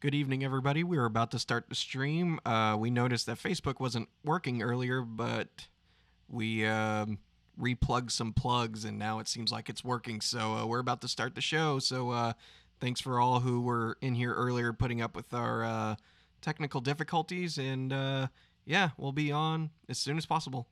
Good evening, everybody. We were about to start the stream. We noticed that Facebook wasn't working earlier, but we replugged some plugs, and now it seems like it's working. So we're about to start the show. So thanks for all who were in here earlier putting up with our technical difficulties. And yeah, we'll be on as soon as possible.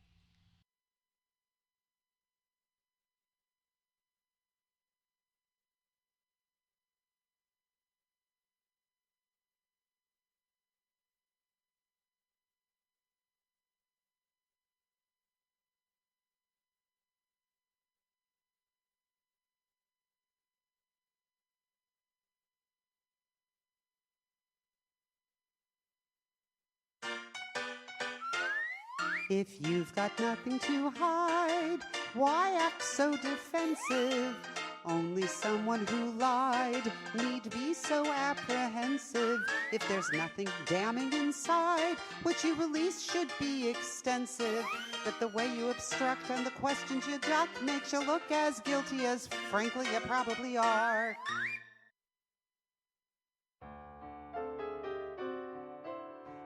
If you've got nothing to hide, why act so defensive? Only someone who lied need be so apprehensive. If there's nothing damning inside, what you release should be extensive. But the way you obstruct and the questions you duck makes you look as guilty as, frankly, you probably are.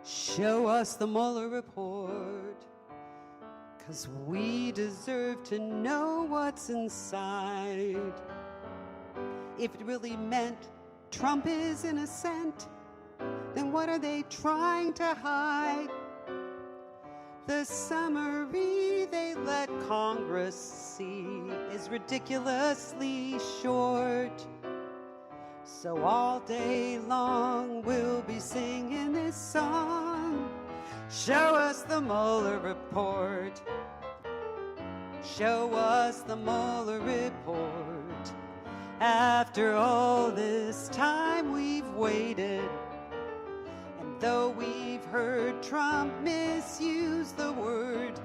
Show us the Mueller report, 'cause we deserve to know what's inside. If it really meant Trump is innocent, then what are they trying to hide? The summary they let Congress see is ridiculously short. So all day long we'll be singing this song. Show us the Mueller report. Show us the Mueller report. After all this time we've waited, and though we've heard Trump misuse the word,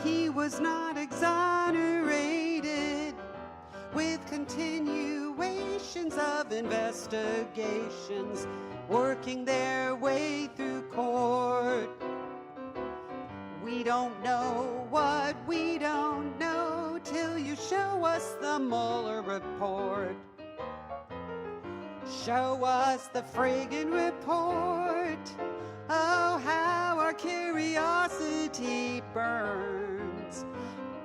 he was not exonerated. With continuations of investigations working their way through court. We don't know what we don't know till you show us the Mueller report. Show us the friggin' report. Oh, how our curiosity burns.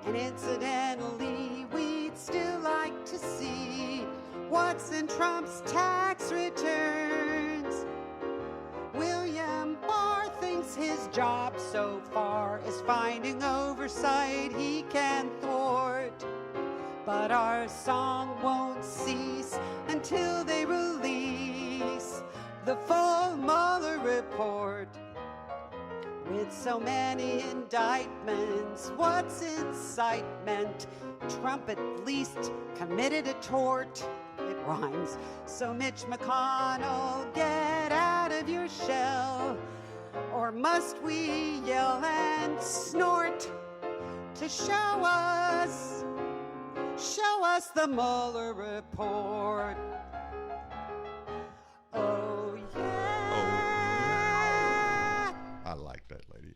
And incidentally, we'd still like to see what's in Trump's tax returns. William Barr thinks his job so far is finding oversight he can thwart. But our song won't cease until they release the full Mueller report. With so many indictments, what's incitement? Trump at least committed a tort. It rhymes. So Mitch McConnell, get out of your shell. Or must we yell and snort to show us the Mueller report? Oh yeah. I like that lady.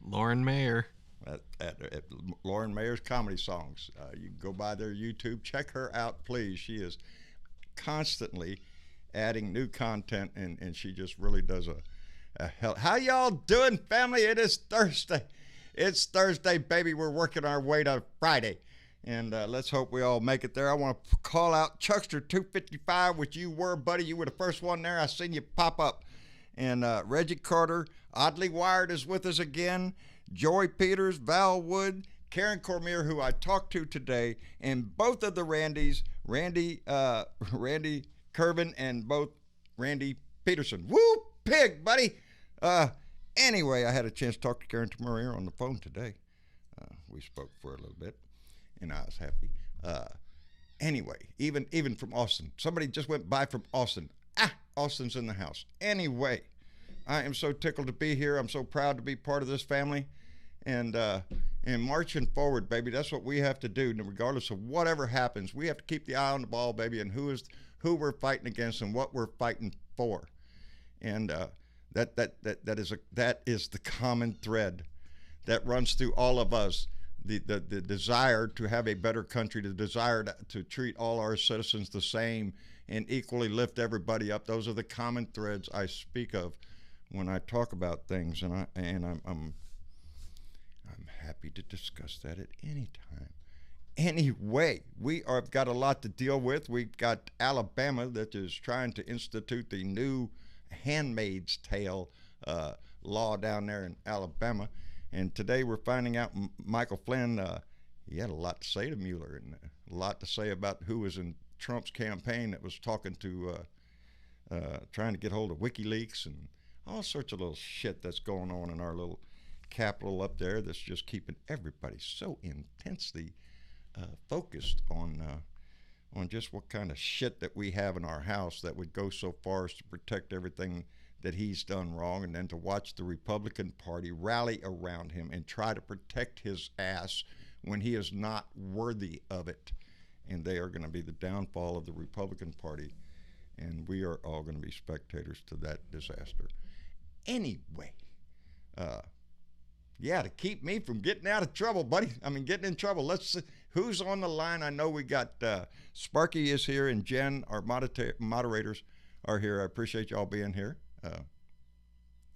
Lauren Mayer. At Lauren Mayer's comedy songs. You can go by their YouTube, check her out, please. She is constantly adding new content, and she just really does a hell. How y'all doing, family? It is Thursday. It's Thursday, baby. We're working our way to Friday, and let's hope we all make it there. I want to call out Chuckster 255, which you were, buddy. You were the first one there. I seen you pop up. And Reggie Carter, Oddly Wired, is with us again. Joy Peters, Val Wood, Karen Cormier, who I talked to today, and both of the Randys, Randy Kervin and both Randy Peterson. Woo, pig, buddy. Anyway, I had a chance to talk to Karen Cormier on the phone today. We spoke for a little bit, and I was happy. Anyway, even from Austin. Somebody just went by from Austin. Austin's in the house. Anyway, I am so tickled to be here. I'm so proud to be part of this family. And marching forward, baby, that's what we have to do. And regardless of whatever happens, we have to keep the eye on the ball, baby, and who we're fighting against and what we're fighting for. And that is the common thread that runs through all of us. The desire to have a better country, the desire to treat all our citizens the same and equally lift everybody up. Those are the common threads I speak of when I talk about things, and I'm happy to discuss that at any time. Anyway, we have got a lot to deal with. We've got Alabama that is trying to institute the new Handmaid's Tale law down there in Alabama. And today we're finding out Michael Flynn, he had a lot to say to Mueller and a lot to say about who was in Trump's campaign that was talking to, trying to get hold of WikiLeaks and all sorts of little shit that's going on in our little capital up there that's just keeping everybody so intensely focused on just what kind of shit that we have in our house that would go so far as to protect everything that he's done wrong, and then to watch the Republican Party rally around him and try to protect his ass when he is not worthy of it. And they are going to be the downfall of the Republican Party, and we are all going to be spectators to that disaster. Anyway, yeah, to keep me from getting out of trouble, buddy. I mean, getting in trouble. Let's see who's on the line. I know we got Sparky is here, and Jen, our moderators, are here. I appreciate y'all being here.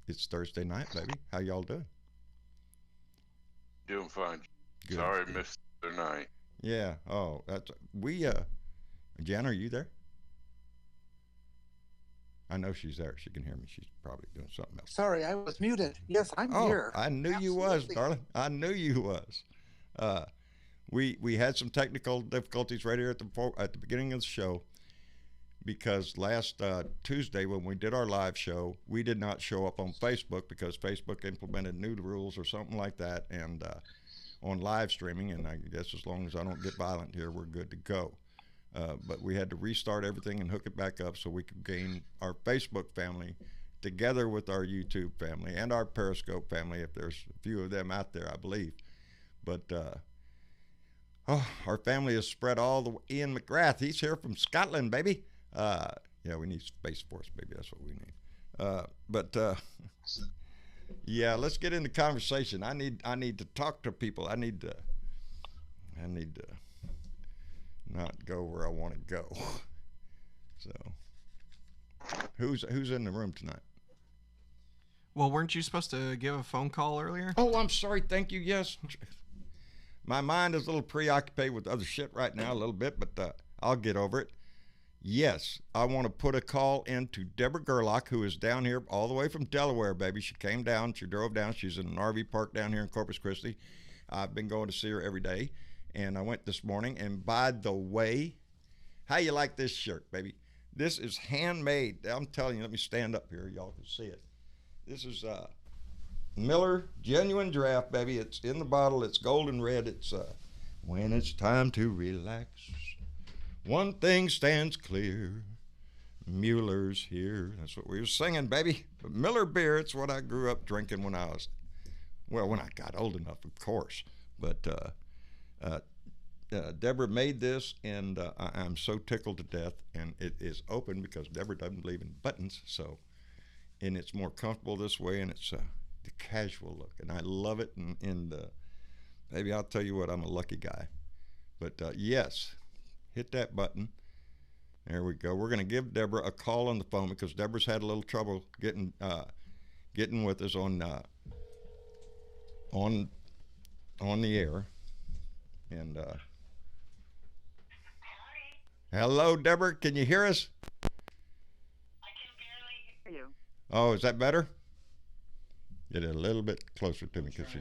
It's Thursday night, baby. How y'all doing? Doing fine. Good. Sorry I missed the night. Yeah. Oh, that's Jen, are you there? I know she's there. She can hear me. She's probably doing something else. Sorry, I was muted. Yes, I'm here. I knew you was, darling. I knew you was. We had some technical difficulties right here at the beginning of the show, because last Tuesday when we did our live show, we did not show up on Facebook because Facebook implemented new rules or something like that, and on live streaming, and I guess as long as I don't get violent here, we're good to go. But we had to restart everything and hook it back up so we could gain our Facebook family together with our YouTube family and our Periscope family, if there's a few of them out there, I believe. But our family is spread all the way. Ian McGrath, he's here from Scotland, baby. Yeah, we need Space Force, baby. That's what we need. Yeah, let's get into conversation. I need to talk to people. I need to not go where I want to go. So, who's in the room tonight? Well, weren't you supposed to give a phone call earlier? Oh, I'm sorry. Thank you. Yes. My mind is a little preoccupied with other shit right now, a little bit, but I'll get over it. Yes, I want to put a call into Deborah Gerlach, who is down here all the way from Delaware, baby. She came down. She drove down. She's in an RV park down here in Corpus Christi. I've been going to see her every day, and I went this morning. And by the way, how you like this shirt, baby? This is handmade. I'm telling you, let me stand up here. Y'all can see it. This is Mueller genuine draft, baby. It's in the bottle. It's golden red. It's when it's time to relax. One thing stands clear, Mueller's here. That's what we were singing, baby. But Miller beer, it's what I grew up drinking when I got old enough, of course. But Deborah made this, and I'm so tickled to death. And it is open because Deborah doesn't believe in buttons, and it's more comfortable this way, and it's the casual look, and I love it. And maybe I'll tell you what, I'm a lucky guy. But yes. Hit that button. There we go. We're going to give Deborah a call on the phone because Deborah's had a little trouble getting with us on the air. And hello, Deborah. Can you hear us? I can barely hear you. Oh, is that better? Get it a little bit closer to me because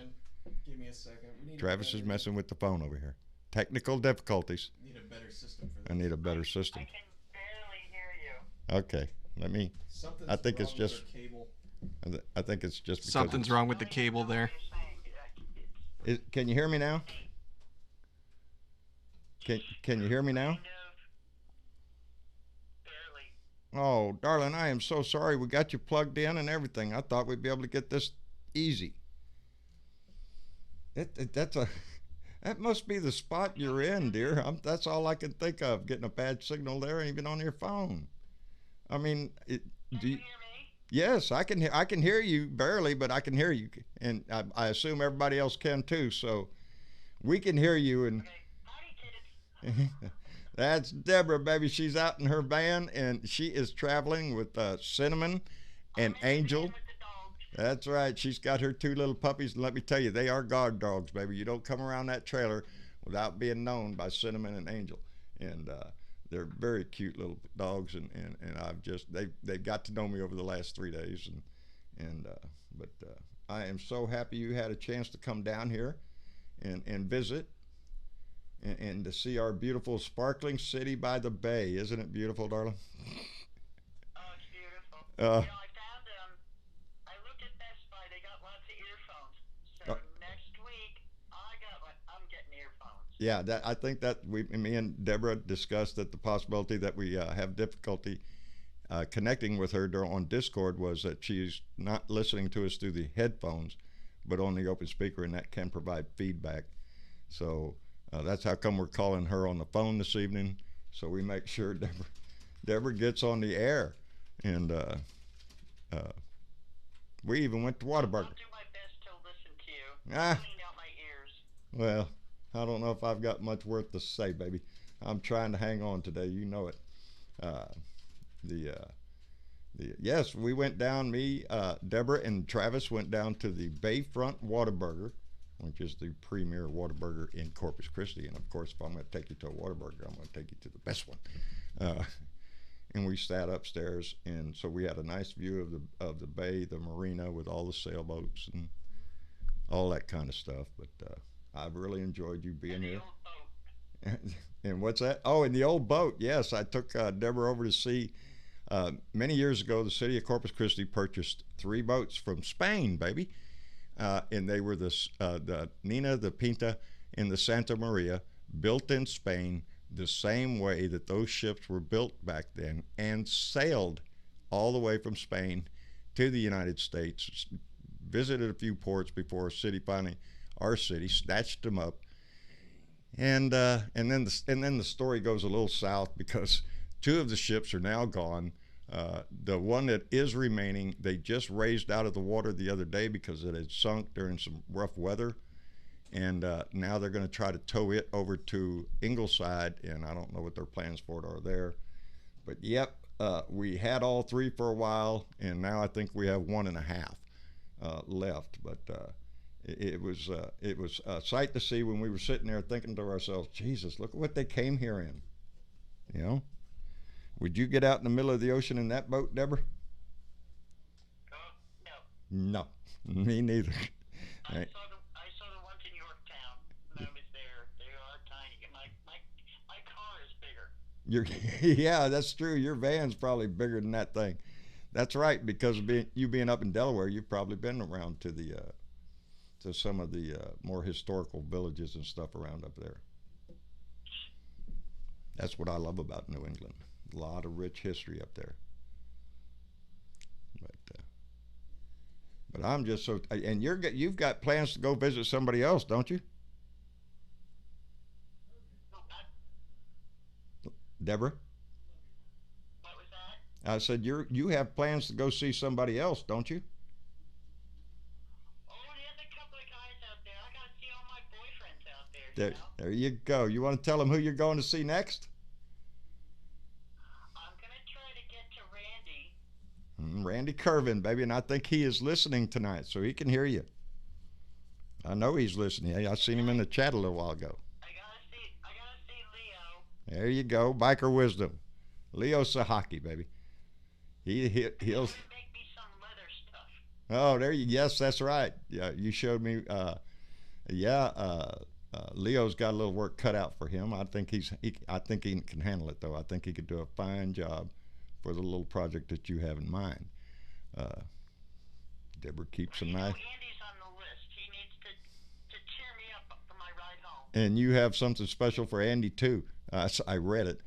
Give me a second. Travis is messing with the phone over here. Technical difficulties. Need a better system for this. I need a better system. I can barely hear you. Okay, let me. I think it's just. I think it's just because something's wrong with the cable there. Can you hear me now? Can you hear me now? Barely. Oh, darling, I am so sorry. We got you plugged in and everything. I thought we'd be able to get this easy. That must be the spot you're in, dear. That's all I can think of, getting a bad signal there, even on your phone. I mean, Can you hear me? Yes, I can hear you barely, but I can hear you, and I assume everybody else can too. So we can hear you, and Okay. Howdy, kids. That's Deborah, baby. She's out in her van, and she is traveling with Cinnamon and Angel. With the dogs. That's right. She's got her two little puppies, and let me tell you, they are guard dogs, baby. You don't come around that trailer without being known by Cinnamon and Angel. And they're very cute little dogs, and I've just they've got to know me over the last 3 days, but I am so happy you had a chance to come down here and visit. And to see our beautiful sparkling city by the bay. Isn't it beautiful, darling? Oh, it's beautiful. Uh, I found I looked at Best Buy. They got lots of earphones. So next week, I'm getting earphones. yeah, I think that me and Deborah discussed that the possibility that we have difficulty connecting with her on Discord was that she's not listening to us through the headphones, but on the open speaker, and that can provide feedback. So that's how come we're calling her on the phone this evening, so we make sure Deborah gets on the air. And we even went to Whataburger. I'll do my best to listen to you. Ah. Cleaned out my ears. Well, I don't know if I've got much worth to say, baby. I'm trying to hang on today. You know it. Yes, we went down. Me, Deborah, and Travis went down to the Bayfront Whataburger, which is the premier Whataburger in Corpus Christi. And of course, if I'm going to take you to a Whataburger, I'm going to take you to the best one. And we sat upstairs, and so we had a nice view of the bay, the marina with all the sailboats and all that kind of stuff. But I've really enjoyed you being here. And what's that? Oh, and the old boat. Yes, I took Deborah over to see. Many years ago, the city of Corpus Christi purchased 3 boats from Spain, baby. And they were the Nina, the Pinta, and the Santa Maria, built in Spain the same way that those ships were built back then, and sailed all the way from Spain to the United States, visited a few ports before our city snatched them up. And then the story goes a little south because 2 of the ships are now gone. The one that is remaining, they just raised out of the water the other day because it had sunk during some rough weather, and now they're going to try to tow it over to Ingleside, and I don't know what their plans for it are there. But yep, we had all 3 for a while, and now I think we have 1.5 left. But it was a sight to see when we were sitting there thinking to ourselves, Jesus, look at what they came here in, you know. Would you get out in the middle of the ocean in that boat, Deborah? No. No, me neither. I saw the ones in Yorktown when I was there. They are tiny. My car is bigger. Yeah, that's true. Your van's probably bigger than that thing. That's right, because of you being up in Delaware, you've probably been around to some of the more historical villages and stuff around up there. That's what I love about New England. A lot of rich history up there. But I'm just so, and you've got plans to go visit somebody else, don't you? Deborah? What was that? I said you have plans to go see somebody else, don't you? Oh, there's a couple of guys out there. I got to see all my boyfriends out there. There you go. You want to tell them who you're going to see next? I'm going to try to get to Randy. Randy Curvin, baby, and I think he is listening tonight, so he can hear you. I know he's listening. I seen him in the chat a little while ago. I gotta see Leo. There you go, Biker Wisdom, Leo Sahaki, baby. He'll. Make me some leather stuff. Oh, there you. Yes, that's right. Yeah, you showed me. Leo's got a little work cut out for him. I think I think he can handle it, though. I think he could do a fine job for the little project that you have in mind. Deborah keeps a knife. Andy's on the list. He needs to cheer me up for my ride home. And you have something special for Andy too. I read it.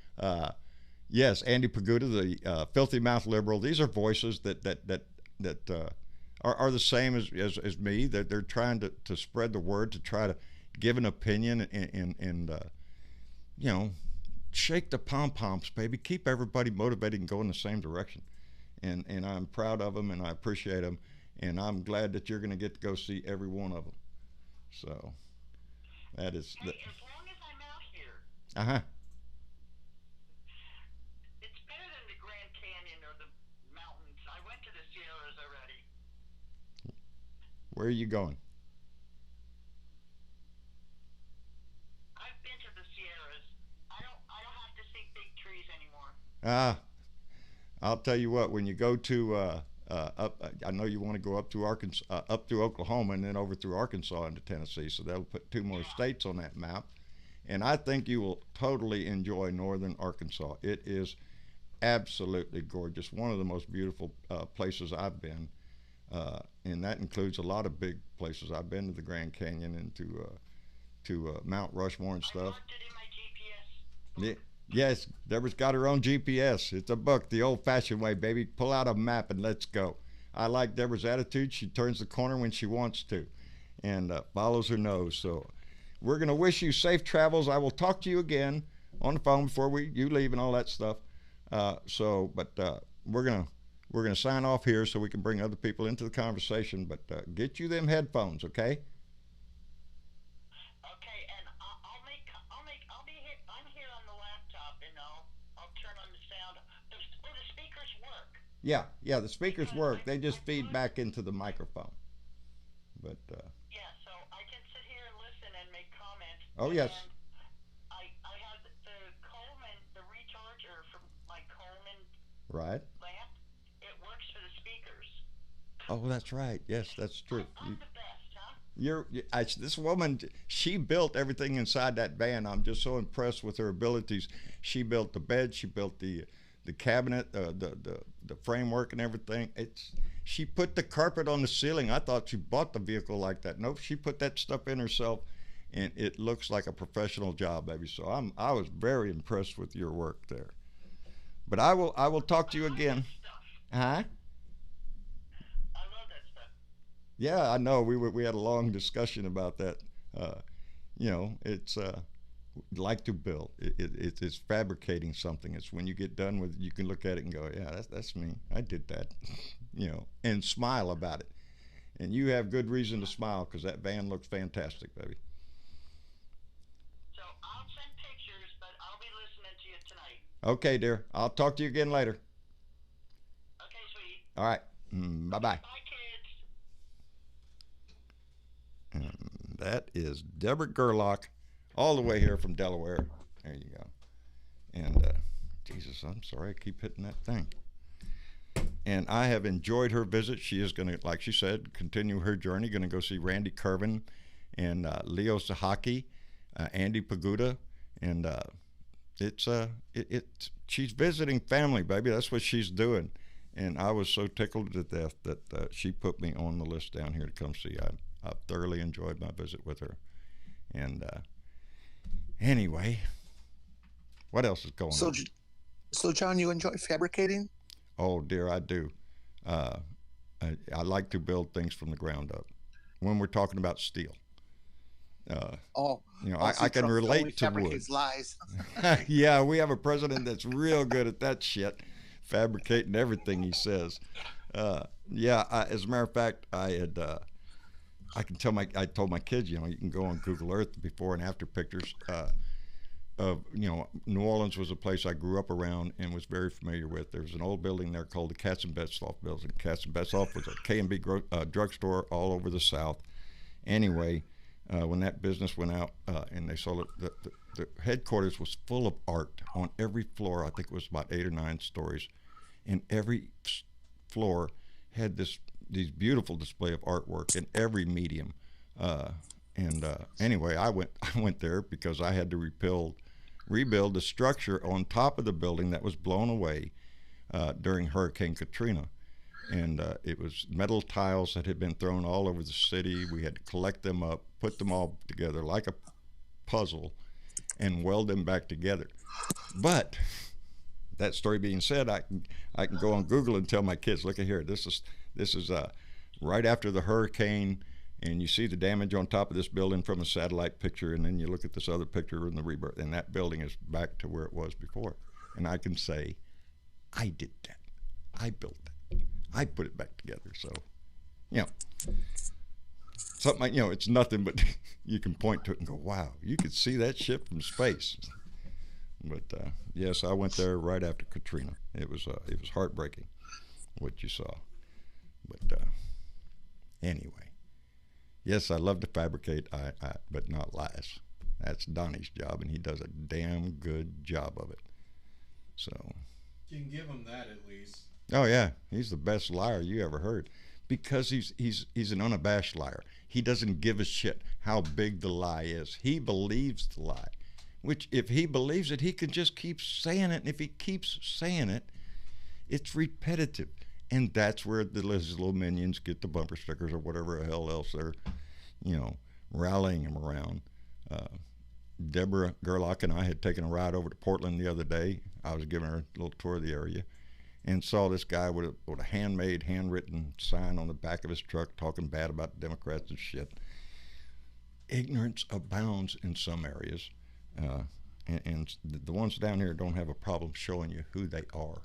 Yes, Andy Paguda, the filthy mouth liberal. These are voices that are the same as me. They're trying to spread the word, to try to give an opinion and you know, shake the pom-poms, baby. Keep everybody motivated and go in the same direction. And I'm proud of them, and I appreciate them, and I'm glad that you're going to get to go see every one of them. So that is. Hey, as long as I'm out here. Uh-huh. Where are you going? I've been to the Sierras. I don't have to see big trees anymore. Ah, I'll tell you what. When you go to I know you want to go up through Arkansas, up through Oklahoma, and then over through Arkansas into Tennessee. So that'll put 2 more states on that map. And I think you will totally enjoy northern Arkansas. It is absolutely gorgeous. One of the most beautiful places I've been. And that includes a lot of big places. I've been to the Grand Canyon and to Mount Rushmore and I stuff. marked it in my GPS. Yeah. Yes, Deborah's got her own GPS. It's a book, the old-fashioned way, baby. Pull out a map and let's go. I like Deborah's attitude. She turns the corner when she wants to and follows her nose. So we're going to wish you safe travels. I will talk to you again on the phone before you leave and all that stuff. We're gonna sign off here so we can bring other people into the conversation. But get you them headphones, okay? Okay, and I'll be here. I'm here on the laptop, and I'll turn on the sound. Will the speakers work? Yeah, the speakers work. They just feed back into the microphone. But Yeah, so I can sit here and listen and make comments. oh yes. And I have the Coleman, the recharger from my Coleman Right. lamp. It works for the speakers. Oh, that's right. Yes, that's true. I'm the best, huh? This woman, she built everything inside that van. I'm just so impressed with her abilities. She built the bed. She built the cabinet, the framework and everything. She put the carpet on the ceiling. I thought she bought the vehicle like that. Nope, she put that stuff in herself, and it looks like a professional job, baby. So I was very impressed with your work there. But I will talk to you again. Huh? I love that stuff. Yeah, I know. We had a long discussion about that. It's like to build. It's fabricating something. It's when you get done with it, you can look at it and go, yeah, that's me. I did that. And smile about it. And you have good reason to smile because that van looks fantastic, baby. So I'll send pictures, but I'll be listening to you tonight. Okay, dear. I'll talk to you again later. Okay, sweetie. All right. Bye-bye. Bye, kids. And that is Deborah Gerlach, all the way here from Delaware. There you go. And Jesus, I'm sorry, I keep hitting that thing. And I have enjoyed her visit. She is going to, like she said, continue her journey. Going to go see Randy Kervin and Leo Sahaki, Andy Paguda, and she's visiting family, baby. That's what she's doing. And I was so tickled to death that she put me on the list down here to come see. I thoroughly enjoyed my visit with her. And anyway, what else is going on? So, John, you enjoy fabricating? Oh, dear, I do. I like to build things from the ground up. When we're talking about steel, I can relate to wood. Lies. Yeah, we have a president that's real good at that shit, fabricating everything he says. As a matter of fact, I told my kids, you can go on Google Earth before and after pictures of, New Orleans was a place I grew up around and was very familiar with. There was an old building there called the Katz and Betzloff building. Katz and Betzloff was a K&B drugstore all over the South. Anyway, when that business went out and they sold it, the headquarters was full of art on every floor. I think it was about 8 or 9 stories, and every floor had these beautiful display of artwork in every medium. Anyway, I went there because I had to rebuild the structure on top of the building that was blown away during Hurricane Katrina. And it was metal tiles that had been thrown all over the city. We had to collect them up, put them all together like a puzzle, and weld them back together. But that story being said, I can go on Google and tell my kids, look at here, this is right after the hurricane, and you see the damage on top of this building from a satellite picture, and then you look at this other picture in the rebirth, and that building is back to where it was before. And I can say, I did that. I built that. I put it back together. So, something like, it's nothing, but you can point to it and go, wow, you could see that ship from space. But yes, I went there right after Katrina. It was heartbreaking what you saw. But anyway, Yes, I love to fabricate, but not lies. That's Donnie's job, and he does a damn good job of it. So You can give him that at least. oh yeah, he's the best liar you ever heard, because he's an unabashed liar. He doesn't give a shit how big the lie is. He believes the lie, which if he believes it, he can just keep saying it. And if he keeps saying it, it's repetitive, and that's where his little minions get the bumper stickers or whatever the hell else they're, rallying him around. Deborah Gerlach and I had taken a ride over to Portland the other day. I was giving her a little tour of the area, and saw this guy with a handwritten sign on the back of his truck talking bad about the Democrats and shit. Ignorance abounds in some areas, and the ones down here don't have a problem showing you who they are.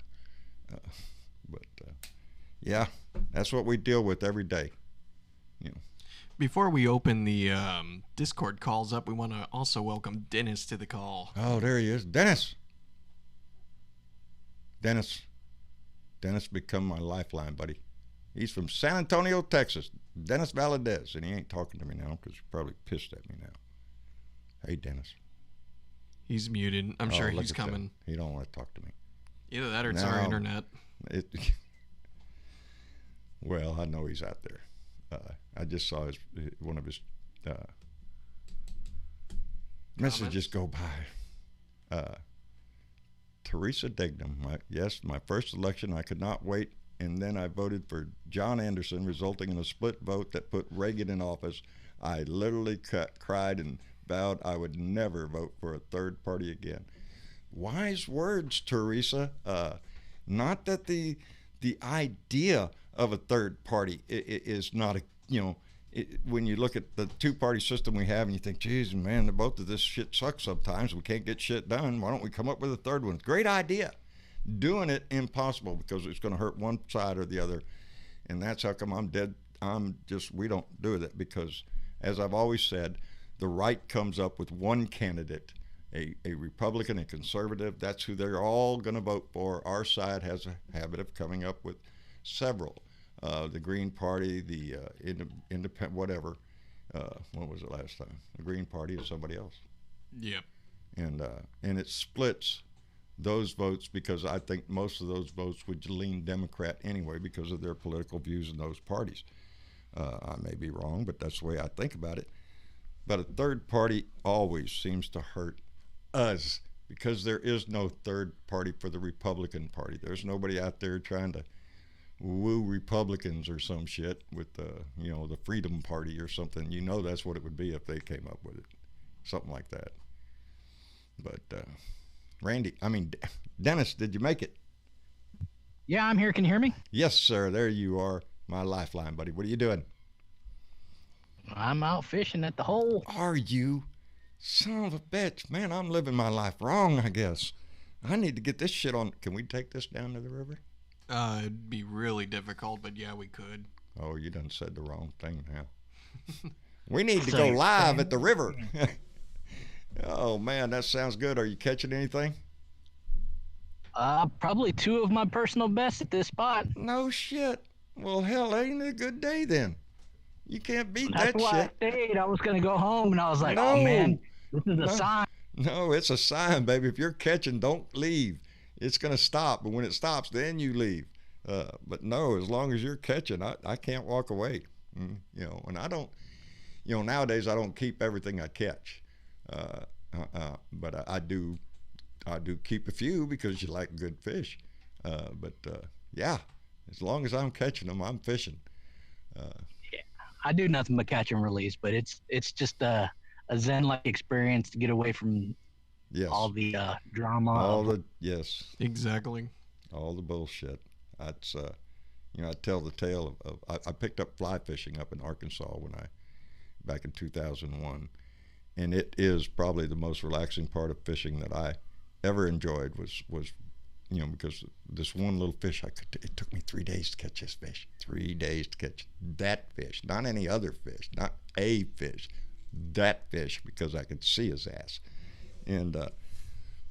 But yeah, that's what we deal with every day. Before we open the Discord calls up, we want to also welcome Dennis to the call. Oh, there he is. Dennis become my lifeline, buddy. He's from San Antonio, Texas. Dennis Valadez, and he ain't talking to me now because he's probably pissed at me now. Hey, Dennis. He's muted. I'm sure he's coming. That. He don't want to talk to me. Either that or it's our internet. Well, I know he's out there. I just saw one of his messages go by. Teresa Dignam. My first election, I could not wait, and then I voted for John Anderson, resulting in a split vote that put Reagan in office. I literally cried and vowed I would never vote for a third party again. Wise words, Teresa. Not that the idea of a third party is not a, when you look at the two-party system we have and you think, geez, man, both of this shit sucks sometimes. We can't get shit done. Why don't we come up with a third one? Great idea. Doing it, impossible, because it's going to hurt one side or the other. And that's how come we don't do that, because, as I've always said, the right comes up with one candidate, a Republican, a conservative. That's who they're all going to vote for. Our side has a habit of coming up with several. The Green Party, the Independent, whatever. What was it last time? The Green Party is somebody else. Yep. And it splits those votes, because I think most of those votes would lean Democrat anyway because of their political views in those parties. I may be wrong, but that's the way I think about it. But a third party always seems to hurt us, because there is no third party for the Republican Party. There's nobody out there trying to woo Republicans or some shit with the Freedom Party or something. That's what it would be if they came up with it, something like that. But Dennis, did you make it? Yeah, I'm here. Can you hear me? Yes, sir. There you are, my lifeline, buddy. What are you doing? I'm out fishing at the hole. Are you? Son of a bitch, man! I'm living my life wrong, I guess. I need to get this shit on. Can we take this down to the river? It'd be really difficult, but yeah, we could. Oh, you done said the wrong thing now. We need to go live at the river. Oh, man, that sounds good. Are you catching anything? Probably two of my personal bests at this spot. No shit. Well, hell, ain't it a good day then? You can't beat that shit. That's why I stayed. I was going to go home, and I was like, oh, man, this is a sign. No, it's a sign, baby. If you're catching, don't leave. It's going to stop, but when it stops, then you leave. But no, as long as you're catching, I can't walk away. And I don't, nowadays I don't keep everything I catch. But I do keep a few, because you like good fish. Yeah, as long as I'm catching them, I'm fishing. Yeah, I do nothing but catch and release, but it's just a zen-like experience to get away from all the drama. Yes. Exactly. All the bullshit. That's I tell the tale of I picked up fly fishing up in Arkansas back in 2001, and it is probably the most relaxing part of fishing that I ever enjoyed. Was because this one little fish, it took me 3 days to catch this fish. 3 days to catch that fish, not any other fish, not a fish, that fish, because I could see his ass. And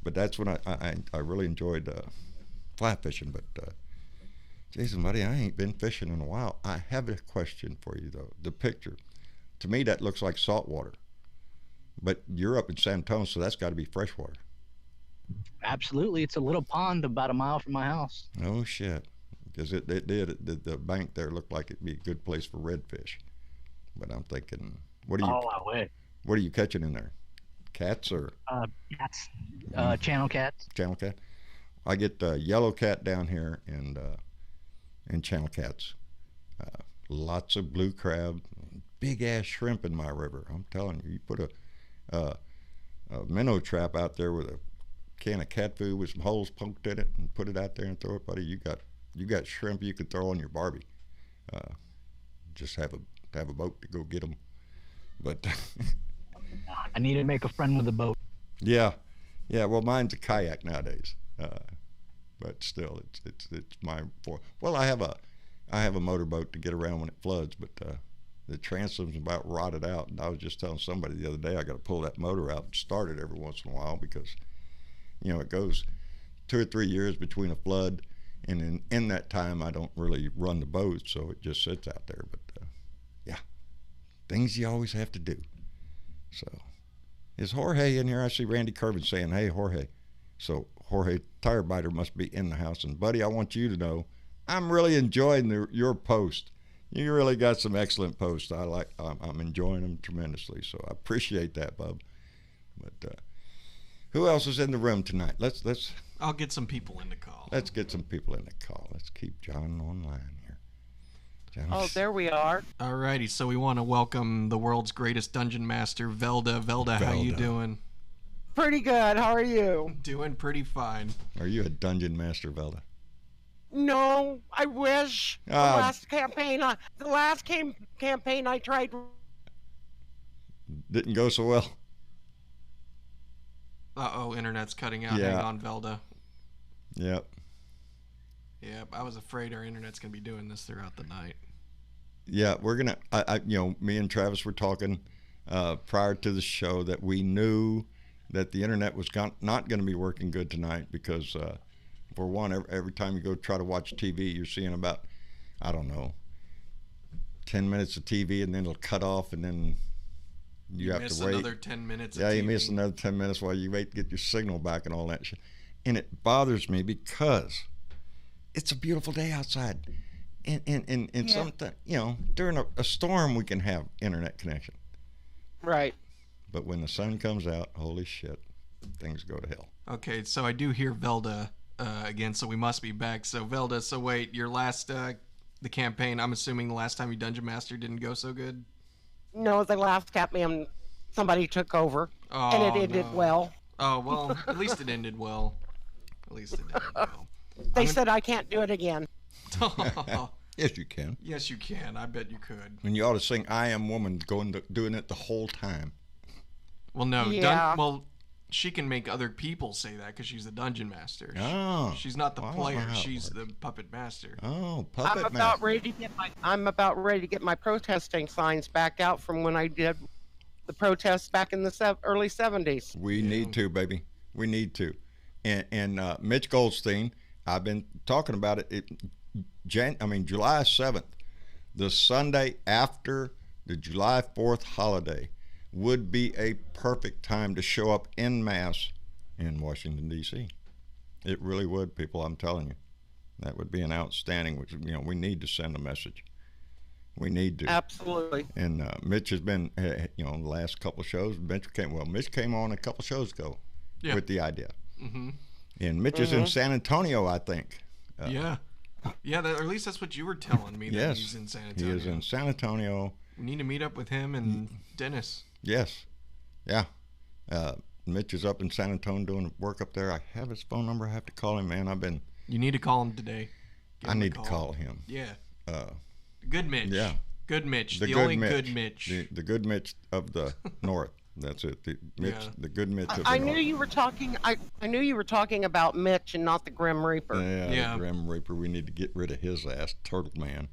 but that's when I really enjoyed fly fishing. But Jason, buddy, I ain't been fishing in a while. I have a question for you though. The picture, To me, that looks like salt water. But you're up in San Antonio, so that's got to be fresh water. Absolutely. It's a little pond about a mile from my house. Oh, shit. Because the bank there looked like it'd be a good place for redfish. But I'm thinking, what I wish. What are you catching in there? Cats or? Cats. Channel cats. Channel cat? I get yellow cat down here and channel cats. Lots of blue crab, big ass shrimp in my river. I'm telling you, you put a minnow trap out there with a can of cat food with some holes poked in it and put it out there and throw it, buddy. You got shrimp you could throw on your Barbie. Just have a boat to go get them. But I need to make a friend with a boat. Yeah. Well, mine's a kayak nowadays. But still, it's my well, I have a motorboat to get around when it floods, but the transom's about rotted out. And I was just telling somebody the other day I got to pull that motor out and start it every once in a while because, it goes 2 or 3 years between a flood, and in that time I don't really run the boat, so it just sits out there. But yeah, things you always have to do. So, is Jorge in here? I see Randy Kervin saying, "Hey, Jorge." So Jorge Tire Biter must be in the house. And buddy, I want you to know, I'm really enjoying your post. You really got some excellent posts. I'm enjoying them tremendously. So I appreciate that, bub. But who else is in the room tonight? Let's. I'll get some people in the call. Let's get some people in the call. Let's keep John online here. John. Oh, there we are. Alrighty, so we want to welcome the world's greatest dungeon master, Velda. Velda, how you doing? Pretty good. How are you? Doing pretty fine. Are you a dungeon master, Velda? No, I wish. The last campaign I tried didn't go so well. Uh-oh, internet's cutting out. Yeah. Hang on, Velda. Yep. Yep, I was afraid our internet's going to be doing this throughout the night. Yeah, we're going to, me and Travis were talking prior to the show that we knew that the internet was not going to be working good tonight because, for one, every time you go try to watch TV, you're seeing about, 10 minutes of TV, and then it'll cut off, and then you have to wait. Another 10 minutes of TV. TV. You miss another 10 minutes while you wait to get your signal back and all that shit. And it bothers me because it's a beautiful day outside. And something, during a storm we can have internet connection. Right. But when the sun comes out, holy shit, things go to hell. Okay, so I do hear Velda again, so we must be back. So Velda, wait, your last, the campaign, I'm assuming the last time you Dungeon Master didn't go so good? No, the last campaign somebody took over, and it ended well. Oh, well, at least it ended well. They said I can't do it again. Yes, you can. Yes, you can. I bet you could. And you ought to sing "I Am Woman," doing it the whole time. Well, no. Yeah. She can make other people say that because she's the dungeon master. Oh. She's not the player. She's the puppet master. Oh, puppet I'm about ready to get my protesting signs back out from when I did the protests back in the early 70s. We need to, baby. We need to. And Mitch Goldstein, I've been talking about it. July 7th, the Sunday after the July 4th holiday, would be a perfect time to show up en masse in Washington, D.C. It really would, people, I'm telling you. That would be an outstanding, we need to send a message. We need to. Absolutely. And Mitch has been, the last couple of shows, Mitch came on a couple shows ago with the idea. Mm-hmm. And Mitch is in San Antonio, I think. Yeah, or at least that's what you were telling me, that he's in San Antonio. He is in San Antonio. We need to meet up with him and Dennis. Yes. Yeah. Mitch is up in San Antonio doing work up there. I have his phone number. I have to call him, man. You need to call him today. I need to call him. Yeah. Good Mitch. Yeah. Good Mitch. The only good Mitch. The good Mitch of the North. That's it. The good Mitch of the North. I knew you were talking. I knew you were talking about Mitch and not the Grim Reaper. Yeah. The Grim Reaper. We need to get rid of his ass, Turtle Man.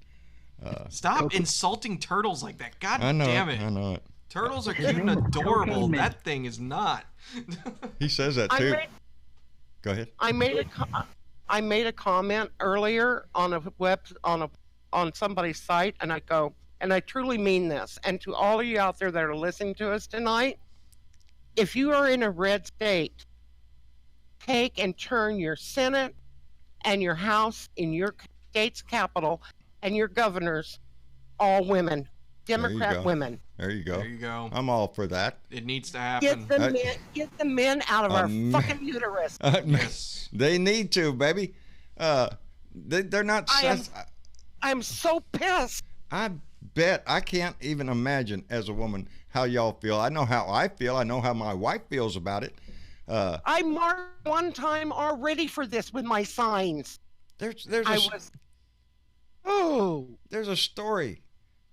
Stop insulting turtles like that. God damn it. I know it. Turtles are cute and adorable. That thing is not. He says that too. Go ahead. I made a comment earlier on somebody's site, and I go, and I truly mean this, and to all of you out there that are listening to us tonight, if you are in a red state, take and turn your Senate and your House in your state's capital and your governors all women, Democrat women. There you go. There you go. I'm all for that. It needs to happen. Get the men out of our fucking uterus. Yes. They need to, baby. They're not. I'm so pissed. I bet I can't even imagine as a woman how y'all feel. I know how I feel. I know how my wife feels about it. I marked one time already for this with my signs. There's a story.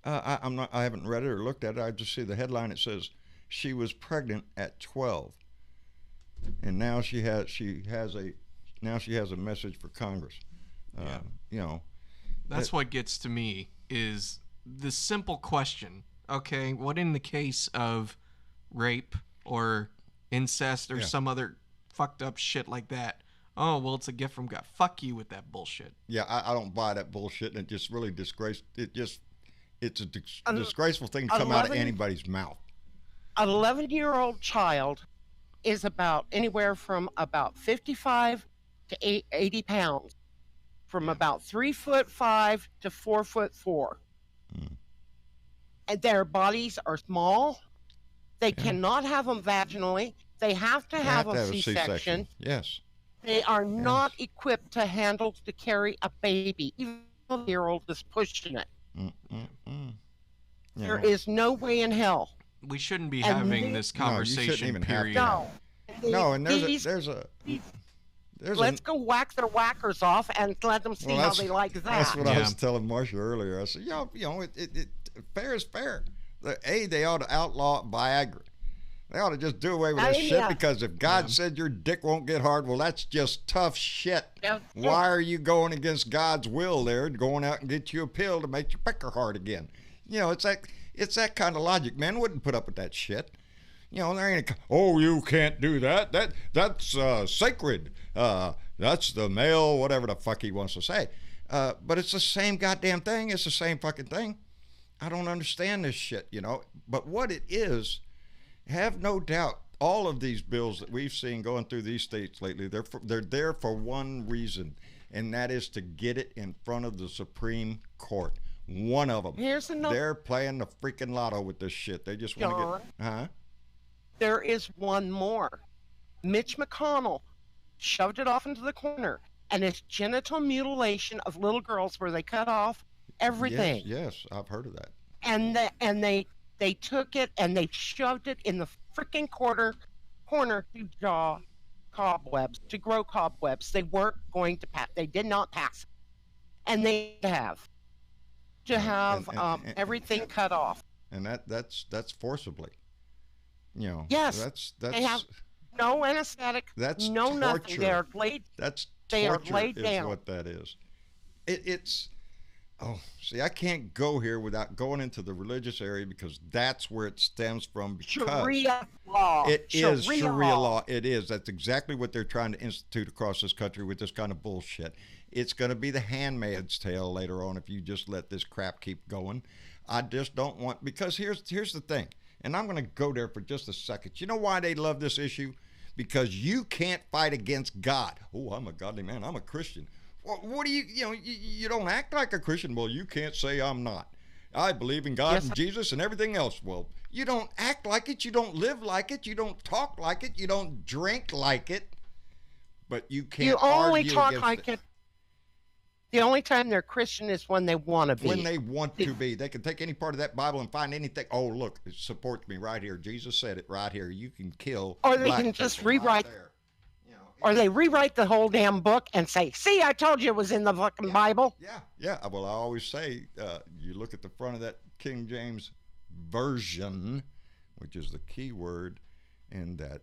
I haven't read it or looked at it. I just see the headline. It says she was pregnant at 12, and now she has a message for Congress. You know, that's what gets to me is the simple question. Okay, what in the case of rape or incest or some other fucked up shit like that? Oh, well, it's a gift from God. Fuck you with that bullshit. Yeah, I don't buy that bullshit, and it just really it's a disgraceful thing to come out of anybody's mouth. An 11-year-old child is about anywhere from about 55 to 80 pounds, from about 3'5" to 4'4". And their bodies are small. They cannot have them vaginally. They have to have a C-section. Yes. They are not equipped to carry a baby. Even a 11-year-old is pushing it. There is no way in hell. We shouldn't be having this conversation. You shouldn't even period. have that. No, and let's go whack their whackers off and let them see how they like that. That's what I was telling Marcia earlier. I said, fair is fair. They ought to outlaw Viagra. They ought to just do away with that shit, because if God said your dick won't get hard, well, that's just tough shit. Why are you going against God's will there, going out and get you a pill to make your pecker hard again? It's that kind of logic. Men wouldn't put up with that shit. There ain't you can't do that. That's sacred. That's the male, whatever the fuck he wants to say. But it's the same goddamn thing. It's the same fucking thing. I don't understand this shit, But what it is, have no doubt, all of these bills that we've seen going through these states lately, they're there for one reason, and that is to get it in front of the Supreme Court. One of them. Here's another. They're playing the freaking lotto with this shit. They just want to get. There is one more. Mitch McConnell shoved it off into the corner, and it's genital mutilation of little girls where they cut off everything. Yes, I've heard of that. And they took it and they shoved it in the freaking corner to grow cobwebs. They weren't going to pass. They did not pass. And they have everything cut off. And that's forcibly. Yes. That's they have no anesthetic. That's no torture. Nothing. They are laid. That's they torture. Are laid is down. What that is. It's. Oh, see, I can't go here without going into the religious area, because that's where it stems from. Sharia law. It is Sharia law. It is. That's exactly what they're trying to institute across this country with this kind of bullshit. It's going to be the Handmaid's Tale later on if you just let this crap keep going. I just don't want, because here's the thing, and I'm going to go there for just a second. You know why they love this issue? Because you can't fight against God. Oh, I'm a godly man. I'm a Christian. What do you don't act like a Christian. Well, you can't say I'm not. I believe in God and Jesus and everything else. Well, you don't act like it. You don't live like it. You don't talk like it. You don't drink like it. But you can't You only argue talk against like it. The only time they're Christian is when they want to be. When they want to be. They can take any part of that Bible and find anything. Oh, look, it supports me right here. Jesus said it right here. You can kill. Or they can just rewrite. Right, or they rewrite the whole damn book and say, see, I told you it was in the fucking Bible. Yeah. Well, I always say, you look at the front of that King James Version, which is the key word in that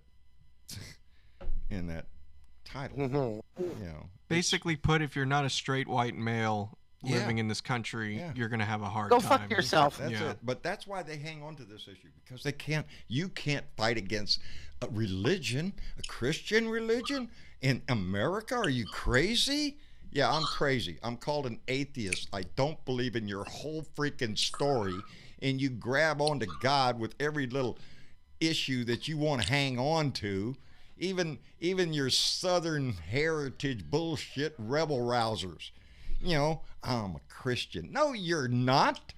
title. Mm-hmm. Basically put, if you're not a straight white male living in this country, you're going to have a hard time. Go fuck yourself. That's it. But that's why they hang on to this issue, because you can't fight against a religion, a Christian religion in America. Are you crazy? Yeah, I'm crazy. I'm called an atheist. I don't believe in your whole freaking story, and you grab onto God with every little issue that you want to hang on to. Even your Southern heritage bullshit rebel rousers. You know, I'm a Christian. No, you're not.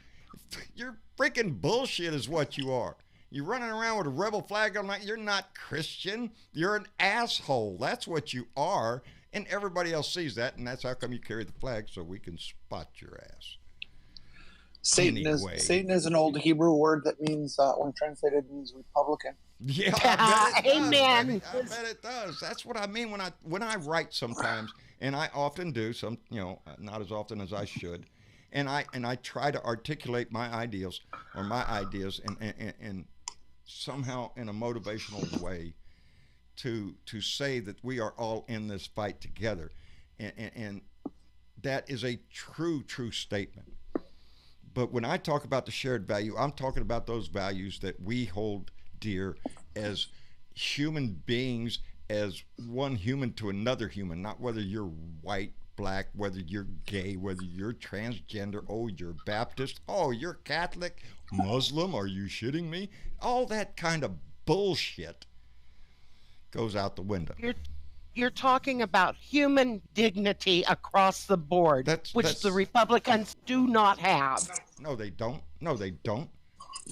You're freaking bullshit is what you are. You're running around with a rebel flag on that. You're not Christian. You're an asshole. That's what you are. And everybody else sees that, and that's how come you carry the flag, so we can spot your ass. Satan is an old Hebrew word that means, when translated, means Republican. Yeah, I bet it does. Amen. I bet it does. That's what I mean when I write sometimes, and I often do. Some, not as often as I should, and I try to articulate my ideals and somehow in a motivational way to say that we are all in this fight together, and that is a true statement. But when I talk about the shared value, I'm talking about those values that we hold dear as human beings, as one human to another human, not whether you're white, black, whether you're gay, whether you're transgender, oh, you're Baptist, oh, you're Catholic, Muslim, are you shitting me? All that kind of bullshit goes out the window. You're talking about human dignity across the board, which the Republicans do not have. No, they don't.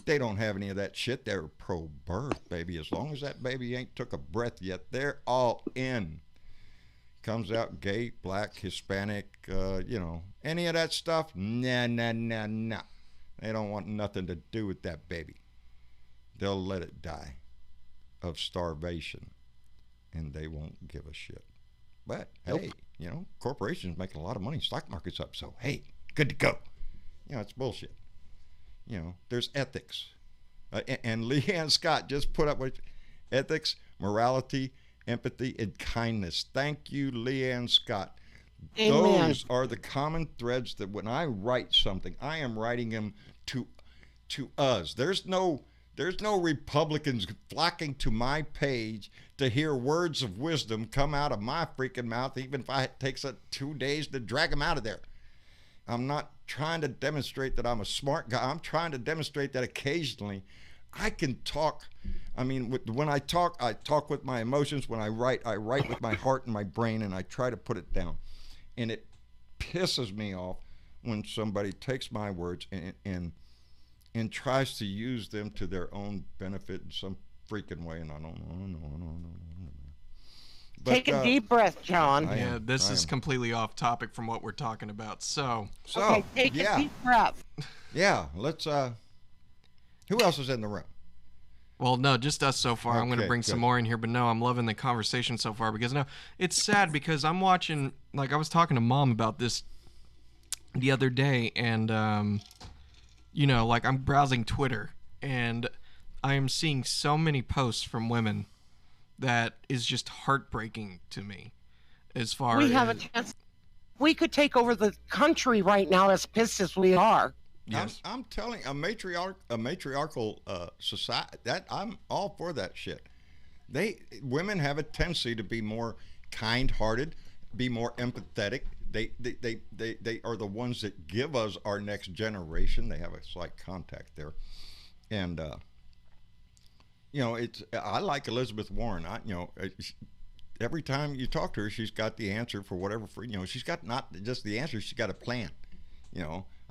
They don't have any of that shit. They're pro-birth, baby. As long as that baby ain't took a breath yet, they're all in. Comes out gay, black, Hispanic, any of that stuff. Nah. They don't want nothing to do with that baby. They'll let it die of starvation, and they won't give a shit. But, hey, corporations making a lot of money. Stock market's up, so, hey, good to go. It's bullshit. There's ethics. And Leanne Scott just put up with ethics, morality, empathy, and kindness. Thank you, Leanne Scott. Amen. Those are the common threads that when I write something, I am writing them to us. There's no Republicans flocking to my page to hear words of wisdom come out of my freaking mouth, even if it takes 2 days to drag them out of there. I'm not trying to demonstrate that I'm a smart guy. I'm trying to demonstrate that occasionally I can talk. I mean, when I talk with my emotions. When I write with my heart and my brain, and I try to put it down. And it pisses me off when somebody takes my words and tries to use them to their own benefit in some freaking way. And I don't know. But, take a deep breath, John. Yeah, this is completely off topic from what we're talking about. So okay, take a deep breath. Yeah, let's. Who else is in the room? Well, no, just us so far. I'm going to bring some more in here, but no, I'm loving the conversation so far because no, it's sad because I'm watching. Like I was talking to Mom about this the other day, and like I'm browsing Twitter, and I am seeing so many posts from women that is just heartbreaking to me. As far we as have a chance, we could take over the country right now, as pissed as we are. Yes. I'm telling a matriarchal society that I'm all for that shit. Women have a tendency to be more kind-hearted, be more empathetic. They are the ones that give us our next generation. They have a slight contact there, and I like Elizabeth Warren. Every time you talk to her, she's got the answer for whatever. She's got not just the answer; she's got a plan.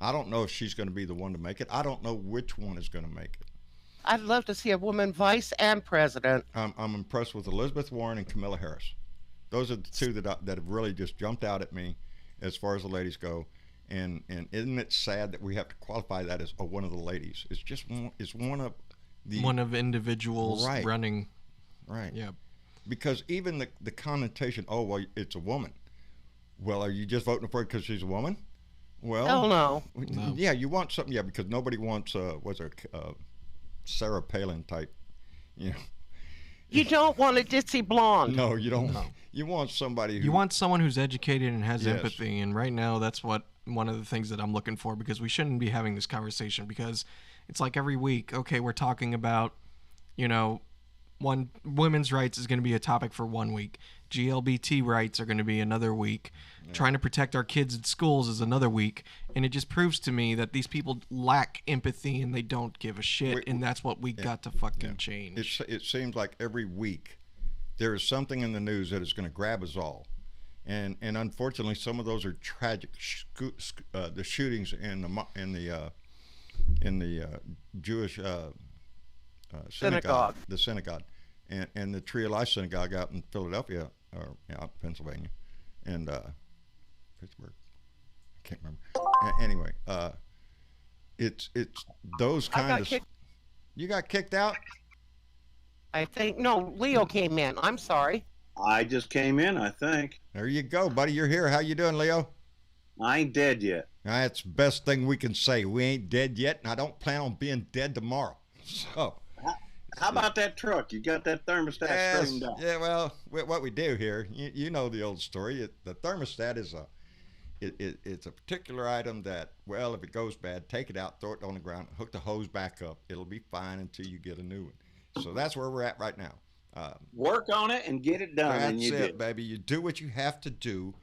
I don't know if she's going to be the one to make it. I don't know which one is going to make it. I'd love to see a woman vice and president. I'm impressed with Elizabeth Warren and Kamala Harris. Those are the two that have really just jumped out at me as far as the ladies go. And isn't it sad that we have to qualify that as one of the ladies? It's just one of individuals running. Right. Yeah. Because even the connotation, oh, well, it's a woman. Well, are you just voting for it because she's a woman? Well, hell no. Yeah, you want something. Yeah, because nobody wants Sarah Palin type. You don't want a ditzy blonde. No, you don't. No. You want somebody who. You want someone who's educated and has empathy. And right now, that's one of the things that I'm looking for, because we shouldn't be having this conversation, because it's like every week, okay, we're talking about, women's rights is going to be a topic for 1 week. GLBT rights are going to be another week. Yeah. Trying to protect our kids in schools is another week. And it just proves to me that these people lack empathy and they don't give a shit. And that's what we got to fucking change. It seems like every week there is something in the news that is going to grab us all. And unfortunately, some of those are tragic. The shootings in the Jewish synagogue, the synagogue, and the Tree of Life synagogue out in Philadelphia, or out in Pennsylvania, and Pittsburgh. I can't remember. Anyway, it's those kind of. You got kicked out? I think no. Leo came in. I'm sorry. I just came in, I think. There you go, buddy. You're here. How you doing, Leo? I ain't dead yet. That's the best thing we can say. We ain't dead yet, and I don't plan on being dead tomorrow. So, how about that truck? You got that thermostat straightened out? Yeah, well, what we do here, you know the old story. The thermostat is it's a particular item that, well, if it goes bad, take it out, throw it on the ground, hook the hose back up. It'll be fine until you get a new one. So that's where we're at right now. Work on it and get it done. That's it, baby. You do what you have to do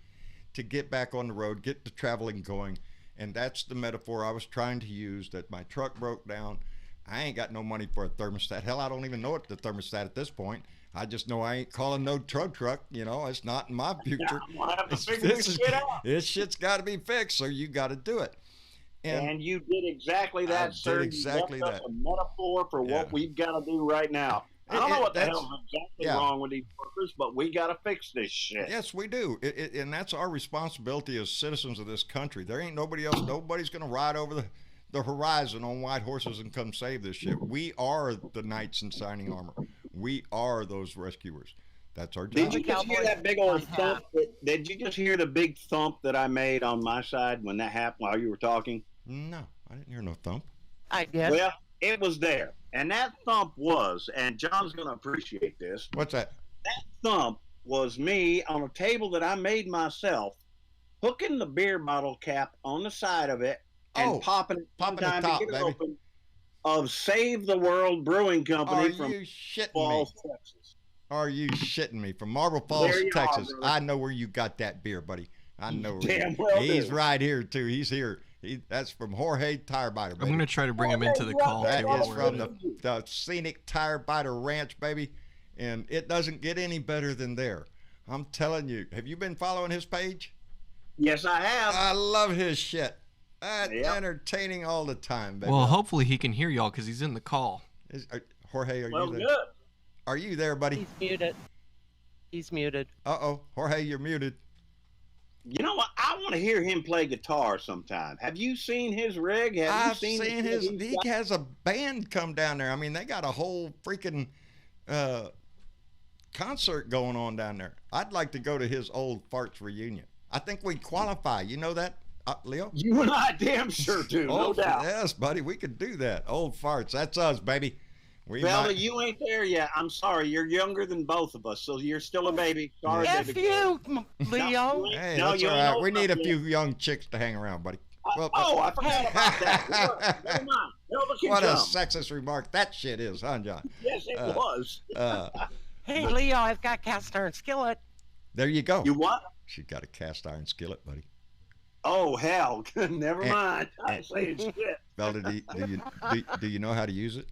to get back on the road, get the traveling going. And that's the metaphor I was trying to use, that my truck broke down. I ain't got no money for a thermostat. Hell, I don't even know the thermostat at this point. I just know I ain't calling no tow truck. You know, it's not in my future. This shit's got to be fixed, so you got to do it. And you did exactly that, sir. Exactly that. A metaphor for what we've got to do right now. I don't know what the hell's exactly wrong with these workers, but we got to fix this shit. Yes, we do. And that's our responsibility as citizens of this country. There ain't nobody else. Nobody's going to ride over the horizon on white horses and come save this shit. We are the knights in shining armor. We are those rescuers. That's our job. Did you just hear that big old thump? Did you just hear the big thump that I made on my side when that happened while you were talking? No, I didn't hear no thump. I did. Well, it was there. And that thump was, and John's going to appreciate this. What's that? That thump was me on a table that I made myself, hooking the beer bottle cap on the side of it and popping it the top, baby. Open, of Save the World Brewing Company from Falls, Texas. Are you shitting me? From Marble Falls, Texas. I know where you got that beer, buddy. I know where Damn well he's right here, too. He's here. That's from Jorge Tire Biter, baby. I'm going to try to bring him into the call. That is from the Scenic Tire Biter Ranch, baby. And it doesn't get any better than there. I'm telling you. Have you been following his page? Yes, I have. I love his shit. That's entertaining all the time, baby. Well, hopefully he can hear y'all because he's in the call. Jorge, are you there? Good. Are you there, buddy? He's muted. He's muted. Uh-oh. Jorge, you're muted. You know what? I want to hear him play guitar sometime. Have you seen his rig? I've seen his. He has a band come down there. I mean, they got a whole freaking concert going on down there. I'd like to go to his old farts reunion. I think we'd qualify. You know that, Leo? You and I damn sure do, no doubt. Yes, buddy. We could do that. Old farts. That's us, baby. Velda, you ain't there yet. I'm sorry. You're younger than both of us, so you're still a baby. Sorry, F you, Leo. Hey, that's all right. We need a few young chicks to hang around, buddy. Well, I forgot about that. Never mind. What a sexist remark that shit is, huh, John? Yes, it was. Hey, Leo, I've got cast iron skillet. There you go. You what? She got a cast iron skillet, buddy. Oh, hell. Never mind. I say shit. Velda, do you know how to use it?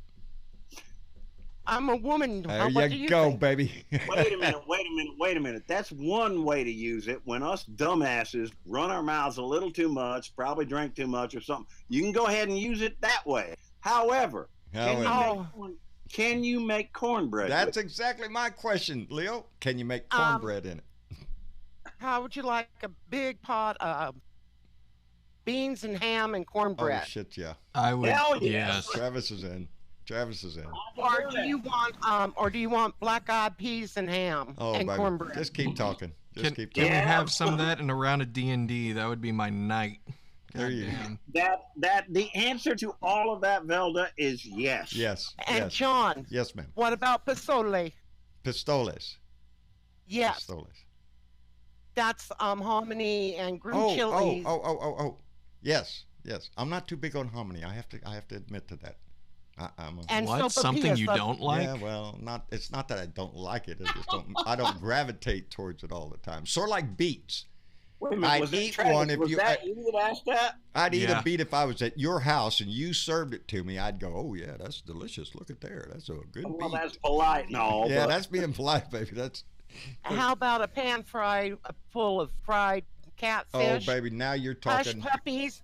I'm a woman. There you go, baby. Wait a minute. That's one way to use it. When us dumbasses run our mouths a little too much, probably drink too much or something, you can go ahead and use it that way. However, can you make cornbread? That's exactly my question, Leo. Can you make cornbread in it? How would you like a big pot of beans and ham and cornbread? Oh, shit, yeah. I would. Hell yes. Travis is in. Or do you want black-eyed peas and ham and cornbread? Just keep talking. Can we have some of that in a round of D&D? That would be my night. There you go. That the answer to all of that, Velda, is yes. Yes. And John. Yes, ma'am. What about pozole? Pistoles. Yes. Pistoles. That's hominy and green chilies. Yes. I'm not too big on hominy. I have to admit to that. And what? Something you don't like? Yeah, well, it's not that I don't like it. I don't gravitate towards it all the time. Sort of like beets. Wait a minute, I'd eat one if you that asked that? I'd eat a beet if I was at your house and you served it to me. I'd go, oh yeah, that's delicious. Look at there. That's a good beet. Well, that's polite. No. Yeah, that's being polite, baby. How about a pan fry full of fried catfish? Oh, baby, now you're talking. Hush puppies,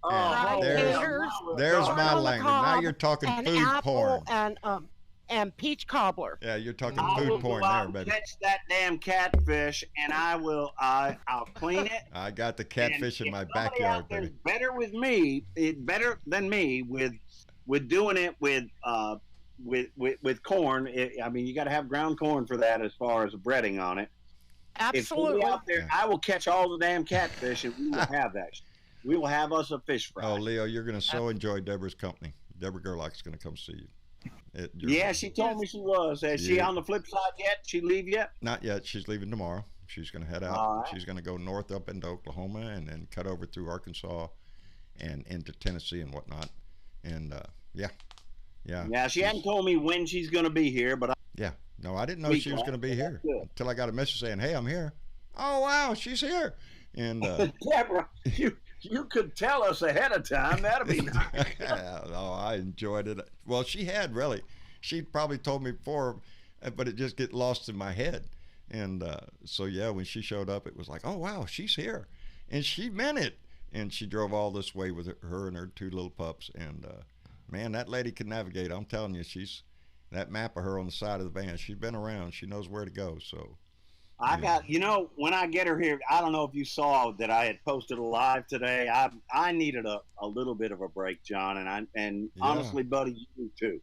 there's my language. Now you're talking food porn. And peach cobbler. Yeah, you're talking food porn there, baby. Catch that damn catfish, and I'll clean it. I got the catfish in my backyard, baby. Better than me with doing it with corn. I mean, you got to have ground corn for that as far as breading on it. Absolutely. If out there, I will catch all the damn catfish, and we will have that. We will have us a fish fry. Oh, Leo, you're going to so enjoy Deborah's company. Deborah Gerlach's going to come see you. She told me she was. Has she on the flip side yet? She leave yet? Not yet. She's leaving tomorrow. She's going to head out. Right. She's going to go north up into Oklahoma and then cut over through Arkansas and into Tennessee and whatnot. And yeah. Now she hadn't told me when she's going to be here, but no, I didn't know she was going to be here until I got a message saying, "Hey, I'm here." Oh wow, she's here. And Deborah, you could tell us ahead of time. That'd be nice. Oh, I enjoyed it. Well, she had really. She probably told me before, but it just get lost in my head. And so, yeah, when she showed up, it was like, oh, wow, she's here. And she meant it. And she drove all this way with her and her two little pups. And, man, that lady can navigate. I'm telling you, that map of her on the side of the van, she's been around. She knows where to go. So. When I get her here, I don't know if you saw that I had posted a live today. I needed a little bit of a break, John, and honestly, buddy, you do too.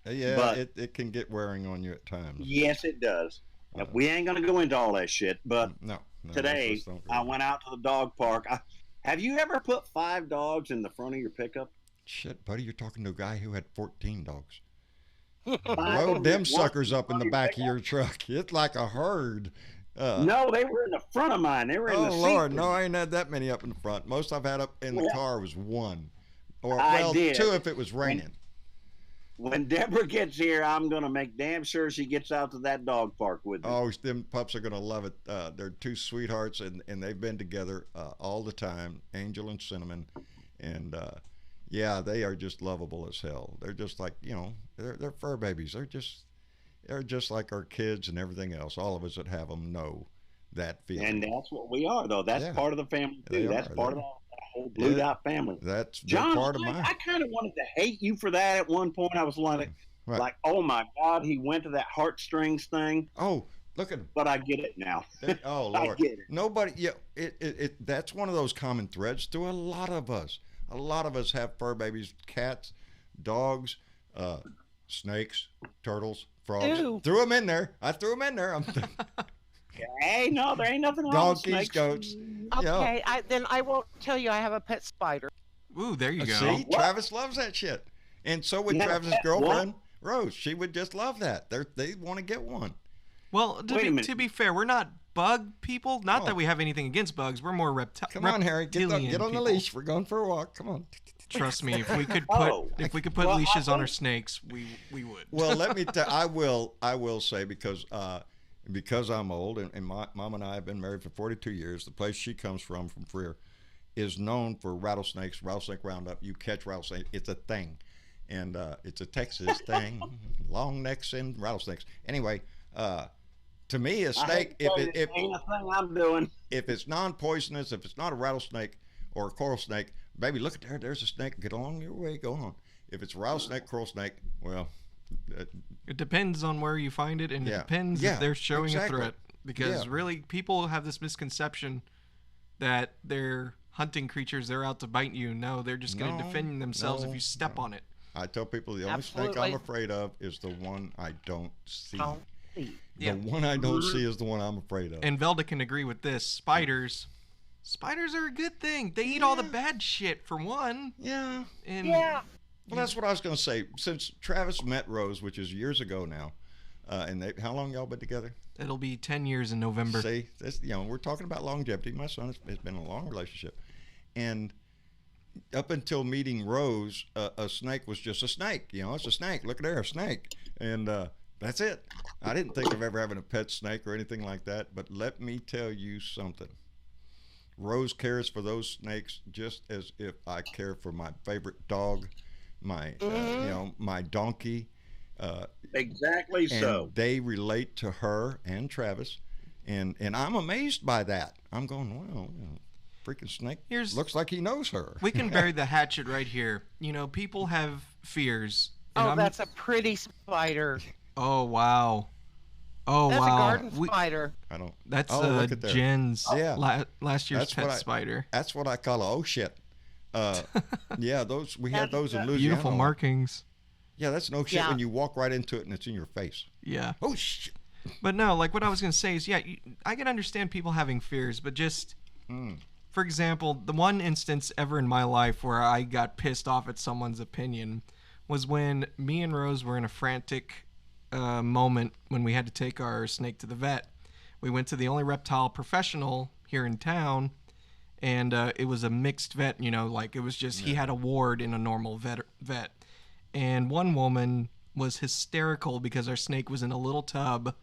Yeah, but it can get wearing on you at times. Yes, it does. We ain't gonna go into all that shit, but no, today I went out to the dog park. Have you ever put 5 dogs in the front of your pickup? Shit, buddy, you're talking to a guy who had 14 dogs. Load them suckers up in the back of your truck. It's like a herd. No, they were in the front of mine. They were in the seat. Oh, Lord, no, I ain't had that many up in the front. Most I've had up in the car was 1. Or, 2 if it was raining. When Deborah gets here, I'm going to make damn sure she gets out to that dog park with me. Oh, them pups are going to love it. They're 2 sweethearts, and they've been together all the time, Angel and Cinnamon. And, yeah, they are just lovable as hell. They're just like, they're fur babies. They're just like our kids and everything else. All of us that have them know that feeling. And that's what we are, though. That's part of the family, too. That's part of the whole Blue Dot family. That's John, part of mine. I kind of wanted to hate you for that at one point. I was like, oh, my God, he went to that heartstrings thing. Oh, look at him. But I get it now. Oh, Lord. I get it. Nobody, that's one of those common threads to a lot of us. A lot of us have fur babies, cats, dogs, snakes, turtles, frogs. Ew. Threw them in there. I threw them in there. Hey, no, there ain't nothing wrong with donkeys, snakes. goats. Okay, then I won't tell you I have a pet spider. Ooh, there you go. See, Travis loves that shit. And so would Travis's girlfriend, Rose. She would just love that. They want to get one. Well, to be fair, we're not bug people. Not that we have anything against bugs. We're more reptilian. Come on, Harry. Get on the leash. We're going for a walk. Come on. Trust me, if we could put leashes on our snakes, we would. Well, let me tell. I will say because I'm old and my mom and I have been married for 42 years. The place she comes from Freer, is known for rattlesnakes, rattlesnake roundup. You catch rattlesnake, it's a thing, and it's a Texas thing. Long necks and rattlesnakes. Anyway, to me, a snake, ain't a thing I'm doing. If it's non-poisonous, if it's not a rattlesnake or a coral snake, baby, look at there. There's a snake. Get along your way. Go on. If it's a rattlesnake, coral snake, well. It depends on where you find it, and it depends if they're showing a threat. Because really, people have this misconception that they're hunting creatures, they're out to bite you. No, they're just going to defend themselves if you step on it. I tell people the only snake I'm afraid of is the one I don't see. The one I don't see is the one I'm afraid of. And Velda can agree with this. Spiders are a good thing. They eat all the bad shit, for one. Yeah. Well, that's what I was going to say. Since Travis met Rose, which is years ago now, and how long y'all been together? It'll be 10 years in November. See, we're talking about longevity. My son has been in a long relationship. And, up until meeting Rose, a snake was just a snake. You know, it's a snake. Look at there, a snake. And that's it. I didn't think of ever having a pet snake or anything like that. But let me tell you something. Rose cares for those snakes just as if I care for my favorite dog, my my donkey. Exactly so. They relate to her and Travis, and I'm amazed by that. I'm going, wow, freaking snake looks like he knows her. We can bury the hatchet right here. You know, people have fears. That's a pretty spider. Oh wow. Oh that's wow. That's a garden spider. I don't. That's Jen's last year's pet spider. That's what I call a shit. Yeah, we had those in Louisiana. Beautiful markings. Yeah, that's no shit when you walk right into it and it's in your face. Yeah. Oh shit. But no, like what I was gonna say is, I can understand people having fears, but just for example, the one instance ever in my life where I got pissed off at someone's opinion was when me and Rose were in a frantic moment when we had to take our snake to the vet. We went to the only reptile professional here in town, and it was a mixed vet. You know, like it was just he had a ward in a normal vet. And one woman was hysterical because our snake was in a little tub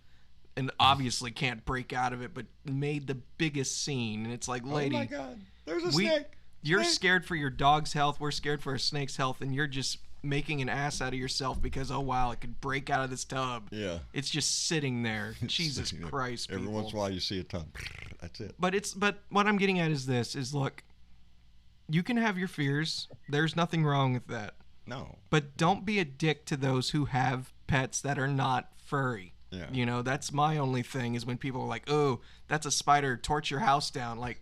and obviously can't break out of it, but made the biggest scene. And it's like, lady, oh my God, there's a snake. You're scared for your dog's health. We're scared for our snake's health. And you're just making an ass out of yourself because, oh, wow, it could break out of this tub. Yeah. It's just sitting there. Jesus Christ, Every once in a while you see a tub. That's it. But what I'm getting at is this, look, you can have your fears. There's nothing wrong with that. No. But don't be a dick to those who have pets that are not furry. Yeah. You know, that's my only thing is when people are like, oh, that's a spider, torch your house down. Like,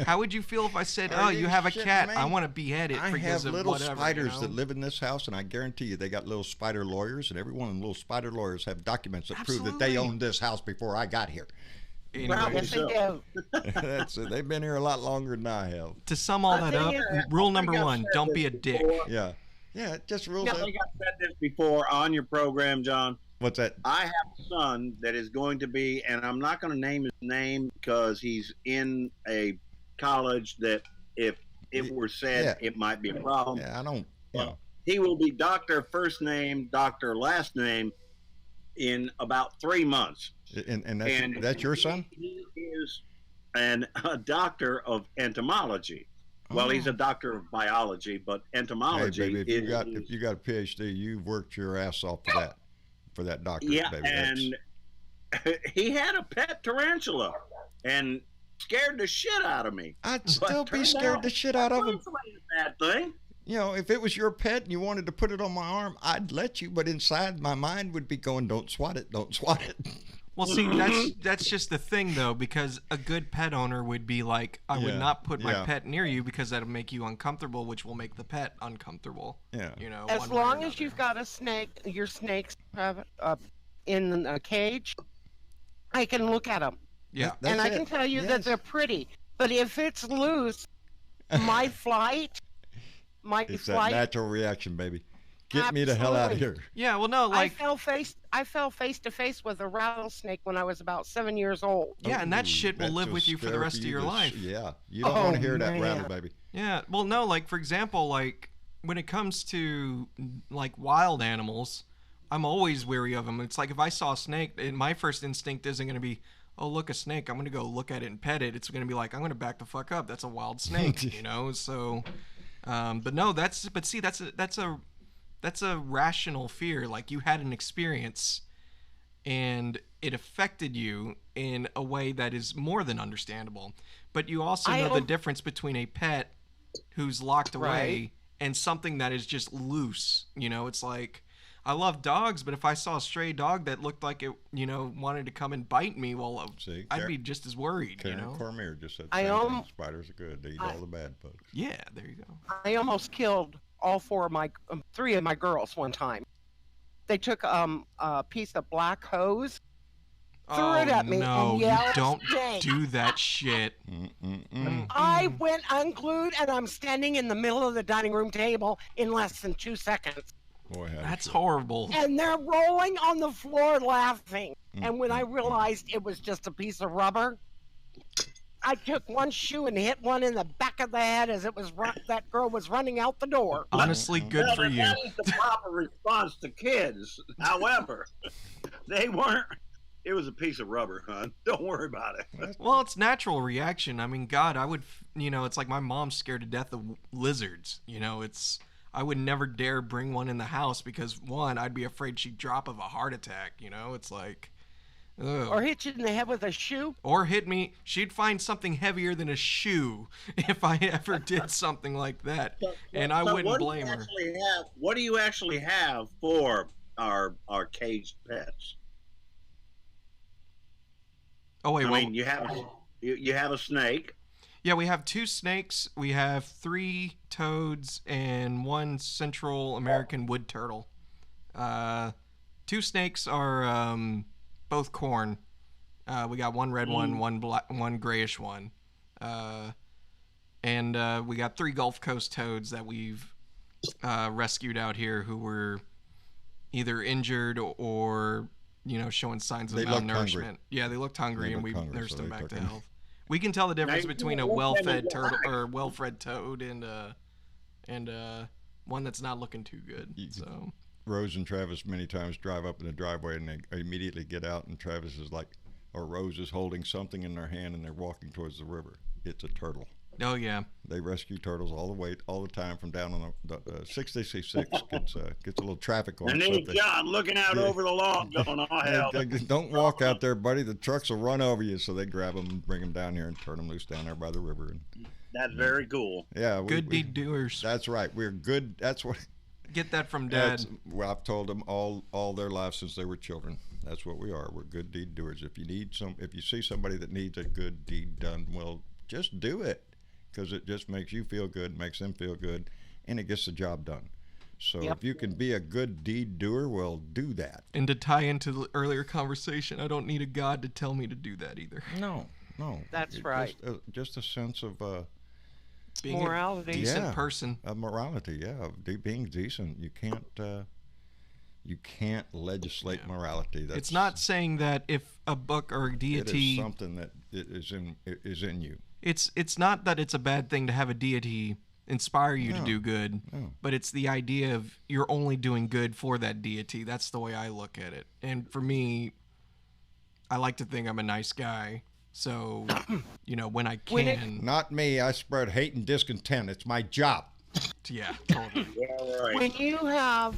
how would you feel if I said, oh, you have a cat, I want to behead it because of whatever. I have little spiders that live in this house, and I guarantee you they got little spider lawyers, and every one of them little spider lawyers have documents that prove that they owned this house before I got here. Well, yes, they do. That's it. They've been here a lot longer than I have. To sum all that up, rule number one, don't be a dick. Yeah. Yeah, it just rules. I think I've said this before on your program, John. What's that? I have a son that is going to be, and I'm not going to name his name because he's in a college that if it were said, it might be a problem. Yeah, I don't. He will be Doctor first name, Doctor last name in about 3 months. And that's your son? He is a doctor of entomology. Well, he's a doctor of biology, but entomology. Hey, baby, if you got a PhD, you've worked your ass off for that doctor. Yeah, baby. and he had a pet tarantula and scared the shit out of me. I'd still be scared the shit out of him. Bad thing. You know, if it was your pet and you wanted to put it on my arm, I'd let you. But inside my mind would be going, "Don't swat it, don't swat it." Well, see, that's just the thing, though, because a good pet owner would be like, I would not put my pet near you because that'll make you uncomfortable, which will make the pet uncomfortable. Yeah. You know, as long as you've got a snake, your snake's in a cage, I can look at them. Yeah. And I can tell you that they're pretty. But if it's loose, my flight. It's that natural reaction, baby. Get me the hell out of here. Yeah, well, no, like I fell face to face with a rattlesnake when I was about 7 years old. Yeah, and that shit will live with you for the rest of your life. Yeah, you don't want to hear that rattle, baby. Yeah, well, no, like for example, like when it comes to like wild animals, I'm always wary of them. It's like if I saw a snake, my first instinct isn't going to be, oh, look, a snake, I'm going to go look at it and pet it. It's going to be like, I'm going to back the fuck up. That's a wild snake, you know. So, but no, that's a rational fear. Like you had an experience and it affected you in a way that is more than understandable. But you also know the difference between a pet who's locked away and something that is just loose. You know, it's like, I love dogs, but if I saw a stray dog that looked like it, you know, wanted to come and bite me, well, I'd be just as worried, Karen you know? Cormier just said spiders are good. They eat all the bad bugs. Yeah, there you go. I almost killed all three of my girls one time. They took a piece of black hose, threw it at me, and yelled, don't do that shit. I went unglued, and I'm standing in the middle of the dining room table in less than 2 seconds. Boy, that's horrible. And they're rolling on the floor laughing. And when I realized it was just a piece of rubber, I took one shoe and hit one in the back of the head as that girl was running out the door. Honestly, good for you. That is the proper response to kids. However, they weren't. It was a piece of rubber, hon. Don't worry about it. Well, it's natural reaction. I mean, God, I would, it's like my mom's scared to death of lizards. I would never dare bring one in the house because, one, I'd be afraid she'd drop of a heart attack. It's like, ugh. Or hit you in the head with a shoe. Or hit me. She'd find something heavier than a shoe if I ever did something like that. And I wouldn't blame her. What do you actually have for our caged pets? Oh, wait, I mean, you have a snake. Yeah, we have 2 snakes, we have 3 toads, and 1 Central American wood turtle. 2 snakes are both corn. We got 1 red one, 1 black, 1 grayish one. And we got 3 Gulf Coast toads that we've rescued out here who were either injured or showing signs of malnourishment. Yeah, they looked hungry, and we nursed them back to health. We can tell the difference between a well-fed turtle or well-fed toad and one that's not looking too good. So Rose and Travis many times drive up in the driveway, and they immediately get out, and Travis is like, or Rose is holding something in their hand, and they're walking towards the river. It's a turtle. Oh yeah, they rescue turtles all the time from down on the 666 gets a little traffic on. And then John looking out over the lawn, going, "Oh hell!" Don't walk out there, buddy. The trucks will run over you. So they grab them and bring them down here and turn them loose down there by the river. And that's very cool. Yeah, good deed doers. That's right. We're good. That's what. Get that from Dad. Well, I've told them all their lives since they were children. That's what we are. We're good deed doers. If you see somebody that needs a good deed done, well, just do it. Because it just makes you feel good, makes them feel good, and it gets the job done. So if you can be a good deed doer, well, do that. And to tie into the earlier conversation, I don't need a God to tell me to do that either. No. That's right. Just a sense of being morality. A decent person. Of morality, of being decent. You can't legislate morality. It's not saying that if a book or a deity... It is something that is in you. It's not that it's a bad thing to have a deity inspire you to do good, but it's the idea of you're only doing good for that deity. That's the way I look at it. And for me, I like to think I'm a nice guy. So, when I can... Not me. I spread hate and discontent. It's my job. Yeah, totally. Yeah, right. When you have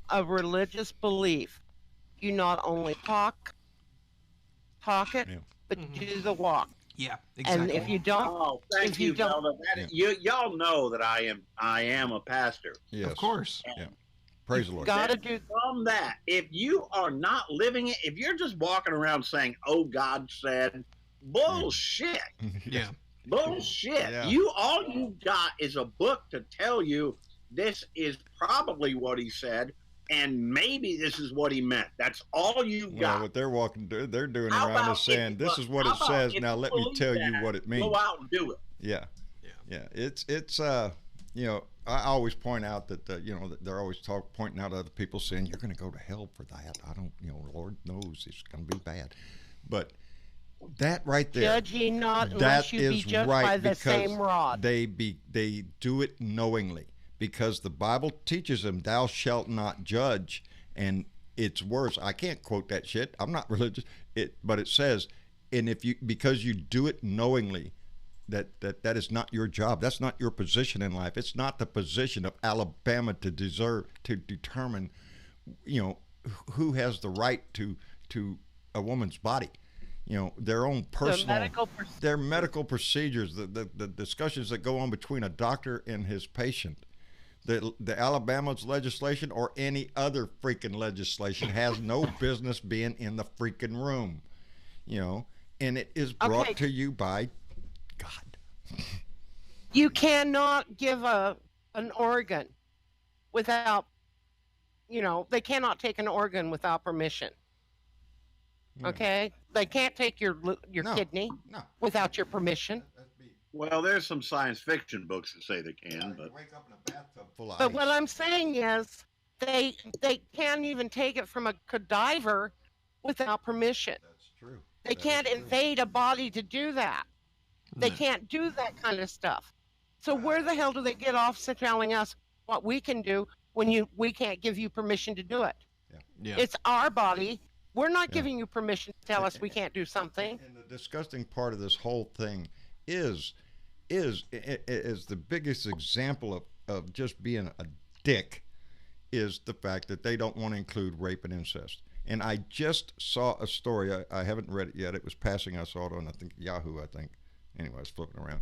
a religious belief, you not only talk it, but do the walk. Yeah, exactly. And if you don't, thank you, Zelda. Y'all know that I am a pastor. Yes. Of course. Yeah. Praise the Lord. Gotta do from that. If you are not living it, if you're just walking around saying, "Oh, God said," bullshit. Yeah. Bullshit. Yeah. All you got is a book to tell you this is probably what he said. And maybe this is what he meant. That's all you got. What they're doing around is saying, this is what it says. Now let me tell you what it means. Go out and do it. Yeah. It's I always point out that that they're always pointing out other people saying you're going to go to hell for that. I don't, Lord knows it's going to be bad. But that right there, judge ye not unless you be judged by the same rod. They do it knowingly. Because the Bible teaches them, thou shalt not judge, and it's worse. I can't quote that shit. I'm not religious. But it says, and because you do it knowingly, that is not your job. That's not your position in life. It's not the position of Alabama to determine, who has the right to a woman's body. Their own personal, their medical procedures, the discussions that go on between a doctor and his patient. The Alabama's legislation or any other freaking legislation has no business being in the freaking room, and it is brought to you by God. You cannot give an organ without, they cannot take an organ without permission. Okay? They can't take your kidney without your permission. Well, there's some science fiction books that say they can, but wake up in a bathtub full of but ice. what I'm saying is they can't even take it from a cadaver without permission. That's True. They can't invade a body to do that. They can't do that kind of stuff. So where the hell do they get off telling us what we can do when we can't give you permission to do it? Yeah. It's our body. We're not giving you permission to tell us we can't do something. And the disgusting part of this whole thing is the biggest example of just being a dick is the fact that they don't want to include rape and incest. And I just saw a story. I haven't read it yet. It was passing. I saw it on, I think, Yahoo, I think. Anyway, I was flipping around.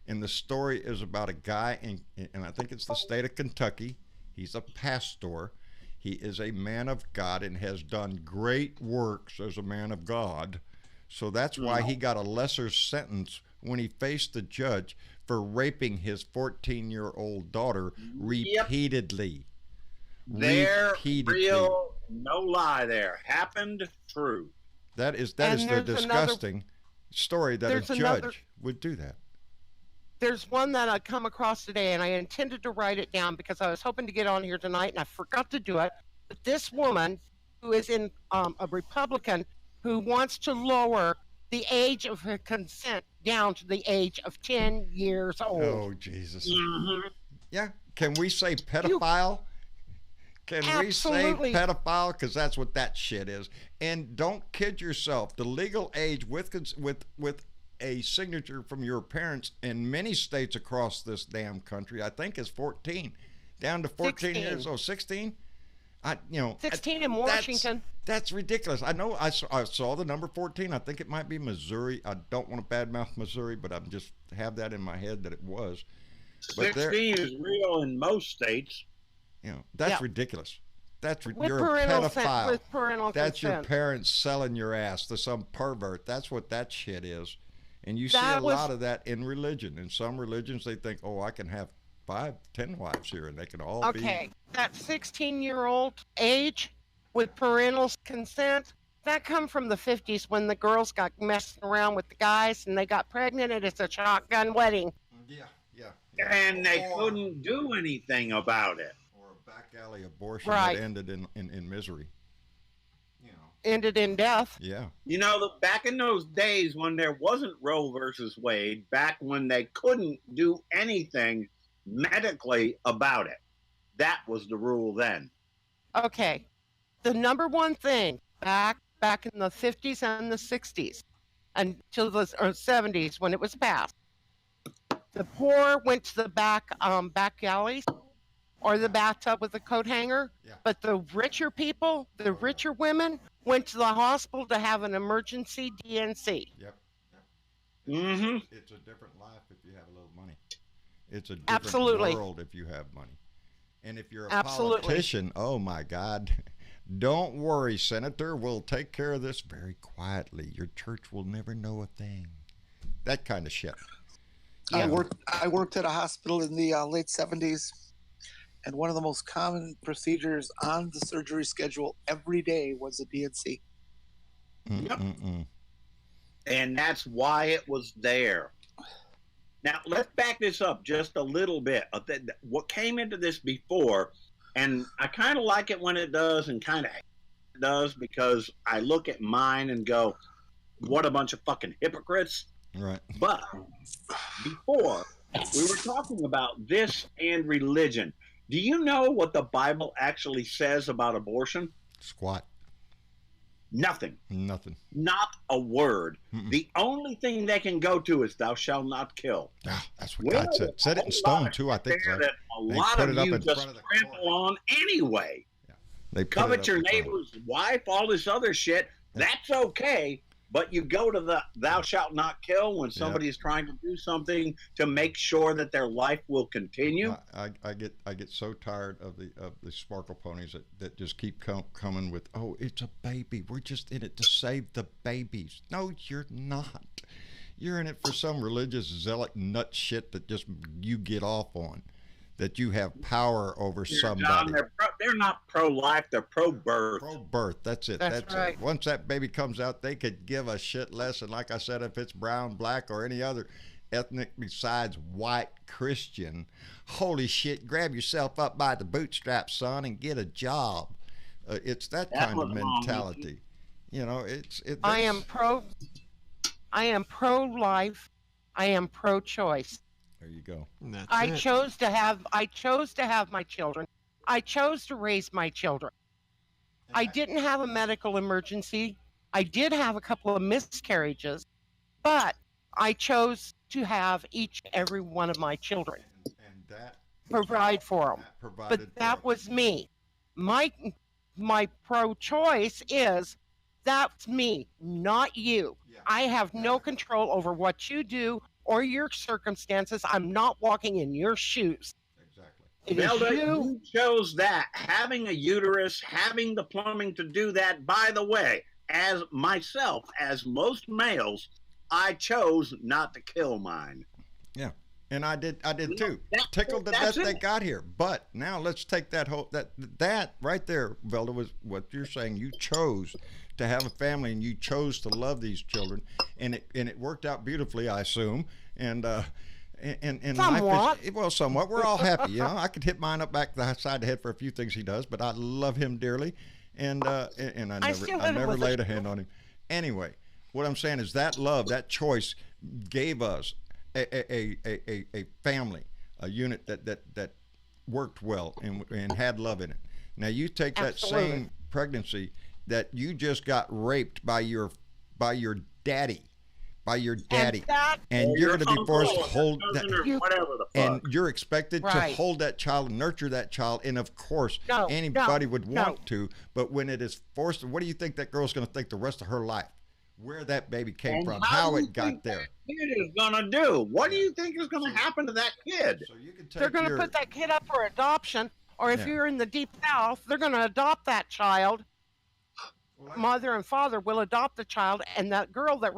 And the story is about a guy, and I think it's the state of Kentucky. He's a pastor. He is a man of God and has done great works as a man of God. So that's why he got a lesser sentence when he faced the judge for raping his 14-year-old daughter repeatedly. Real, no lie there. Happened, true. That is the disgusting story that a judge would do that. There's one that I come across today, and I intended to write it down because I was hoping to get on here tonight, and I forgot to do it. But this woman, who is a Republican, who wants to lower the age of her consent down to the age of 10 years old. Oh, Jesus. Mm-hmm. Yeah. Can we say pedophile? Can we say pedophile? Because that's what that shit is. And don't kid yourself. The legal age with a signature from your parents in many states across this damn country, I think, is 14. Down to 14 years old. 16? 16 in Washington. That's ridiculous. I know I saw the number 14. I think it might be Missouri. I don't want to badmouth Missouri, but I just have that in my head that it was. But 16 is real in most states. That's ridiculous. You're a pedophile. With parental that's consent. Your parents selling your ass to some pervert. That's what that shit is. And you see a lot of that in religion. In some religions, they think, oh, I can have 5, 10 wives here, and they can all be. Okay, that 16-year-old age with parental consent, that come from the 50s when the girls got messing around with the guys and they got pregnant, and it's a shotgun wedding. Yeah. And they couldn't do anything about it. Or a back alley abortion that ended in misery. Ended in death. Yeah. Back in those days when there wasn't Roe versus Wade, back when they couldn't do anything medically about it, that was the rule then. Okay. The number one thing back in the 50s and the 60s until the 70s when it was passed, the poor went to the back alleys or the bathtub with a coat hanger, but the richer people, the richer women, went to the hospital to have an emergency DNC. Yep. Mm-hmm. It's a different life if you have a little money. It's a different world if you have money. And if you're a politician, oh my God, don't worry, Senator. We'll take care of this very quietly. Your church will never know a thing. That kind of shit. I worked at a hospital in the late 70s. And one of the most common procedures on the surgery schedule every day was a DNC. Yep. And that's why it was there. Now, let's back this up just a little bit. What came into this before, and I kind of like it when it does and kind of hate it does, because I look at mine and go, what a bunch of fucking hypocrites. Right. But before, we were talking about this and religion. Do you know what the Bible actually says about abortion? Squat. Nothing. Not a word. Mm-mm. The only thing they can go to is thou shalt not kill. That's what God said. Said it in stone too, I think. That a lot of you just trample on anyway. Yeah. They covet your neighbor's wife, all this other shit. That's okay. But you go to the thou shalt not kill when somebody is trying to do something to make sure that their life will continue. I get so tired of the sparkle ponies that just keep coming with, oh, it's a baby. We're just in it to save the babies. No, you're not. You're in it for some religious zealot nut shit that just you get off on. That you have power over somebody. John, they're not pro-life, they're pro-birth. Pro-birth, that's it. That's right. It. Once that baby comes out, they could give a shit less. And like I said, if it's brown, black, or any other ethnic besides white Christian, holy shit, grab yourself up by the bootstraps, son, and get a job. It's that kind of mentality. You know, it's. I am pro-life. I am pro-choice. There you go. I chose to have my children. I chose to raise my children. I didn't have a medical emergency. I did have a couple of miscarriages, but I chose to have each and every one of my children. And that provide for them. But that was me. My pro-choice is that's me, not you. Yeah. I have no control over what you do or your circumstances. I'm not walking in your shoes. Exactly. You chose that. Having a uterus, having the plumbing to do that. By the way, as myself, as most males, I chose not to kill mine. Yeah. And I did too. Tickled that they got here. But now let's take that right there, Velda, was what you're saying. You chose to have a family and you chose to love these children, and it worked out beautifully, I assume. And somewhat. Somewhat. We're all happy, you know. I could hit mine up back the side of the head for a few things he does, but I love him dearly, and I never laid a hand on him. Anyway, what I'm saying is that love, that choice, gave us a family, a unit that worked well and had love in it. Now you take that same pregnancy that you just got raped by your daddy. And you're going to be forced to hold that, and you're expected to hold that child, nurture that child, and of course anybody would want to, but when it is forced, what do you think that girl's going to think the rest of her life? Where that baby came from, how it got there. Kid is gonna do? What do you think is gonna happen to that kid? So you can they're gonna put that kid up for adoption, or if you're in the deep south, they're gonna adopt that child. Mother and father will adopt the child, and that girl that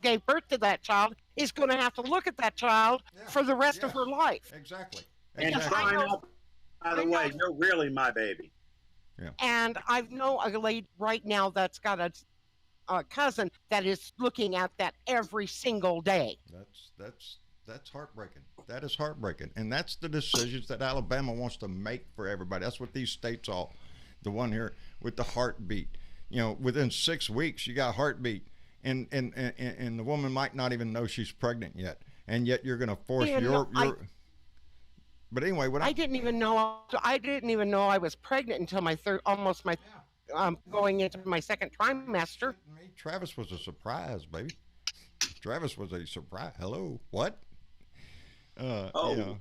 gave birth to that child is going to have to look at that child for the rest of her life. Exactly. And find out, by the way, you're really my baby. Yeah. And I know a lady right now that's got a cousin that is looking at that every single day. That's heartbreaking. That is heartbreaking, and that's the decisions that Alabama wants to make for everybody. That's what these states all. The one here with the heartbeat. You know, within 6 weeks you got a heartbeat, and the woman might not even know she's pregnant yet, and yet you're going to force But anyway, I didn't even know I was pregnant until going into my second trimester. Travis was a surprise, baby. Travis was a surprise. Hello, what? You know,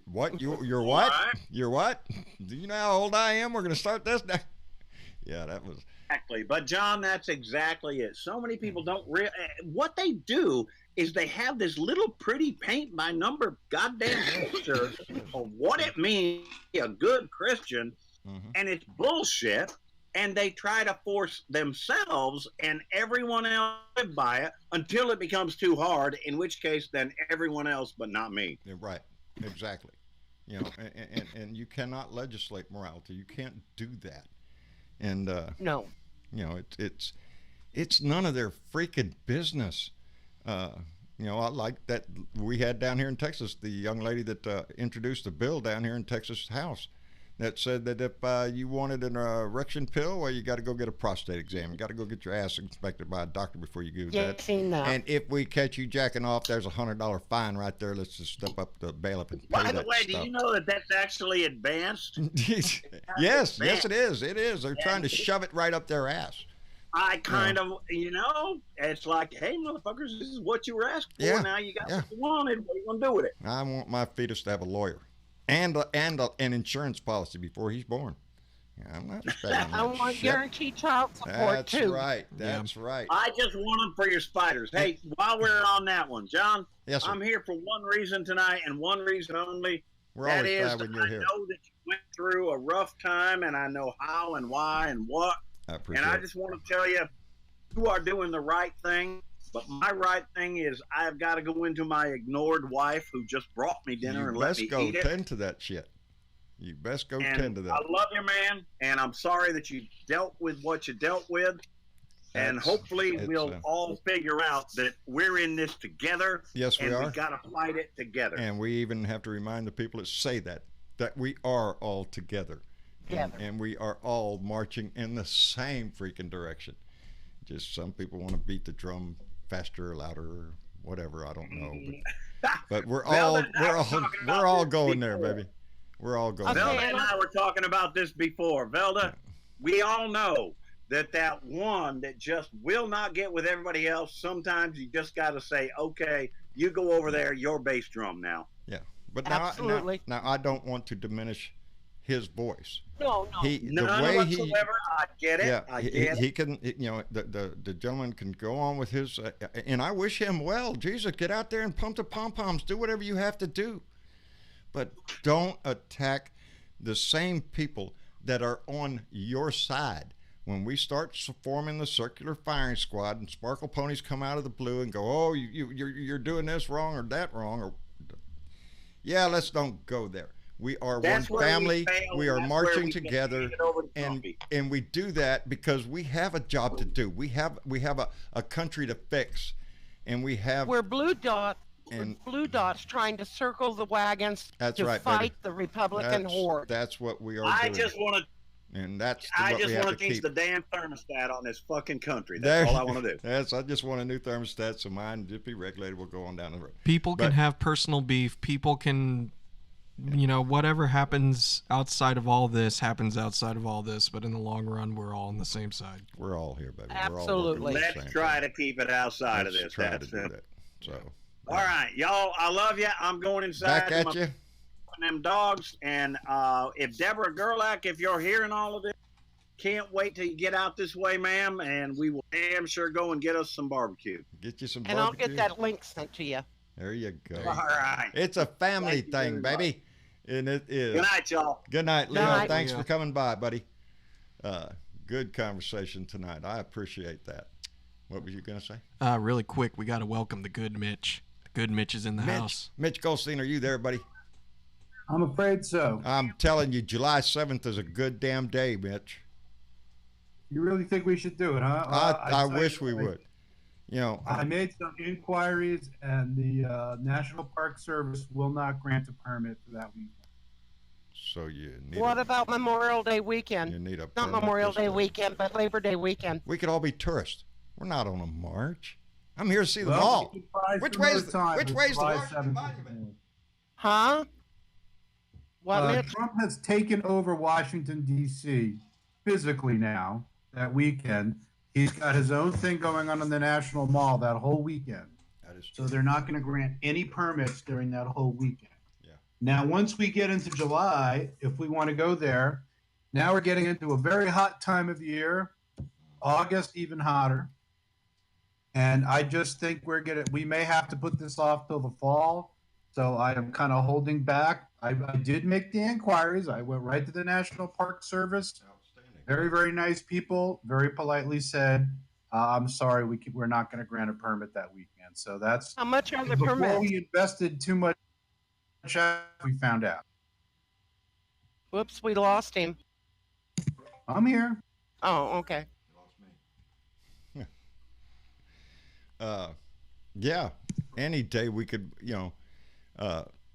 what? You're what? You're what? Do you know how old I am? We're going to start this now. Yeah, that was exactly. But John, that's exactly it. So many people don't what they do is they have this little pretty paint by number goddamn picture of what it means to be a good Christian, and it's bullshit. And they try to force themselves and everyone else to live by it until it becomes too hard, in which case then everyone else but not me. Yeah, right. Exactly. You know, and you cannot legislate morality. You can't do that. And no. You know, it's none of their freaking business. You know, I like that we had down here in Texas, the young lady that introduced the bill down here in Texas House. That said that if you wanted an erection pill, well, you got to go get a prostate exam. You got to go get your ass inspected by a doctor before you do that. And if we catch you jacking off, there's $100 fine right there. Let's just step up the bailiff and pay that stuff. By the way, do you know that that's actually advanced? Yes, it is. It is. They're trying to shove it right up their ass. I kind of, you know, it's like, hey, motherfuckers, this is what you were asking for. Now you got what you wanted. What are you going to do with it? I want my fetus to have a lawyer. And an insurance policy before he's born. I'm not expecting I want guaranteed child support too. That's right. I just want them for your spiders. Hey, while we're on that one, John, yes, sir. I'm here for one reason tonight and one reason only. We're always glad when you're here. I know that you went through a rough time, and I know how and why and what. I appreciate it. And I just want to tell you, you are doing the right thing. But my right thing is I've got to go into my ignored wife who just brought me dinner and let me eat it. You best go tend to that shit. You best go tend to that. I love you, man, and I'm sorry that you dealt with what you dealt with. And hopefully we'll all figure out that we're in this together. Yes, we are. And we got to fight it together. And we even have to remind the people that say that we are all together. And we are all marching in the same freaking direction. Just some people want to beat the drum faster or louder or whatever. I don't know, but we're all going there, baby. We're all going. Velda there. and I were talking about this before. Velda, we all know that one that just will not get with everybody else. Sometimes you just got to say, okay, you go over there, your bass drum now. Yeah, but Absolutely. now I don't want to diminish his voice. No. None whatsoever. I get it. Yeah, I get it. He can, you know, the gentleman can go on with his, and I wish him well. Jesus, get out there and pump the pom-poms. Do whatever you have to do. But don't attack the same people that are on your side. When we start forming the circular firing squad and sparkle ponies come out of the blue and go, oh, you're doing this wrong or that wrong, or yeah, let's don't go there. We are one family. We are marching together, and we do that because we have a job to do. We have a country to fix, and we're blue dots trying to circle the wagons to fight the Republican horde. That's what we are. I doing. Just want to. And that's I just want to change the damn thermostat on this fucking country. That's all I want to do. I just want a new thermostat so mine just be regulated. We'll go on down the road. People can have personal beef. People can, you know, whatever happens outside of all this happens outside of all this. But in the long run, we're all on the same side. We're all here, baby. Absolutely. Let's try to keep it outside of this. That's it. So. All right, y'all. I love you. I'm going inside. Back at you. Them dogs, and if Deborah Gerlach, if you're hearing all of this, can't wait till you get out this way, ma'am, and we will damn sure go and get us some barbecue. Get you some and barbecue. I'll get that link sent to you. There you go. All right. It's a family thing, baby. And it is. Good night, y'all. Good night, Leo. Thanks for coming by, buddy. Good conversation tonight. I appreciate that. What were you going to say? Really quick, we got to welcome the good Mitch. The good Mitch is in the house. Mitch Goldstein, are you there, buddy? I'm afraid so. I'm telling you, July 7th is a good damn day, Mitch. You really think we should do it, huh? I wish we would. You know, I made some inquiries, and the National Park Service will not grant a permit for that weekend. So you need. What about Memorial Day weekend? You need a not Memorial Day weekend, but Labor Day weekend. We could all be tourists. We're not on a march. I'm here to see them all. Which way is the monument? Huh? What, Trump has taken over Washington, D.C. physically now, that weekend. He's got his own thing going on in the National Mall that whole weekend. That is true. So they're not going to grant any permits during that whole weekend. Yeah. Now, once we get into July, if we want to go there, now we're getting into a very hot time of year, August even hotter. And I just think we may have to put this off till the fall. So I am kind of holding back. I did make the inquiries. I went right to the National Park Service. Very, very nice people. Very politely said, I'm sorry, we're not going to grant a permit that weekend. So that's how much are the before permits? We invested too much. We found out. Whoops, we lost him. I'm here. Oh, okay. Yeah. Any day we could,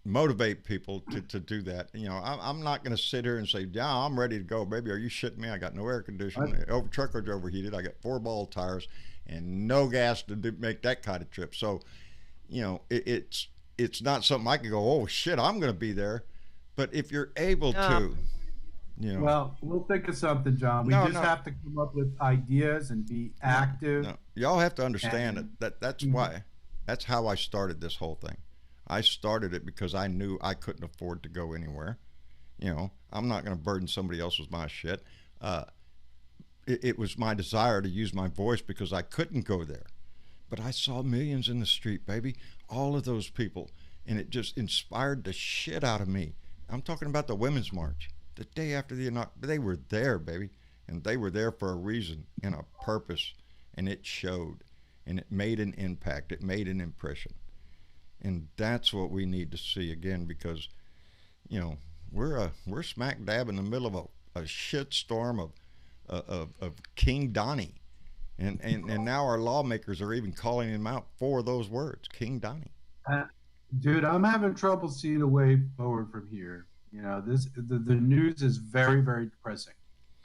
motivate people to do that. You know, I'm not going to sit here and say, yeah, I'm ready to go, baby. Are you shitting me? I got no air conditioning. Truck was overheated. I got 4-ball tires and no gas to make that kind of trip. So, you know, it's not something I can go, oh shit, I'm going to be there. But if you're able to, you know. Well, we'll think of something, John. We have to come up with ideas and be active. No. Y'all have to understand that's why. That's how I started this whole thing. I started it because I knew I couldn't afford to go anywhere. You know, I'm not going to burden somebody else with my shit. It was my desire to use my voice because I couldn't go there. But I saw millions in the street, baby. All of those people. And it just inspired the shit out of me. I'm talking about the Women's March. The day after they were there, baby. And they were there for a reason and a purpose. And it showed. And it made an impact. It made an impression. And that's what we need to see again, because, you know, we're smack dab in the middle of a shit storm of King Donnie, and now our lawmakers are even calling him out for those words, King Donnie. Dude, I'm having trouble seeing a way forward from here. You know, the news is very, very depressing.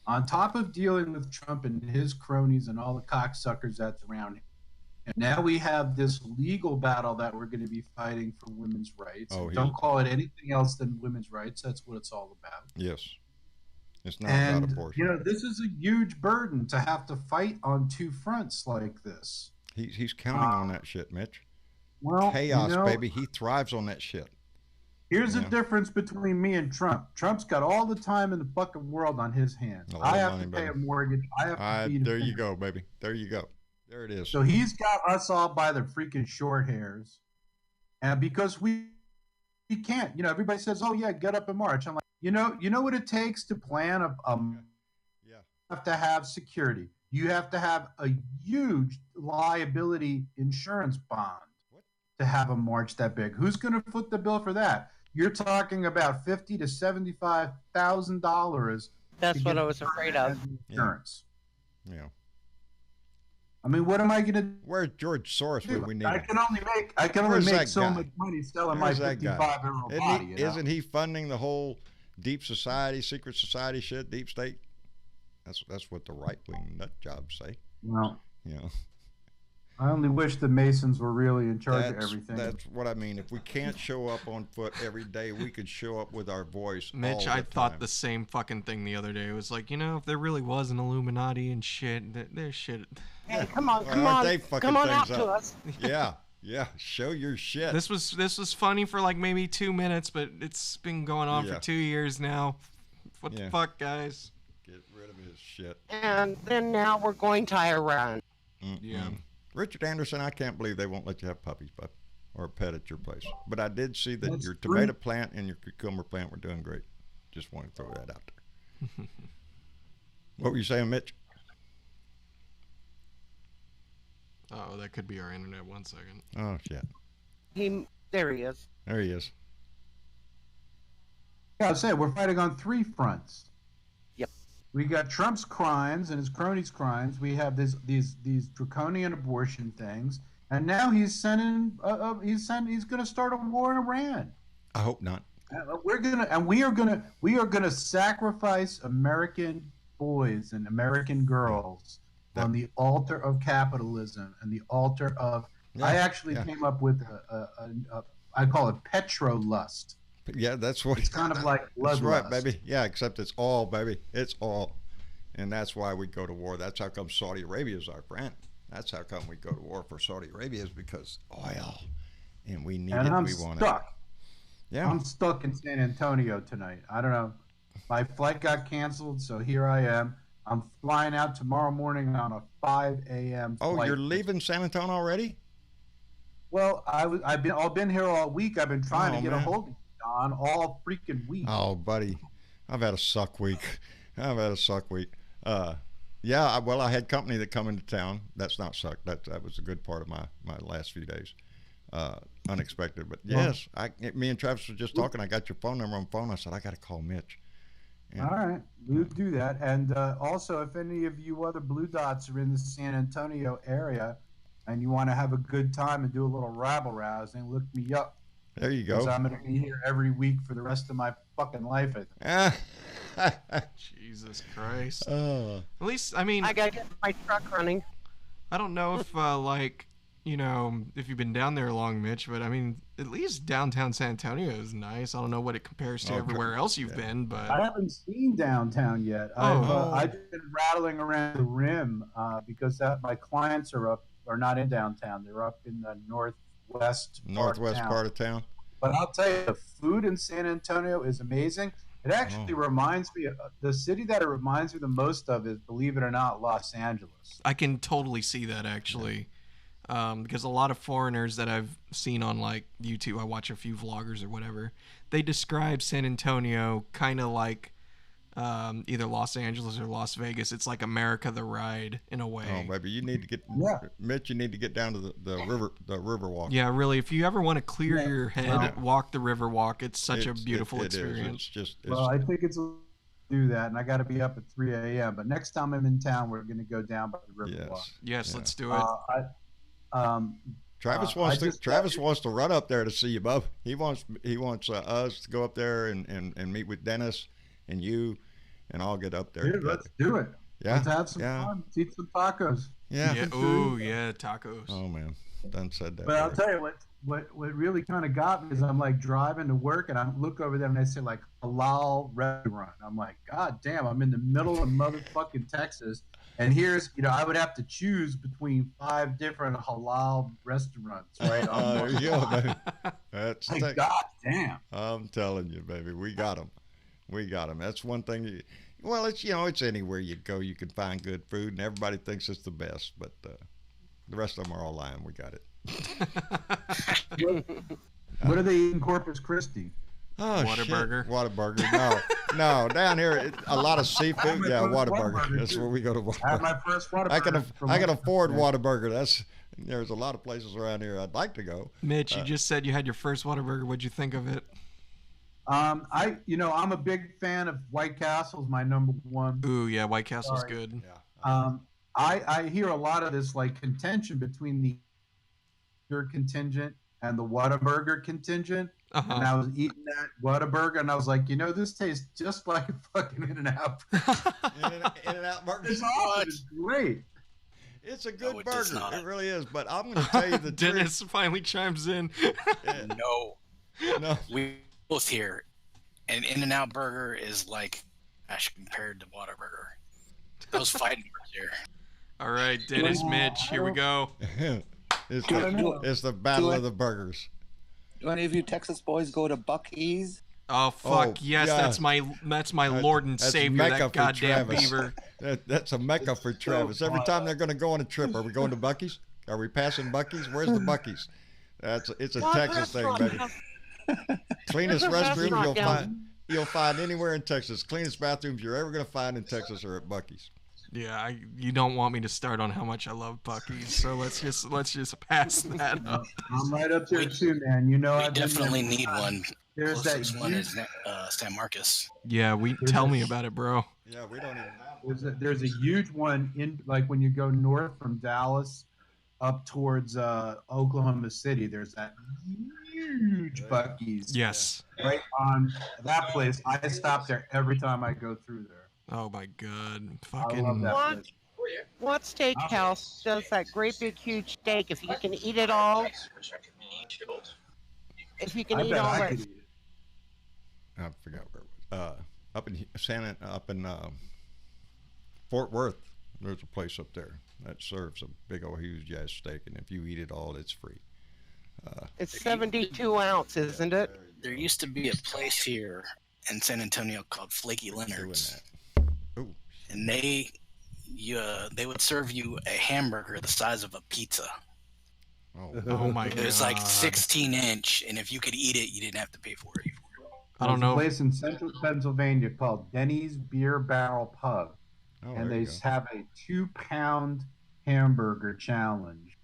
On top of dealing with Trump and his cronies and all the cocksuckers that's around him, and now we have this legal battle that we're going to be fighting for women's rights. Don't call it anything else than women's rights. That's what it's all about. Yes. It's not about abortion. You know, this is a huge burden to have to fight on two fronts like this. He's counting on that shit, Mitch. Well, chaos, baby. He thrives on that shit. Here's the difference between me and Trump. Trump's got all the time in the fucking world on his hands. I have to pay a mortgage. I have to feed there you go, baby. There you go. There it is. So he's got us all by the freaking short hairs. And because we can't, you know, everybody says, oh, yeah, get up and march. I'm like, you know what it takes to plan you have to have security. You have to have a huge liability insurance bond to have a march that big. Who's going to foot the bill for that? You're talking about $50,000 to $75,000. That's what I was afraid of. Insurance. Yeah. I mean, what am I going to do? Where's George Soros when we need I can only make so much money selling my 55-year-old body. Isn't he funding the whole deep society, secret society shit, deep state? That's what the right-wing nut jobs say. Well, you know. I only wish the Masons were really in charge of everything. That's what I mean. If we can't show up on foot every day, we could show up with our voice. Mitch, I thought the same fucking thing the other day. It was like, you know, if there really was an Illuminati and shit, there's shit. Hey, come on out to us. Yeah, show your shit. This was funny for like maybe 2 minutes, but it's been going on for 2 years now. What the fuck, guys? Get rid of his shit. And then now we're going to Iran. Yeah. Richard Anderson, I can't believe they won't let you have puppies, bud, or a pet at your place. But I did see that your tomato plant and your cucumber plant were doing great. Just want to throw that out there. What were you saying, Mitch? Oh, that could be our internet. 1 second. Oh, shit. There he is. There he is. Yeah, I said we're fighting on 3 fronts. Yep. We got Trump's crimes and his cronies' crimes. We have these draconian abortion things, and now he's going to start a war in Iran. I hope not. We are gonna sacrifice American boys and American girls on the altar of capitalism and the altar of. Yeah, I actually came up with I call it petrolust. Yeah, that's what it's kind of like. That's right, baby. Yeah, except it's all, baby. It's all, and that's why we go to war. That's how come Saudi Arabia is our friend. That's how come we go to war for Saudi Arabia is because oil, and we need it. We want it. Yeah, I'm stuck in San Antonio tonight. I don't know. My flight got canceled, so here I am. I'm flying out tomorrow morning on a 5 a.m. flight. Oh, you're leaving San Antonio already? Well, I've been here all week. I've been trying to get a hold of you, Don, all freaking week. Oh, buddy, I've had a suck week. Yeah, well, I had company that come into town. That's not suck. That was a good part of my last few days. Unexpected, but yes, me and Travis were just talking. I got your phone number on the phone. I said I got to call Mitch. All right, we'll do that. And also, if any of you other Blue Dots are in the San Antonio area and you want to have a good time and do a little rabble rousing, look me up. There you go. Because I'm going to be here every week for the rest of my fucking life, I think. Jesus Christ. At least, I mean, I got to get my truck running. I don't know if, if you've been down there long, Mitch, but I mean, at least downtown San Antonio is nice. I don't know what it compares to everywhere else you've been, but I haven't seen downtown yet. I've been rattling around the rim because my clients are not in downtown. They're up in the northwest part of town. But I'll tell you, the food in San Antonio is amazing. It actually reminds me of the city that it reminds me the most of is, believe it or not, Los Angeles. I can totally see that actually. Because a lot of foreigners that I've seen on like YouTube, I watch a few vloggers or whatever, they describe San Antonio kind of like either Los Angeles or Las Vegas. It's like America the Ride in a way. Oh, baby, you need to get Mitch. You need to get down to the river walk. Yeah, really. If you ever want to clear your head, walk the river walk. It's such a beautiful experience. I think it's do that, and I got to be up at 3 a.m. But next time I'm in town, we're going to go down by the river walk. Yes, let's do it. Travis wants to run up there to see you, bub. He wants us to go up there and meet with Dennis and you and all get up there. Dude, let's do it. Yeah. Let's have some fun. Let's eat some tacos. Yeah. Ooh, yeah, tacos. Oh man, done said that. But I'll tell you what really kind of got me is I'm like driving to work and I look over there and they say like halal restaurant. I'm like, God damn, I'm in the middle of motherfucking Texas. And here's, I would have to choose between 5 different halal restaurants, right? There you go, baby. That's like, God damn. I'm telling you, baby, we got them. We got them. That's one thing. Well, it's it's anywhere you go, you can find good food, and everybody thinks it's the best, but the rest of them are all lying. We got it. What are they eating Corpus Christi? Oh, Whataburger. Whataburger. No, down here a lot of seafood. Yeah, Whataburger. That's where we go to. I had my first Whataburger. I can afford Whataburger. There's a lot of places around here I'd like to go. Mitch, you just said you had your first Whataburger. What'd you think of it? I'm a big fan of White Castle's my number one. Ooh, yeah, White Castle's good. Yeah. I hear a lot of this like contention between the contingent and the Whataburger contingent. And I was eating that Whataburger, and I was like, this tastes just like a fucking In-N-Out. In-N-Out burger. It's great. It's a good burger. It really is. But I'm going to tell you the Dennis finally chimes in. No. We both here. An In-N-Out burger is like trash compared to Whataburger. Those fighting words here. All right, Dennis, Mitch, here we go. It's the battle of the burgers. Do any of you Texas boys go to Buc-ee's? Oh fuck yes, yeah. that's my Lord and Savior. Mecca that goddamn Travis. beaver. That's a mecca for Travis. Every time they're going to go on a trip, are we going to Buc-ee's? Are we passing Buc-ee's? Where's the Buc-ee's? It's a Texas thing, baby. Cleanest restrooms you'll find anywhere in Texas. Cleanest bathrooms you're ever going to find in Texas are at Buc-ee's. Yeah, you don't want me to start on how much I love Buc-ee's, so let's just pass that. I'm right up there too, man. We definitely need one. There's Closest one is San Marcos. Yeah, tell me about it, bro. Yeah, we don't even have. There's a huge one in like when you go north from Dallas up towards Oklahoma City. There's that huge Buc-ee's. Yes. Right on that place. I stop there every time I go through there. Oh my god, I love that place. What steakhouse does that great big huge steak? If you can eat it all, if you can eat all it. I forgot where it was. Up in Fort Worth, there's a place up there that serves a big old huge ass steak, and if you eat it all, it's free. It's 72 ounces, isn't it? There used to be a place here in San Antonio called Flaky Leonard's. Ooh. And they would serve you a hamburger the size of a pizza. Oh my god. It was like 16-inch, and if you could eat it, you didn't have to pay for it. I don't know. There's a place in central Pennsylvania called Denny's Beer Barrel Pub, and they have a 2-pound hamburger challenge.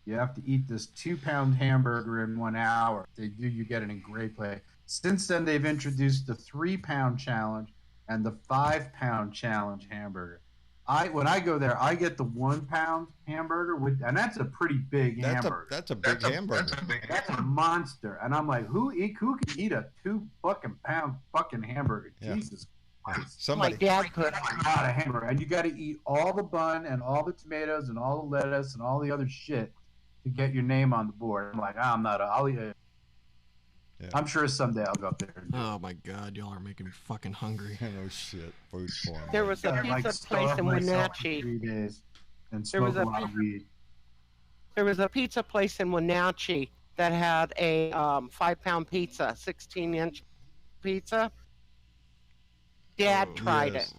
You have to eat this 2-pound hamburger in 1 hour. You get it in great place. Since then, they've introduced the 3-pound challenge and the 5-pound challenge hamburger. When I go there, I get the 1-pound hamburger and that's a pretty big hamburger. That's a big hamburger. That's a monster. And I'm like, who can eat a 2-pound fucking hamburger? Yeah. Jesus Christ. My dad could. Not a hamburger. And you got to eat all the bun and all the tomatoes and all the lettuce and all the other shit to get your name on the board. I'm like, I'll eat it. Yeah. I'm sure someday I'll go up there. Oh my god, y'all are making me fucking hungry. No shit, food porn. There was a pizza place in Wenatchee. 3 days and smoke a lot of weed. There was a pizza place in Wenatchee that had a 5-pound pizza, 16-inch pizza. Dad tried it,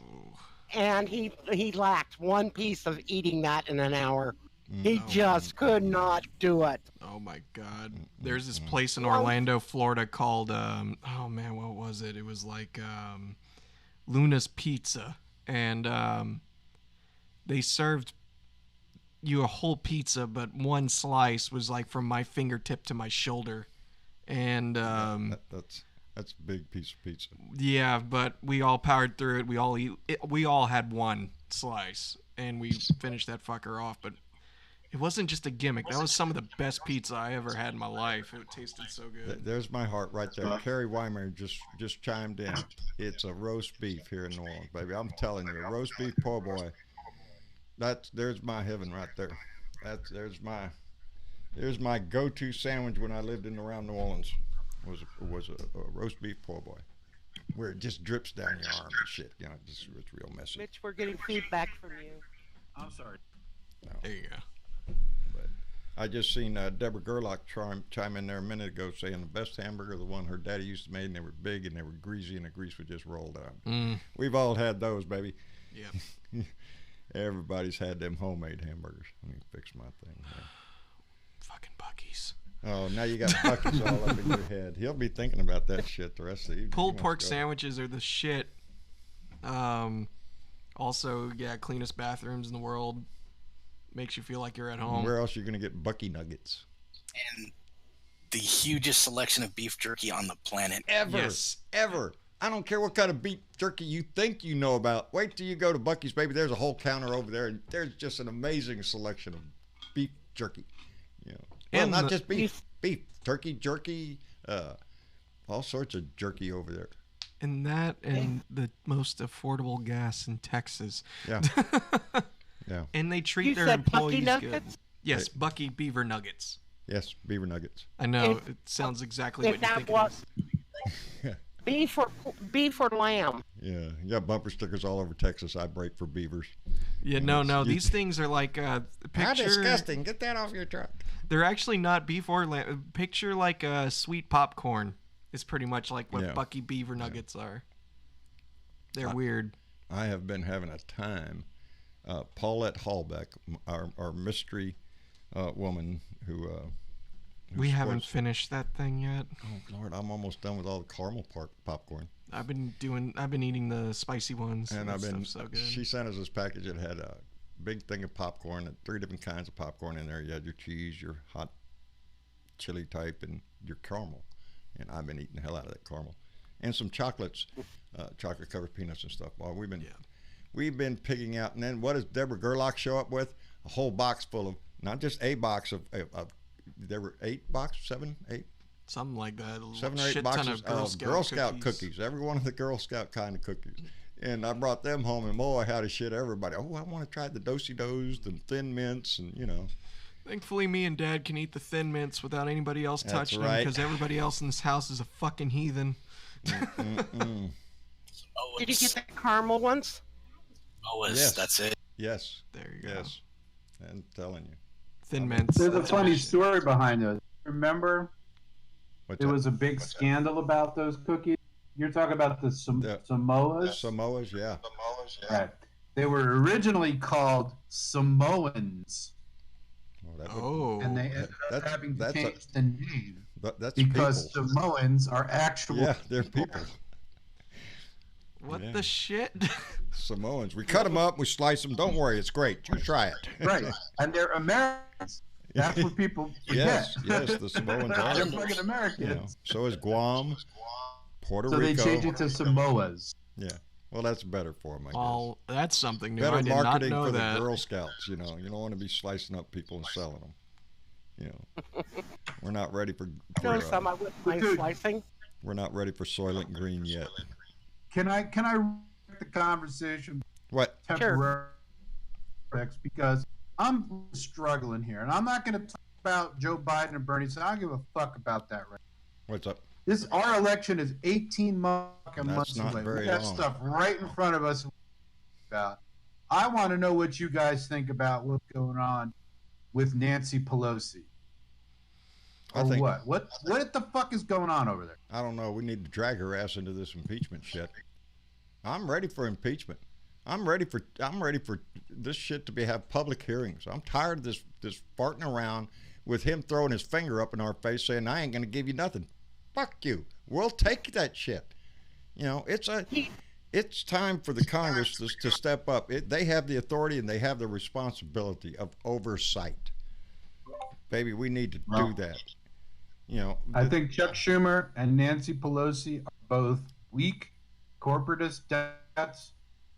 and he lacked one piece of eating that in an hour. He just could not do it. Oh my god. There's this place in Orlando, Florida called oh man, what was it? It was like Luna's Pizza, and they served you a whole pizza, but one slice was like from my fingertip to my shoulder. And that's a big piece of pizza. Yeah, but we all powered through it. We all had one slice and we finished that fucker off, but It wasn't just a gimmick. That was some of the best pizza I ever had in my life. It tasted so good. There's my heart right there. Carrie Weimer just chimed in. It's a roast beef here in New Orleans, baby. I'm telling you, a roast beef po' boy. There's my heaven right there. There's my go-to sandwich when I lived in around New Orleans. Was a roast beef po' boy, where it just drips down your arm and shit. You know, it's real messy. Mitch, we're getting feedback from you. I'm sorry. No. There you go. But I just seen Deborah Gerlach chime in there a minute ago saying the best hamburger, the one her daddy used to make, and they were big and they were greasy and the grease would just roll down. We've all had those, baby. Yep. Everybody's had them homemade hamburgers. Let me fix my thing here. Fucking Buc-ee's. Oh, now you got Buc-ee's all up in your head. He'll be thinking about that shit the rest of the evening. Pulled pork sandwiches are the shit. Also, cleanest bathrooms in the world. Makes you feel like you're at home. Where else are you going to get Bucky nuggets? And the hugest selection of beef jerky on the planet. Ever. I don't care what kind of beef jerky you think you know about. Wait till you go to Buc-ee's, baby. There's a whole counter over there, and there's just an amazing selection of beef jerky. You know, well, not just beef, turkey jerky, all sorts of jerky over there. And the most affordable gas in Texas. Yeah. Yeah. And they treat their employees good. Yes, Hey. Bucky Beaver Nuggets. Yes, beaver nuggets. I know, it sounds exactly what you think it is. Beef or lamb? Yeah, you got bumper stickers all over Texas. I break for beavers. Yeah, no. These things are like How disgusting. Get that off your truck. They're actually not beef or lamb. Picture like a sweet popcorn. It's pretty much like what Bucky Beaver Nuggets are. They're weird. I have been having a time. Paulette Hallbeck, our mystery woman who we haven't finished that thing yet. Oh Lord, I'm almost done with all the caramel popcorn. I've been eating the spicy ones. And so good. She sent us this package that had a big thing of popcorn, 3 different kinds of popcorn in there. You had your cheese, your hot chili type, and your caramel. And I've been eating the hell out of that caramel, and some chocolates, chocolate covered peanuts and stuff. Well, we've been picking out. And then what does Deborah Gerlach show up with? A whole box full of, not just a box of there were 7, 8, something like that. 7 or 8 boxes of Girl Scout cookies. Every one of the Girl Scout kind of cookies. And I brought them home, and boy, how to shit everybody. Oh, I want to try the Do-si-dos, the Thin Mints, and you know. Thankfully, me and Dad can eat the Thin Mints without anybody else touching them, because everybody else in this house is a fucking heathen. Did you get the caramel ones? Yes, that's it. Yes. There you go. Yes. I'm telling you. Thin Mints. There's a funny story behind those. Remember? There was a big scandal about those cookies. You're talking about the Samoas? Samoas, yeah. Right. They were originally called Samoans. And they ended up having to change the name because people. Samoans are actual. Yeah, they're people. What the shit? Samoans. We cut them up, we slice them. Don't worry, it's great. You try it. Right. And they're Americans. That's what people forget. Yes, the Samoans are. They're fucking Americans. You know, so is Guam, Puerto Rico. So they changed it to Samoas. Yeah. Well, that's better for them, I guess. Well, that's something new. Better I did marketing not know for that. the Girl Scouts, you know. You don't want to be slicing up people and selling them. You know. We're not ready for some I wouldn't mind slicing. We're not ready for Soylent Green yet. Can I the conversation? What? Temporary. Because I'm struggling here, and I'm not going to talk about Joe Biden and Bernie Sanders. I don't give a fuck about that right now. What's up? Our election is 18 months away. We got stuff right in front of us. I want to know what you guys think about what's going on with Nancy Pelosi. What the fuck is going on over there? I don't know. We need to drag her ass into this impeachment shit. I'm ready for impeachment. I'm ready for this shit to have public hearings. I'm tired of this farting around with him throwing his finger up in our face saying, I ain't going to give you nothing. Fuck you. We'll take that shit. You know, it's time for the Congress to step up. They have the authority and they have the responsibility of oversight. Baby, we need to do that. You know, I think Chuck Schumer and Nancy Pelosi are both weak corporatist debts.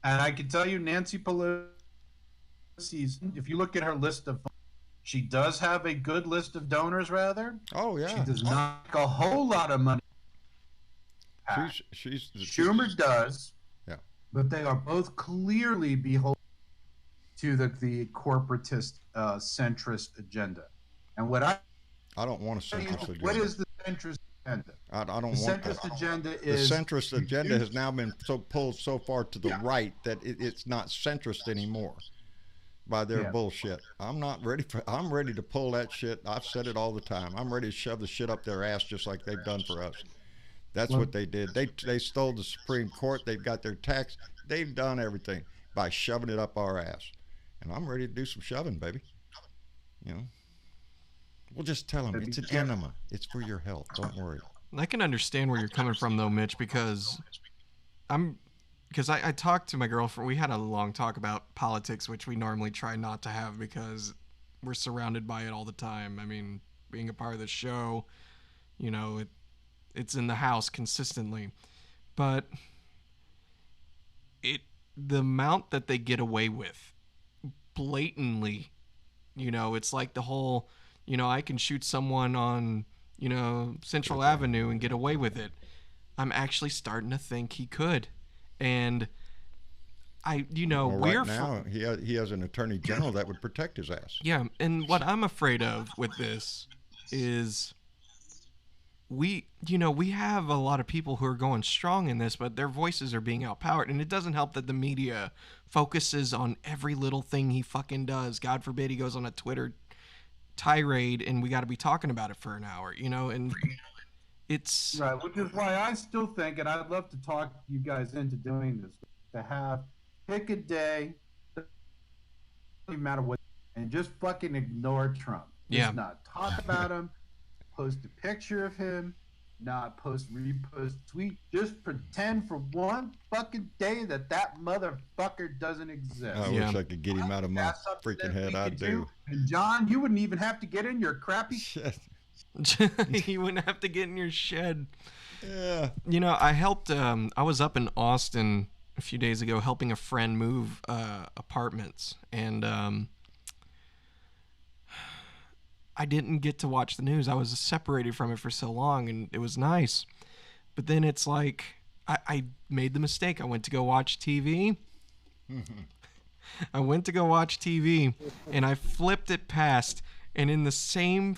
And I can tell you, Nancy Pelosi, if you look at her list of, She does have a good list of donors, rather. Oh, yeah. She does not make a whole lot of money. Schumer does. Yeah. But they are both clearly beholden to the corporatist centrist agenda. And what I don't want a centrist agenda. What is the centrist agenda? I don't want centrist agenda is the centrist agenda has now been pulled so far to the right that it's not centrist anymore by their bullshit. I'm ready to pull that shit. I've said it all the time. I'm ready to shove the shit up their ass just like they've done for us. That's what they did. They stole the Supreme Court. They've got their tax. They've done everything by shoving it up our ass. And I'm ready to do some shoving, baby. You know? We'll just tell them it's an enema. It's for your health. Don't worry. I can understand where you're coming from, though, Mitch, because I talked to my girlfriend. We had a long talk about politics, which we normally try not to have because we're surrounded by it all the time. I mean, being a part of the show, you know, it's in the house consistently. But the amount that they get away with blatantly, you know, it's like the whole, you know, I can shoot someone on, you know, Central Avenue and get away with it. I'm actually starting to think he could. And right now he has an attorney general that would protect his ass. Yeah, and what I'm afraid of with this is we have a lot of people who are going strong in this, but their voices are being outpowered, and it doesn't help that the media focuses on every little thing he fucking does. God forbid he goes on a Twitter tirade and we got to be talking about it for an hour, you know, and it's right, which is why I still think, and I'd love to talk you guys into doing this, to pick a day, no matter what, and just fucking ignore Trump. Just not talk about him, post a picture of him, not repost, tweet. Just pretend for one fucking day that motherfucker doesn't exist. I wish I could get him out of my freaking head. I do. And John, you wouldn't even have to get in your crappy shit. You wouldn't have to get in your shed. Yeah. You know, I helped. I was up in Austin a few days ago helping a friend move apartments, and I didn't get to watch the news. I was separated from it for so long, and it was nice. But then it's like I made the mistake. I went to go watch TV. I went to go watch TV, and I flipped it past, and in the same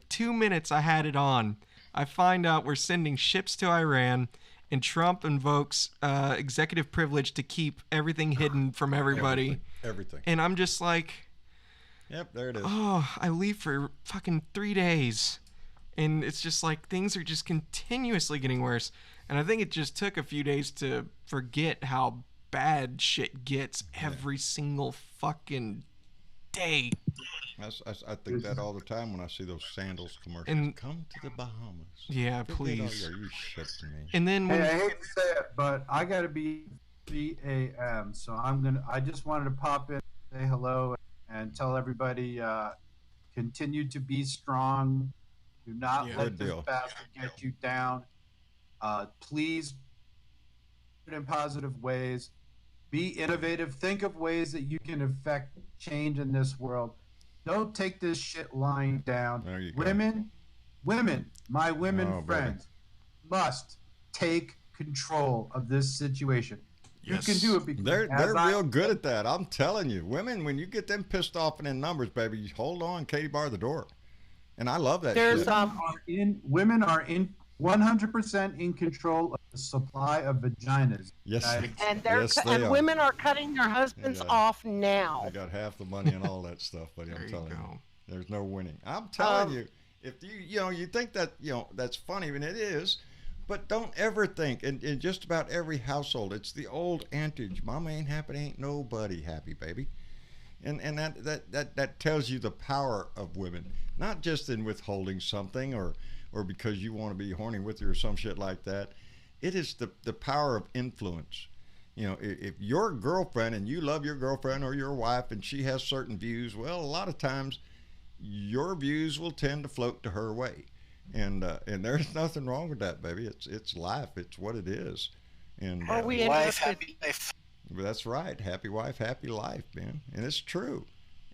2 minutes I had it on, I find out we're sending ships to Iran, and Trump invokes executive privilege to keep everything hidden from everybody. Everything. And I'm just like, yep, there it is. Oh, I leave for fucking 3 days. And it's just like things are just continuously getting worse. And I think it just took a few days to forget how bad shit gets every single fucking day. I think that all the time when I see those sandals commercials. And come to the Bahamas. Yeah, please. You shit to me. And then I hate to say it, but I gotta be 3 a.m. So I just wanted to pop in, say hello, and tell everybody continue to be strong. Do not let this bastard get you down. Please put it in positive ways. Be innovative. Think of ways that you can affect change in this world. Don't take this shit lying down. There you go. My women friends must take control of this situation. Yes. You can do it because they're real good at that. I'm telling you, women, when you get them pissed off and in numbers, baby, you hold on, Katie, bar the door. And I love that. Women are in 100% in control of the supply of vaginas. Yes, and women are cutting their husbands off now. They got half the money and all that stuff, buddy. I'm telling you, there's no winning. I'm telling you, if you think that that's funny, and it is, but don't ever think. In just about every household, it's the old adage: "Mama ain't happy, ain't nobody happy, baby." And that tells you the power of women, not just in withholding something or because you want to be horny with her or some shit like that. It is the power of influence. If your girlfriend and you love your girlfriend or your wife and she has certain views, well, a lot of times your views will tend to float to her way. And there's nothing wrong with that, baby. It's life. It's what it is. And wife, happy life. That's right. Happy wife, happy life, man. And it's true.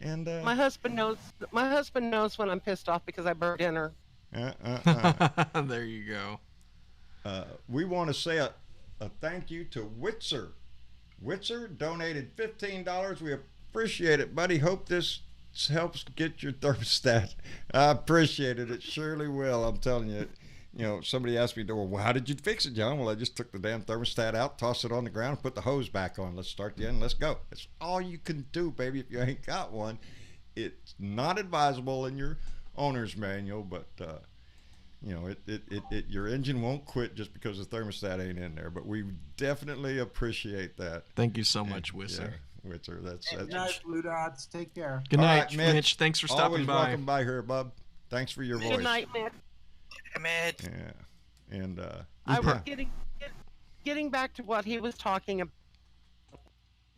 And my husband knows. My husband knows when I'm pissed off because I burn dinner. There you go. We want to say a thank you to Witzer. Witzer donated $15. We appreciate it, buddy. Hope this helps get your thermostat. I appreciate it. It surely will. I'm telling you. You know, somebody asked me, well, how did you fix it, John? Well, I just took the damn thermostat out, tossed it on the ground, put the hose back on. Let's start the end. Let's go. That's all you can do, baby, if you ain't got one. It's not advisable in your owner's manual, but, you know, your engine won't quit just because the thermostat ain't in there. But we definitely appreciate that. Thank you so much, Witzer. Yeah, Witzer, that's Good night, Blue Dots. Take care. Good night, right, Mitch. Thanks for stopping always by. Welcome by here, bub. Thanks for your voice. Good night, Mitch. Yeah, and I was getting back to what he was talking about,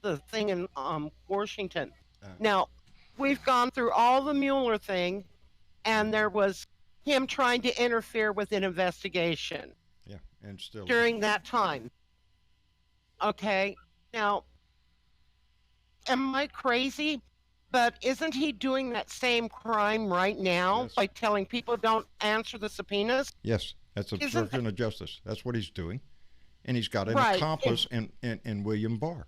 the thing in Washington. Now, we've gone through all the Mueller thing, and there was him trying to interfere with an investigation. Yeah, and still during that time. Okay, now, am I crazy? But isn't he doing that same crime right now by telling people don't answer the subpoenas? Yes, that's obstruction of justice. That's what he's doing. And he's got an accomplice in William Barr.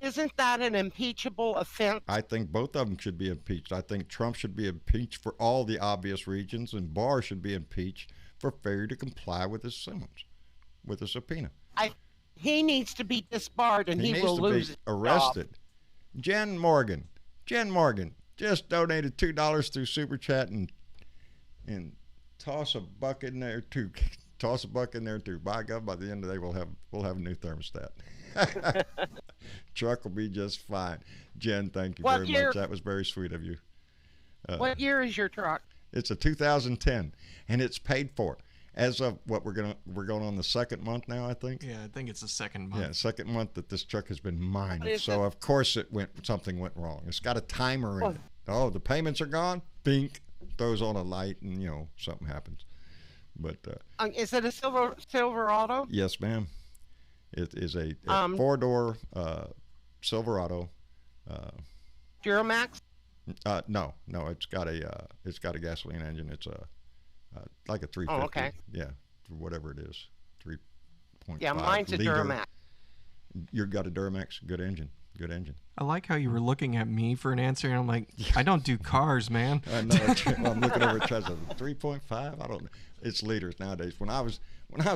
Isn't that an impeachable offense? I think both of them should be impeached. I think Trump should be impeached for all the obvious reasons, and Barr should be impeached for failure to comply with his summons, with a subpoena. He needs to be disbarred, and he will lose his arrested. Job. Jen Morgan just donated $2 through Super Chat and toss a buck in there too. Toss a buck in there too. By God, by the end of the day, we'll have a new thermostat. Truck will be just fine. Jen, thank you very much. That was very sweet of you. What year is your truck? It's a 2010, and it's paid for. As of what we're going on the second month now, I think. Yeah, I think it's the second month. Yeah, second month that this truck has been mined. So of course something went wrong. It's got a timer in it. Oh, the payments are gone. Bink, throws on a light, and something happens. But is it a Silverado? Yes, ma'am. It is a 4-door Silverado. Duramax? No, it's got a gasoline engine. It's like a 350. Oh, okay. Yeah, whatever it is, 3.5. Yeah, mine's a Duramax. You've got a Duramax. Good engine. I like how you were looking at me for an answer, and I'm like, I don't do cars, man. I know. I'm looking over at Chaz. 3.5. I don't know. It's liters nowadays. When I was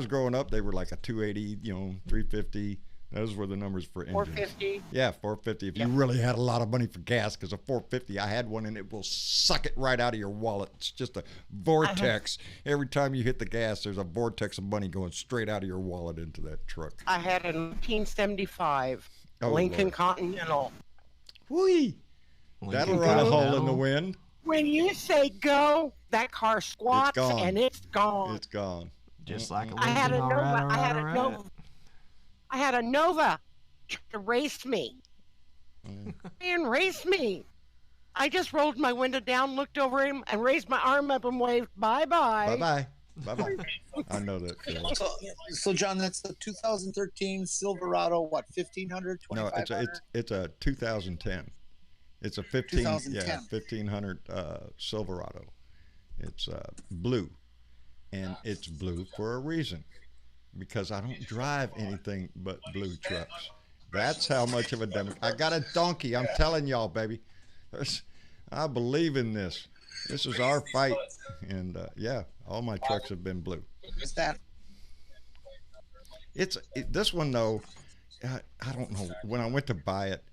growing up, they were like a 280, 350. Those were the numbers for engines. 450. Yeah, 450. If you really had a lot of money for gas, because a 450, I had one, and it will suck it right out of your wallet. It's just a vortex. Every time you hit the gas, there's a vortex of money going straight out of your wallet into that truck. I had a 1975 Lincoln Lord. Continental. Whee! That'll run a hole in the wind. When you say go, that car squats and it's gone. It's gone. Just like a Lincoln. I had a Nova to race me. And race me. I just rolled my window down, looked over him, and raised my arm up and waved bye-bye. Bye-bye. I know that feeling. So John, that's the 2013 Silverado, what, 1500, 2500? No, it's a 2010. It's a 1500 Silverado. It's blue, and it's blue for a reason, because I don't drive anything but blue trucks. That's how much of a Democrat. I got a donkey. I'm telling y'all, baby. I believe in this. This is our fight, and all my trucks have been blue. Is that? This one though. I don't know. When I went to buy it,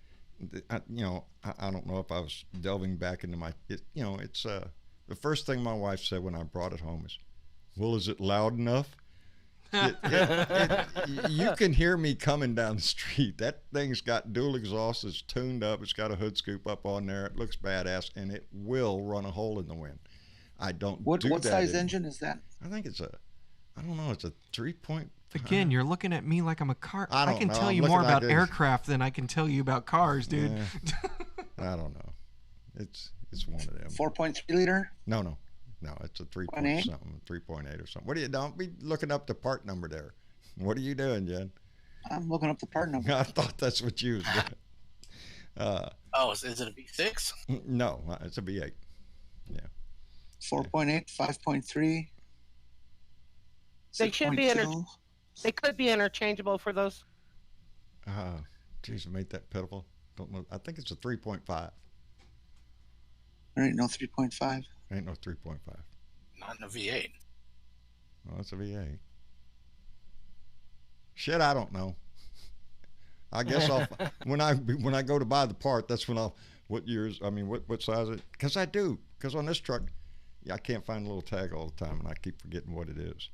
I don't know if I was delving back into my. It's the first thing my wife said when I brought it home is, "Well, is it loud enough?" You can hear me coming down the street. That thing's got dual exhaust. It's tuned up. It's got a hood scoop up on there. It looks badass, and it will run a hole in the wind. I don't What do that size anymore. engine is that? I think it's I don't know. It's a 3.5. Again, you're looking at me like I'm a car. I can know. tell I'm you more about like aircraft than I can tell you about cars, dude. I don't know. It's one of them. 4.3 liter? No, it's a 3 point something, 3.8 or something. Don't be looking up the part number there. What are you doing, Jen? I'm looking up the part number. I thought that's what you was doing. Is it a V6? No, it's a V8. Yeah. 4.8, 5.3. They should be they could be interchangeable for those. Geez, I made that pitiful. Don't know. I think it's a 3.5. There ain't no 3.5. Ain't no 3.5. Not in a V8. Well, it's a V8. Shit, I don't know. I guess when I go to buy the part, that's when what years, I mean, what size it, because I do, because on this truck, I can't find a little tag all the time, and I keep forgetting what it is.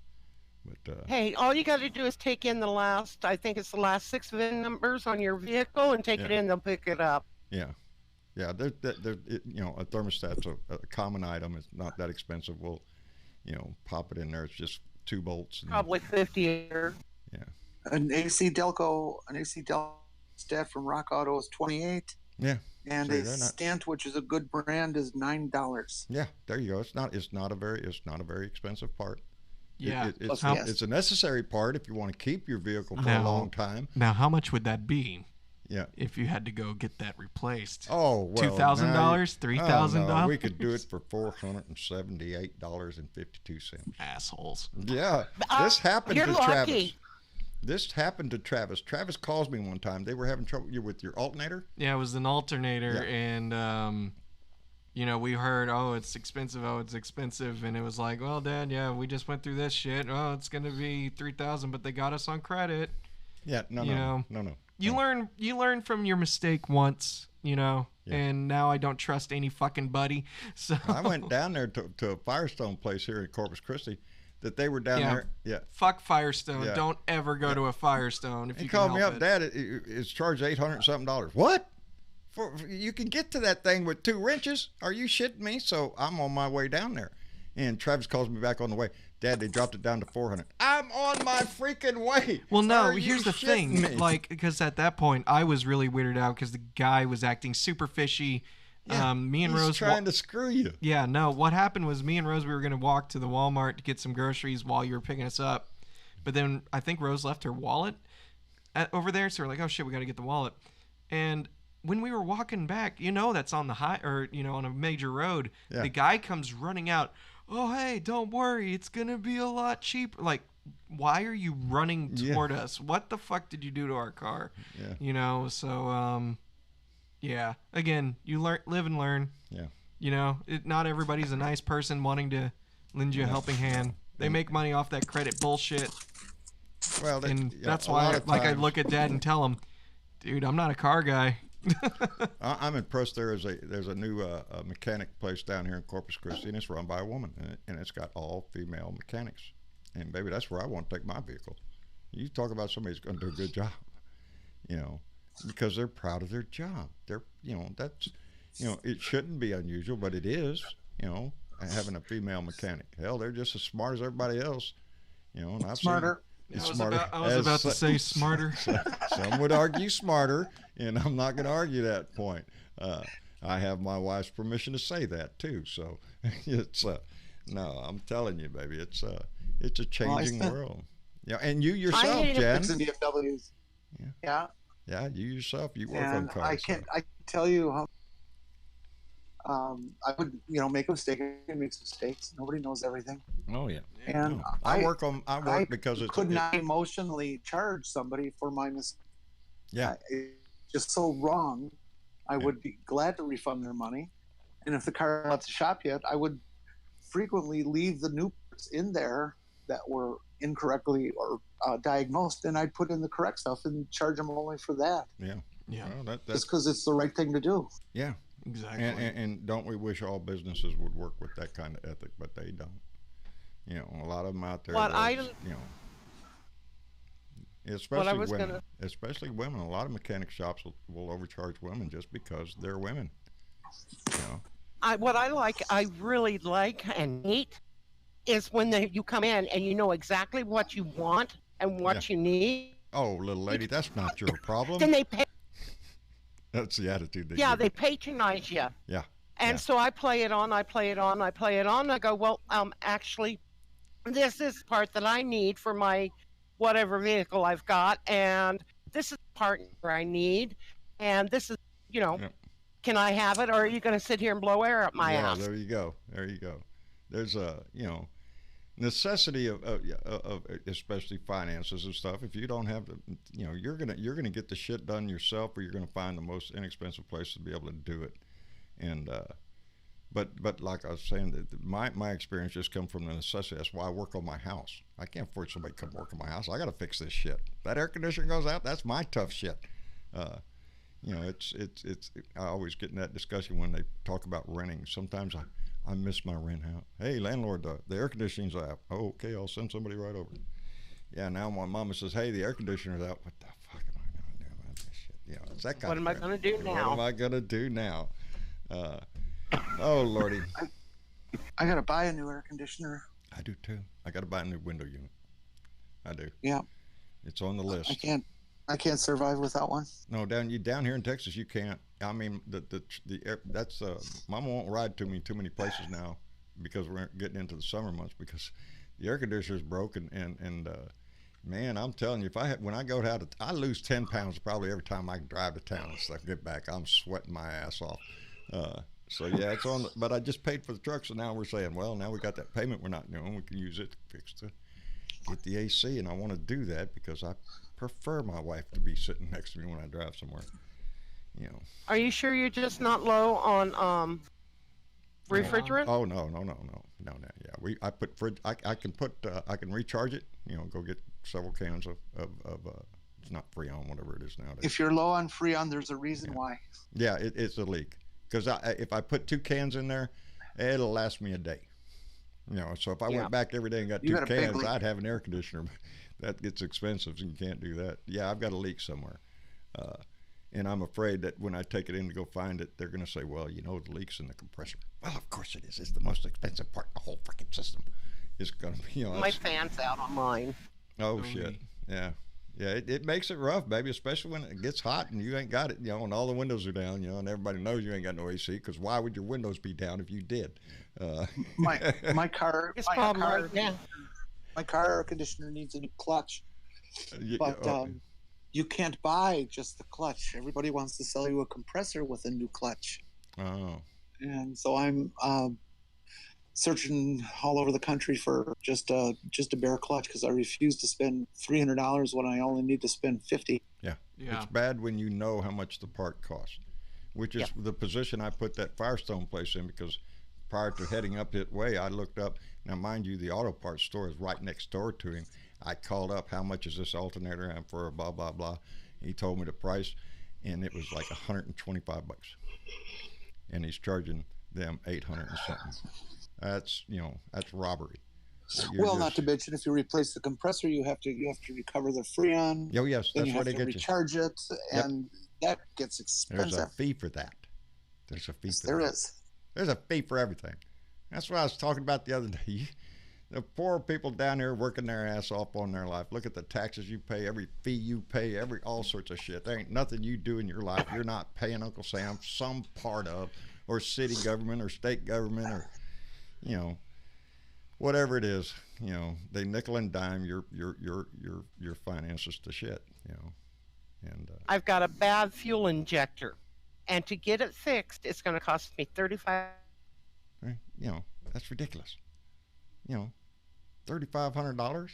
But hey, all you got to do is take in the last, I think it's the last 6 VIN numbers on your vehicle and take it in, they'll pick it up. Yeah. Yeah, a thermostat's a common item. It's not that expensive. We'll, pop it in there. It's just 2 bolts. Probably 50 a year. Yeah. An AC Delco stat from Rock Auto is 28. Yeah. And a Stant, which is a good brand, is $9. Yeah, there you go. It's not a very expensive part. Yeah. It's a necessary part if you want to keep your vehicle for a long time. Now, how much would that be? Yeah. If you had to go get that replaced. Oh, well. $2,000, $3,000. No, we could do it for $478.52. Assholes. Yeah. This happened to Travis. This happened to Travis. Travis calls me one time. They were having trouble with your alternator. Yeah, it was an alternator, and we heard, it's expensive. And it was like, well, Dad, yeah, we just went through this shit. Oh, it's gonna be $3,000, but they got us on credit. Yeah, no. You learn from your mistake once, and now I don't trust any fucking buddy. So I went down there to a Firestone place here in Corpus Christi. That they were down there. Yeah. Fuck Firestone. Yeah. Don't ever go to a Firestone if you can help it. He called me up, Dad. It's charged $800 something. What? You can get to that thing with 2 wrenches? Are you shitting me? So I'm on my way down there, and Travis calls me back on the way. Dad, they dropped it down to $400. I'm on my freaking way. Well, no. Here's the thing. Me? Because at that point I was really weirded out because the guy was acting super fishy. Yeah, me and he's Rose trying to screw you. Yeah, no. What happened was me and Rose, we were going to walk to the Walmart to get some groceries while you were picking us up. But then I think Rose left her wallet over there. So we're like, oh shit, we got to get the wallet. And when we were walking back, that's on the on a major road. Yeah. The guy comes running out. Oh, hey, don't worry. It's going to be a lot cheaper. Like, why are you running toward us? What the fuck did you do to our car? Yeah. Yeah. Again, you live and learn. Yeah. Not everybody's a nice person wanting to lend you a helping hand. They make money off that credit bullshit. Well, that's why, I look at Dad and tell him, dude, I'm not a car guy. I'm impressed. There's a new mechanic place down here in Corpus Christi, and it's run by a woman, and it's got all female mechanics. And baby, that's where I want to take my vehicle. You talk about somebody who's going to do a good job, because they're proud of their job. They're, that's, it shouldn't be unusual, but it is, having a female mechanic. Hell, they're just as smart as everybody else, and I've smarter. I was about to say smarter. Some would argue smarter, and I'm not going to argue that point. I have my wife's permission to say that too. So it's no, I'm telling you, baby, it's a changing world. Yeah, and you yourself, Jen. BMWs. Yeah. Yeah, you yourself, you work on cars. I can tell you how. I would, make a mistake. I make mistakes. Nobody knows everything. Oh yeah. And no. I work because it's. Could not emotionally charge somebody for my mistake. Yeah. It's just so wrong. I would be glad to refund their money, and if the car left the shop yet, I would frequently leave the new parts in there that were incorrectly or diagnosed, and I'd put in the correct stuff and charge them only for that. Yeah. Well, that's because it's the right thing to do. Yeah. Exactly. And don't we wish all businesses would work with that kind of ethic, but they don't. A lot of them out there. Especially women. A lot of mechanic shops will overcharge women just because they're women. I really like and hate is when you come in and you know exactly what you want and what you need. Oh, little lady, that's not your problem. Then they pay. That's the attitude. They patronize you. Yeah. And so I play it on. I go, well, actually, this is the part that I need for my whatever vehicle I've got, and this is the part I need, and this is Can I have it, or are you going to sit here and blow air up my ass? Yeah, there you go. There's a necessity of especially finances and stuff. If you don't have the, you're gonna get the shit done yourself, or you're gonna find the most inexpensive place to be able to do it. And but like I was saying, my experience just come from the necessity. That's why I work on my house. I can't afford somebody to come work on my house. I got to fix this shit. That air conditioner goes out. That's my tough shit. It's I always get in that discussion when they talk about renting. Sometimes I miss my rent out. Hey, landlord, the air conditioning's out. Oh, okay, I'll send somebody right over. Yeah, now my mama says, hey, the air conditioner's out. What the fuck am I going to do about this shit? It's that kind what of am I going to do now? What am I going to do now? Oh, Lordy. I got to buy a new air conditioner. I do, too. I got to buy a new window unit. I do. Yeah. It's on the list. I can't survive without one. No, down here in Texas, you can't. I mean, that's Mama won't ride to me too many places now because we're getting into the summer months because the air conditioner's broken and man, I'm telling you, when I go out, I lose 10 pounds probably every time I drive to town and stuff. Get back, I'm sweating my ass off. So yeah, it's on. But I just paid for the truck, so now we're saying, well, now we got that payment we're not doing. We can use it to get the AC, and I want to do that because I prefer my wife to be sitting next to me when I drive somewhere. Are you sure you're just not low on refrigerant? Oh no. Yeah, I put fridge. I can recharge it. Go get several cans of it's not Freon, whatever it is nowadays. If you're low on Freon, there's a reason why. Yeah, it's a leak. Because if I put 2 cans in there, it'll last me a day. So if I went back every day and got 2 cans, I'd have an air conditioner. That gets expensive, and you can't do that. Yeah, I've got a leak somewhere. And I'm afraid that when I take it in to go find it, they're going to say, well, the leak's in the compressor. Well, of course it is. It's the most expensive part of the whole freaking system. It's going to be, my fan's out on mine. Oh, shit. Yeah. Yeah, it makes it rough, baby, especially when it gets hot and you ain't got it, and all the windows are down, and everybody knows you ain't got no AC, because why would your windows be down if you did? My car air conditioner needs a new clutch, but you can't buy just the clutch. Everybody wants to sell you a compressor with a new clutch. Oh. And so I'm searching all over the country for just a bare clutch because I refuse to spend $300 when I only need to spend $50. Yeah. It's bad when you know how much the part costs, which is the position I put that Firestone place in, because prior to heading up that way, I looked up. Now, mind you, the auto parts store is right next door to him. I called up, how much is this alternator for, blah, blah, blah. He told me the price, and it was like $125. And he's charging them $800 and something. That's robbery. Well, not to mention, if you replace the compressor, you have to recover the Freon. Oh yes, that's where they get you. Recharge it, and that gets expensive. There's a fee for that. There's a fee. Yes, there is. There's a fee for everything. That's what I was talking about the other day. The poor people down here working their ass off on their life. Look at the taxes you pay, every fee you pay, all sorts of shit. There ain't nothing you do in your life you're not paying Uncle Sam some part of, or city government or state government, or whatever it is. They nickel and dime your finances to shit. And I've got a bad fuel injector, and to get it fixed, it's going to cost me $35. That's ridiculous. $3,500.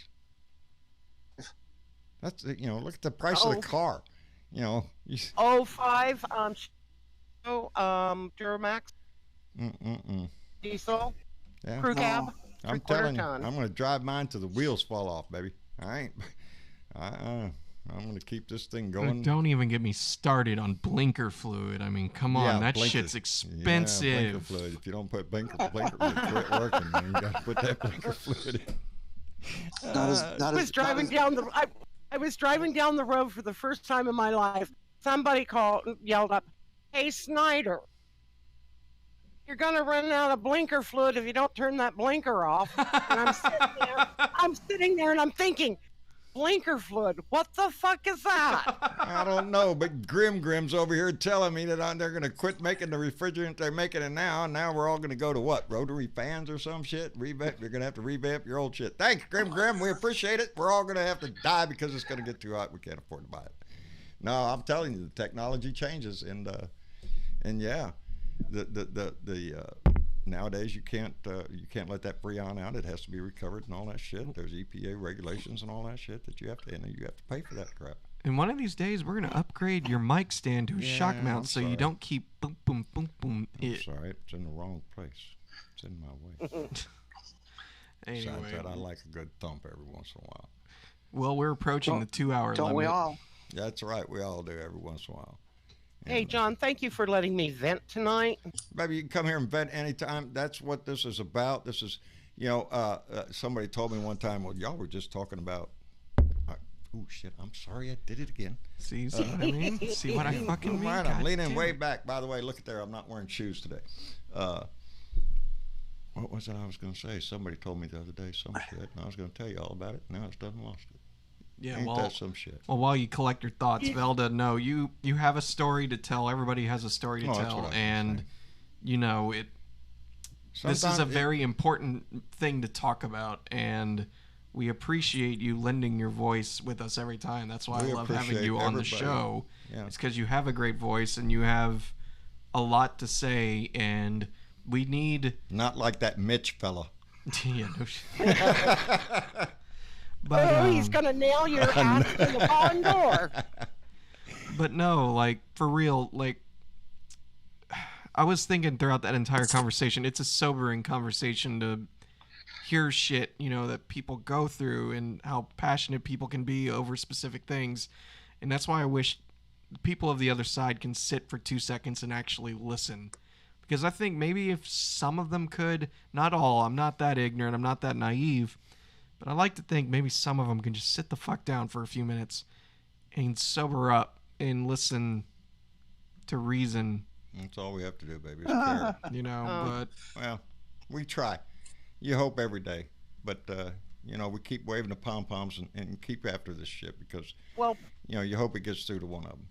That's look at the price of the car. 05 Duramax diesel crew cab. I'm telling you, I'm going to drive mine till the wheels fall off, baby. I'm going to keep this thing going. Don't even get me started on blinker fluid. I mean, come on, that shit's expensive. Yeah, blinker fluid. If you don't put blinker fluid, quit working. Man. You got to put that blinker fluid in. I was driving down the road for the first time in my life. Somebody yelled up, "Hey, Snyder, you're gonna run out of blinker fluid if you don't turn that blinker off." And I'm sitting there and I'm thinking, blinker fluid, what the fuck is that? I don't know, but Grim's over here telling me that they're gonna quit making the refrigerant they're making it now. And now we're all gonna go to what, rotary fans or some shit? Revamp. You're gonna have to revamp your old shit. Thanks, Grim. We appreciate it. We're all gonna have to die because it's gonna get too hot. We can't afford to buy it. No, I'm telling you, the technology changes, and And yeah, the nowadays you can't let that freon out. It has to be recovered and all that shit. There's EPA regulations and all that shit that you have to pay for that crap. And one of these days, we're gonna upgrade your mic stand to a shock mount so you don't keep boom, boom, boom, boom. I'm sorry, it's in the wrong place. It's in my way. Anyway, besides that, I like a good thump every once in a while. Well, we're approaching the 2-hour limit. Don't we all? That's right, we all do every once in a while. Hey, John, thank you for letting me vent tonight. Baby, you can come here and vent anytime. That's what this is about. This is, somebody told me one time, well, y'all were just talking about. Oh, shit, I'm sorry, I did it again. See what I mean? See what I fucking mean? Right, I'm leaning way back. By the way, look at there. I'm not wearing shoes today. What was it I was going to say? Somebody told me the other day some shit, and I was going to tell you all about it. Now it's done and lost it. Yeah, Ain't that some shit? Well, while you collect your thoughts, Velda, no, you have a story to tell. Everybody has a story to tell, and this is a very important thing to talk about, and we appreciate you lending your voice with us every time. That's why I love having you on the show. Yeah. It's because you have a great voice and you have a lot to say, and we need not like that Mitch fella. Yeah, no shit. But, he's gonna nail your ass to the barn door. But no, like for real, like I was thinking throughout that entire conversation, it's a sobering conversation to hear shit, that people go through and how passionate people can be over specific things. And that's why I wish people of the other side can sit for 2 seconds and actually listen. Because I think maybe if some of them could, not all, I'm not that ignorant, I'm not that naive, but I like to think maybe some of them can just sit the fuck down for a few minutes and sober up and listen to reason. That's all we have to do, baby, is care. But... Well, we try. You hope every day. But, we keep waving the pom-poms and keep after this shit because, you hope it gets through to one of them.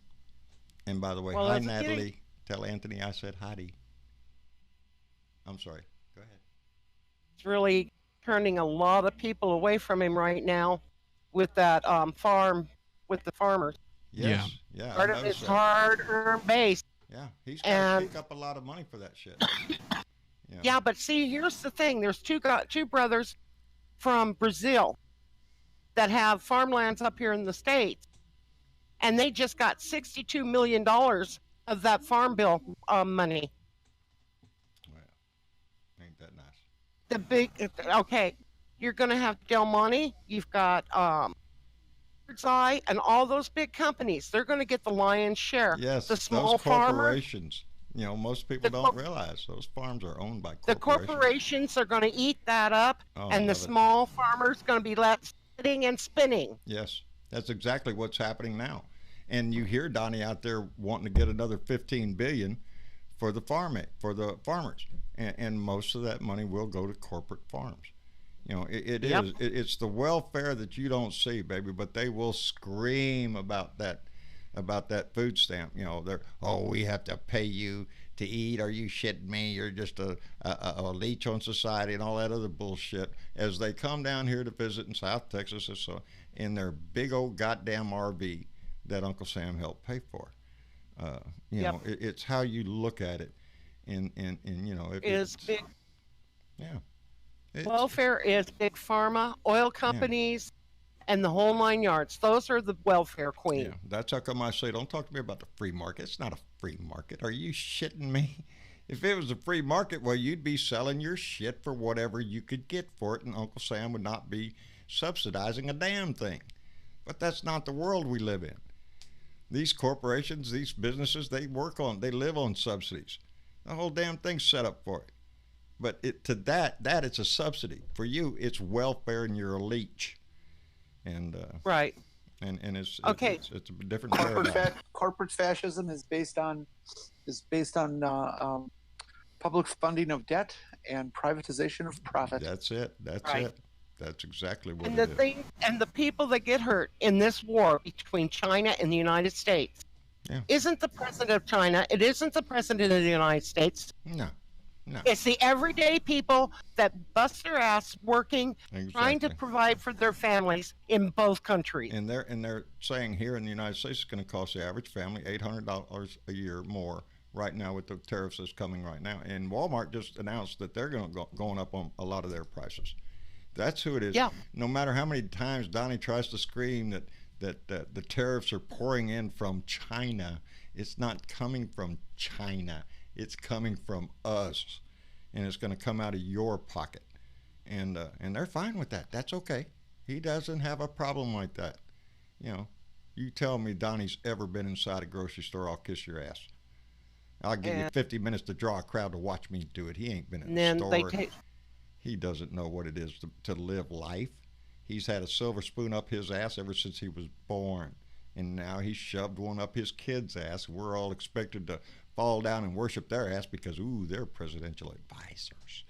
And by the way, hi, Natalie. Tell Anthony I said hi. I'm sorry. Go ahead. It's really turning a lot of people away from him right now with that farm with the farmers. Yes. Yeah. Part of his hard-earned base. Yeah, he's got to pick up a lot of money for that shit. Yeah, but see, here's the thing. There's two brothers from Brazil that have farmlands up here in the States, and they just got $62 million of that farm bill money. Ain't that nice? The big, you're going to have Del Monte, you've got Bird's Eye, and all those big companies. They're going to get the lion's share. Yes, the small those corporations. Farmers, most people don't realize those farms are owned by corporations. The corporations are going to eat that up, and the small farmers going to be left sitting and spinning. Yes, that's exactly what's happening now. And you hear Donnie out there wanting to get another $15 billion for the farmers, and most of that money will go to corporate farms. It's the welfare that you don't see, baby, but they will scream about that food stamp. We have to pay you to eat. Are you shitting me? You're just a leech on society and all that other bullshit. As they come down here to visit in South Texas, in their big old goddamn RV that Uncle Sam helped pay for. It's how you look at it, and it's big. Yeah. Welfare is big pharma, oil companies, and the whole 9 yards. Those are the welfare queens. Yeah, that's how come I say, don't talk to me about the free market. It's not a free market. Are you shitting me? If it was a free market, well, you'd be selling your shit for whatever you could get for it, and Uncle Sam would not be subsidizing a damn thing. But that's not the world we live in. These corporations, these businesses, they live on subsidies. The whole damn thing's set up for it. But that it's a subsidy. For you, it's welfare, and you're a leech. And right. And it's a different paradigm. Corporate fascism is based on public funding of debt and privatization of profit. That's it. That's it. That's exactly what and it the is. And the people that get hurt in this war between China and the United States isn't the president of China. It isn't the president of the United States. No. It's the everyday people that bust their ass working, trying to provide for their families in both countries. And they're saying here in the United States it's going to cost the average family $800 a year more right now with the tariffs that's coming right now. And Walmart just announced that they're going up on a lot of their prices. That's who it is. Yeah. No matter how many times Donnie tries to scream that the tariffs are pouring in from China, it's not coming from China. It's coming from us, and it's going to come out of your pocket. And they're fine with that. That's okay. He doesn't have a problem like that. You know, you tell me Donnie's ever been inside a grocery store, I'll kiss your ass. I'll give you 50 minutes to draw a crowd to watch me do it. He ain't been in the store. He doesn't know what it is to live life. He's had a silver spoon up his ass ever since he was born. And now he's shoved one up his kid's ass. We're all expected to fall down and worship their ass because, ooh, they're presidential advisors.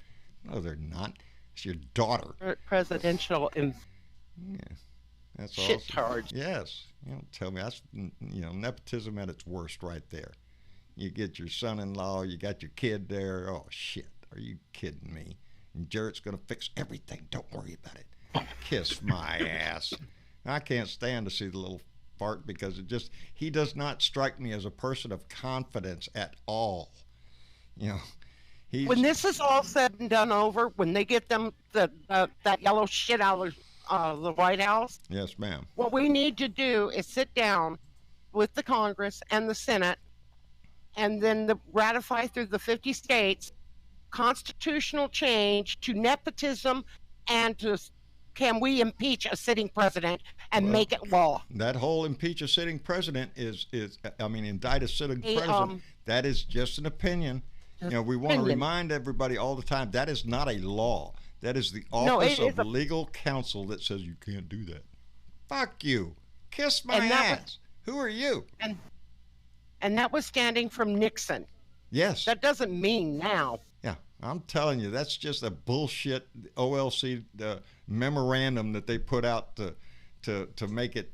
No, they're not. It's your daughter. Presidential yeah, that's shit awesome. charge. Yes. You don't tell me. That's, nepotism at its worst right there. You get your son-in-law, you got your kid there. Oh, shit. Are you kidding me? And Jarrett's going to fix everything. Don't worry about it. Kiss my ass. I can't stand to see the little fart because he does not strike me as a person of confidence at all. You know, when this is all said and done over, when they get them that yellow shit out of the White House. Yes, ma'am. What we need to do is sit down with the Congress and the Senate and then ratify through the 50 states constitutional change to nepotism and to can we impeach a sitting president and make it law? That whole impeach a sitting president indict a sitting president. That is just an opinion. You know, we want to remind everybody all the time that is not a law. That is the Office of Legal Counsel that says you can't do that. Fuck you. Kiss my ass. Who are you? And that was standing from Nixon. Yes. That doesn't mean now. Yeah, I'm telling you, that's just a bullshit OLC memorandum that they put out to make it,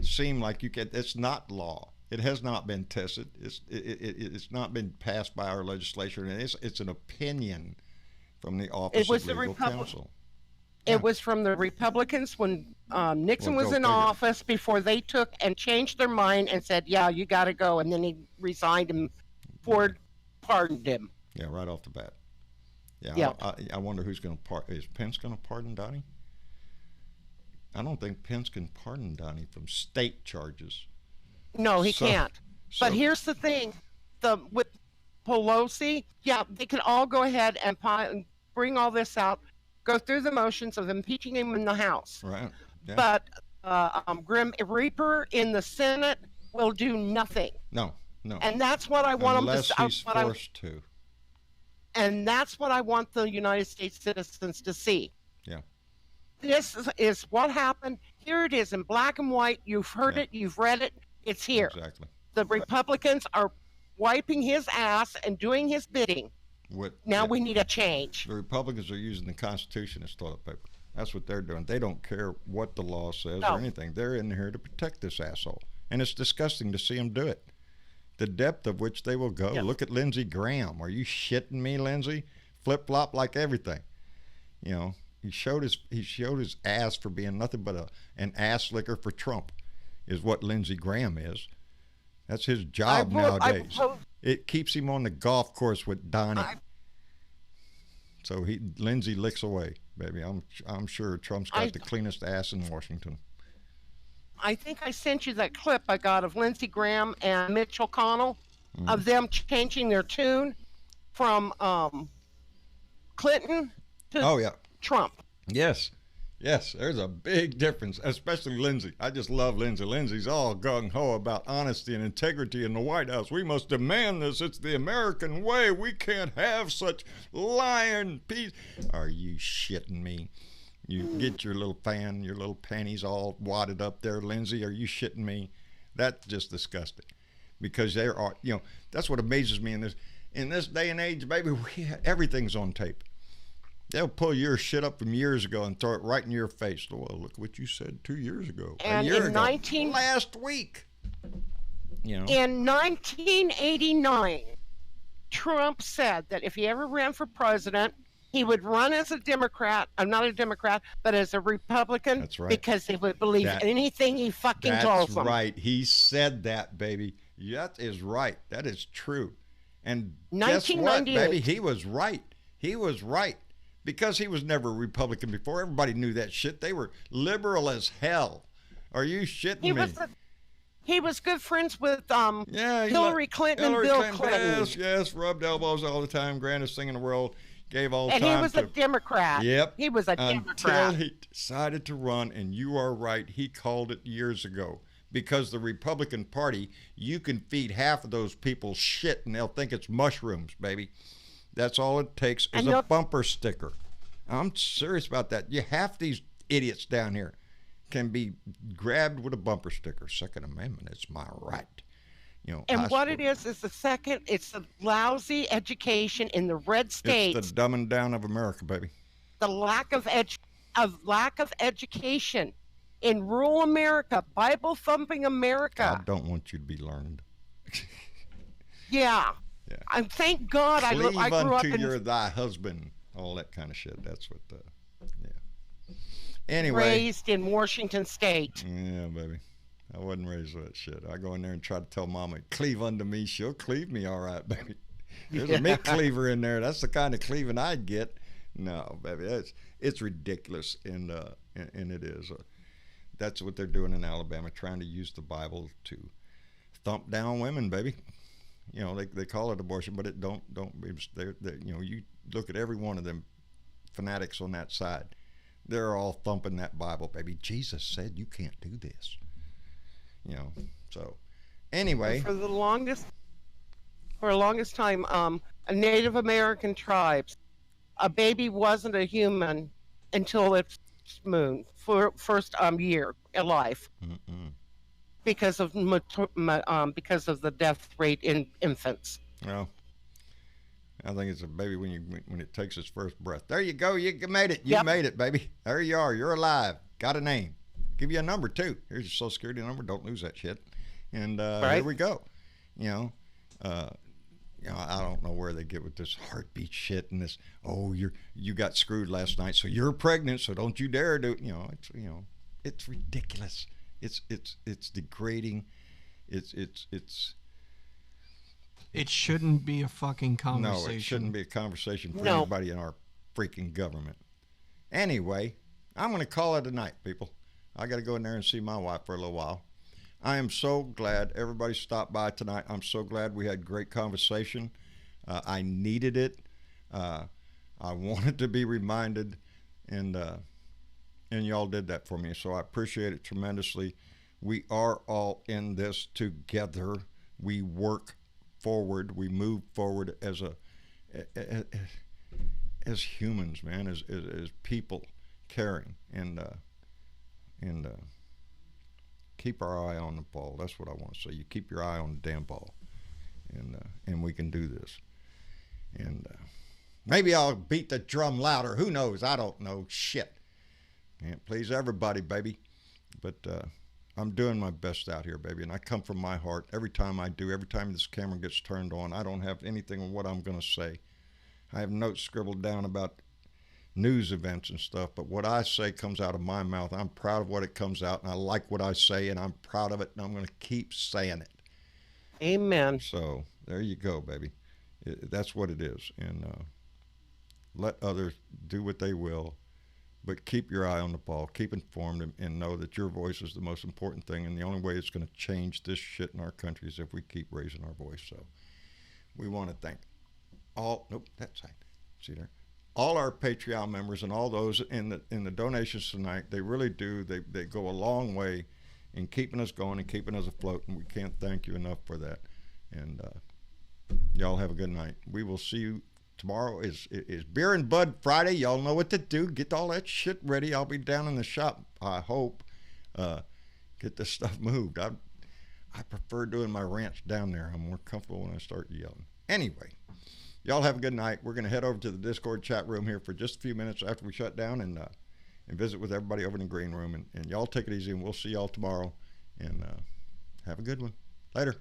seem like you can. It's not law. It has not been tested. It's not been passed by our legislature, and it's an opinion from the Office of Legal Counsel. It was from the Republicans when Nixon was in office before they took and changed their mind and said, yeah, you got to go. And then he resigned and Ford pardoned him. Yeah, right off the bat. Yeah. I wonder who's going to pardon. Is Pence going to pardon Donnie? I don't think Pence can pardon Donnie from state charges. No, he can't. But here's the thing. With Pelosi, they could all go ahead and bring all this out, go through the motions of impeaching him in the House. Right. Yeah. But Grim Reaper in the Senate will do nothing. No. And that's what I want Unless he's forced to. And that's what I want the United States citizens to see. Yeah. This is what happened. Here it is in black and white. You've heard it. You've read it. It's here. Exactly. The Republicans are wiping his ass and doing his bidding. We need a change. The Republicans are using the Constitution as toilet paper. That's what they're doing. They don't care what the law says or anything. They're in here to protect this asshole. And it's disgusting to see them do it. The depth of which they will go. Yeah. Look at Lindsey Graham. Are you shitting me, Lindsey? Flip-flop like everything. He showed his ass for being nothing but an ass licker for Trump is what Lindsey Graham is. That's his job nowadays. It keeps him on the golf course with Donnie. So Lindsey licks away, baby. I'm sure Trump's got the cleanest ass in Washington. I think I sent you that clip I got of Lindsey Graham and Mitch McConnell of them changing their tune from Clinton to Trump. Yes, there's a big difference, especially Lindsey. I just love Lindsey. Lindsey's all gung-ho about honesty and integrity in the White House. We must demand this. It's the American way. We can't have such lying peace. Are you shitting me? You get your little your little panties all wadded up there, Lindsey. Are you shitting me? That's just disgusting. Because there are, that's what amazes me in this day and age, baby. Everything's on tape. They'll pull your shit up from years ago and throw it right in your face. Well, look what you said 2 years ago. And last week. In 1989, Trump said that if he ever ran for president, he would run as a Democrat. I'm not a Democrat, but as a Republican. That's right. Because he would believe anything he fucking told them. That's right. He said that, baby. That is right. That is true. And guess 1998. what, baby? He was right. He was right. Because he was never a Republican before. Everybody knew that shit. They were liberal as hell. Are you shitting me? He was good friends with Hillary Clinton and Bill Clinton. Yes, rubbed elbows all the time. Grandest thing in the world. Gave all time. And he was a Democrat. Yep. He was a Democrat. Until he decided to run, and you are right, he called it years ago. Because the Republican Party, you can feed half of those people shit, and they'll think it's mushrooms, baby. That's all it takes is a bumper sticker. I'm serious about that. Half these idiots down here can be grabbed with a bumper sticker. Second Amendment, it's my right. And what it is it's a lousy education in the red states. It's the dumbing down of America, baby. The lack of education in rural America, Bible thumping America. I don't want you to be learned. Yeah. And thank God I grew up in thy husband, all that kind of shit. That's what Anyway. Raised in Washington State. Yeah, baby. I wasn't raised with that shit. I go in there and try to tell Mama, cleave unto me. She'll cleave me all right, baby. There's a meat cleaver in there. That's the kind of cleaving I'd get. No, baby. It's ridiculous, and it is. That's what they're doing in Alabama, trying to use the Bible to thump down women, baby. They call it abortion, but it don't. You look at every one of them fanatics on that side. They're all thumping that Bible, baby. Jesus said you can't do this. So anyway. For the longest time, Native American tribes, a baby wasn't a human until its first year of life. Mm-mm. Because of the death rate in infants. Well, I think it's a baby when it takes its first breath. There you go. You made it. You made it, baby. There you are. You're alive. Got a name. Give you a number too. Here's your Social Security number. Don't lose that shit. And Here we go. I don't know where they get with this heartbeat shit and this. Oh, you got screwed last night, so you're pregnant. So don't you dare do. It's ridiculous. It's degrading. It shouldn't be a fucking conversation. No, it shouldn't be a conversation for anybody in our freaking government. Anyway, I'm going to call it a night, people. I got to go in there and see my wife for a little while. I am so glad everybody stopped by tonight. I'm so glad we had great conversation. I needed it. I wanted to be reminded, and y'all did that for me. So I appreciate it tremendously. We are all in this together. We work forward. We move forward as humans, man, as people, caring and keep our eye on the ball. That's what I want to say. You keep your eye on the damn ball, and we can do this. And maybe I'll beat the drum louder. Who knows? I don't know. Shit. Can't please everybody, baby. But I'm doing my best out here, baby. And I come from my heart. Every time I do, every time this camera gets turned on, I don't have anything on what I'm going to say. I have notes scribbled down about news events and stuff, but what I say comes out of my mouth. I'm proud of what it comes out, and I like what I say, and I'm proud of it, and I'm going to keep saying it. Amen. So there you go, baby. That's what it is. And let others do what they will, but keep your eye on the ball. Keep informed, and know that your voice is the most important thing, and the only way it's going to change this shit in our country is if we keep raising our voice. So we want to thank all, nope, that side. See there? All our Patreon members and all those in the donations tonight. They really do. They go a long way in keeping us going and keeping us afloat, and we can't thank you enough for that. And y'all have a good night. We will see you tomorrow. Is Beer and Bud Friday. Y'all know what to do. Get all that shit ready. I'll be down in the shop, I hope. Get this stuff moved. I prefer doing my rants down there. I'm more comfortable when I start yelling. Anyway, y'all have a good night. We're going to head over to the Discord chat room here for just a few minutes after we shut down and visit with everybody over in the green room. And y'all take it easy, and we'll see y'all tomorrow. And have a good one. Later.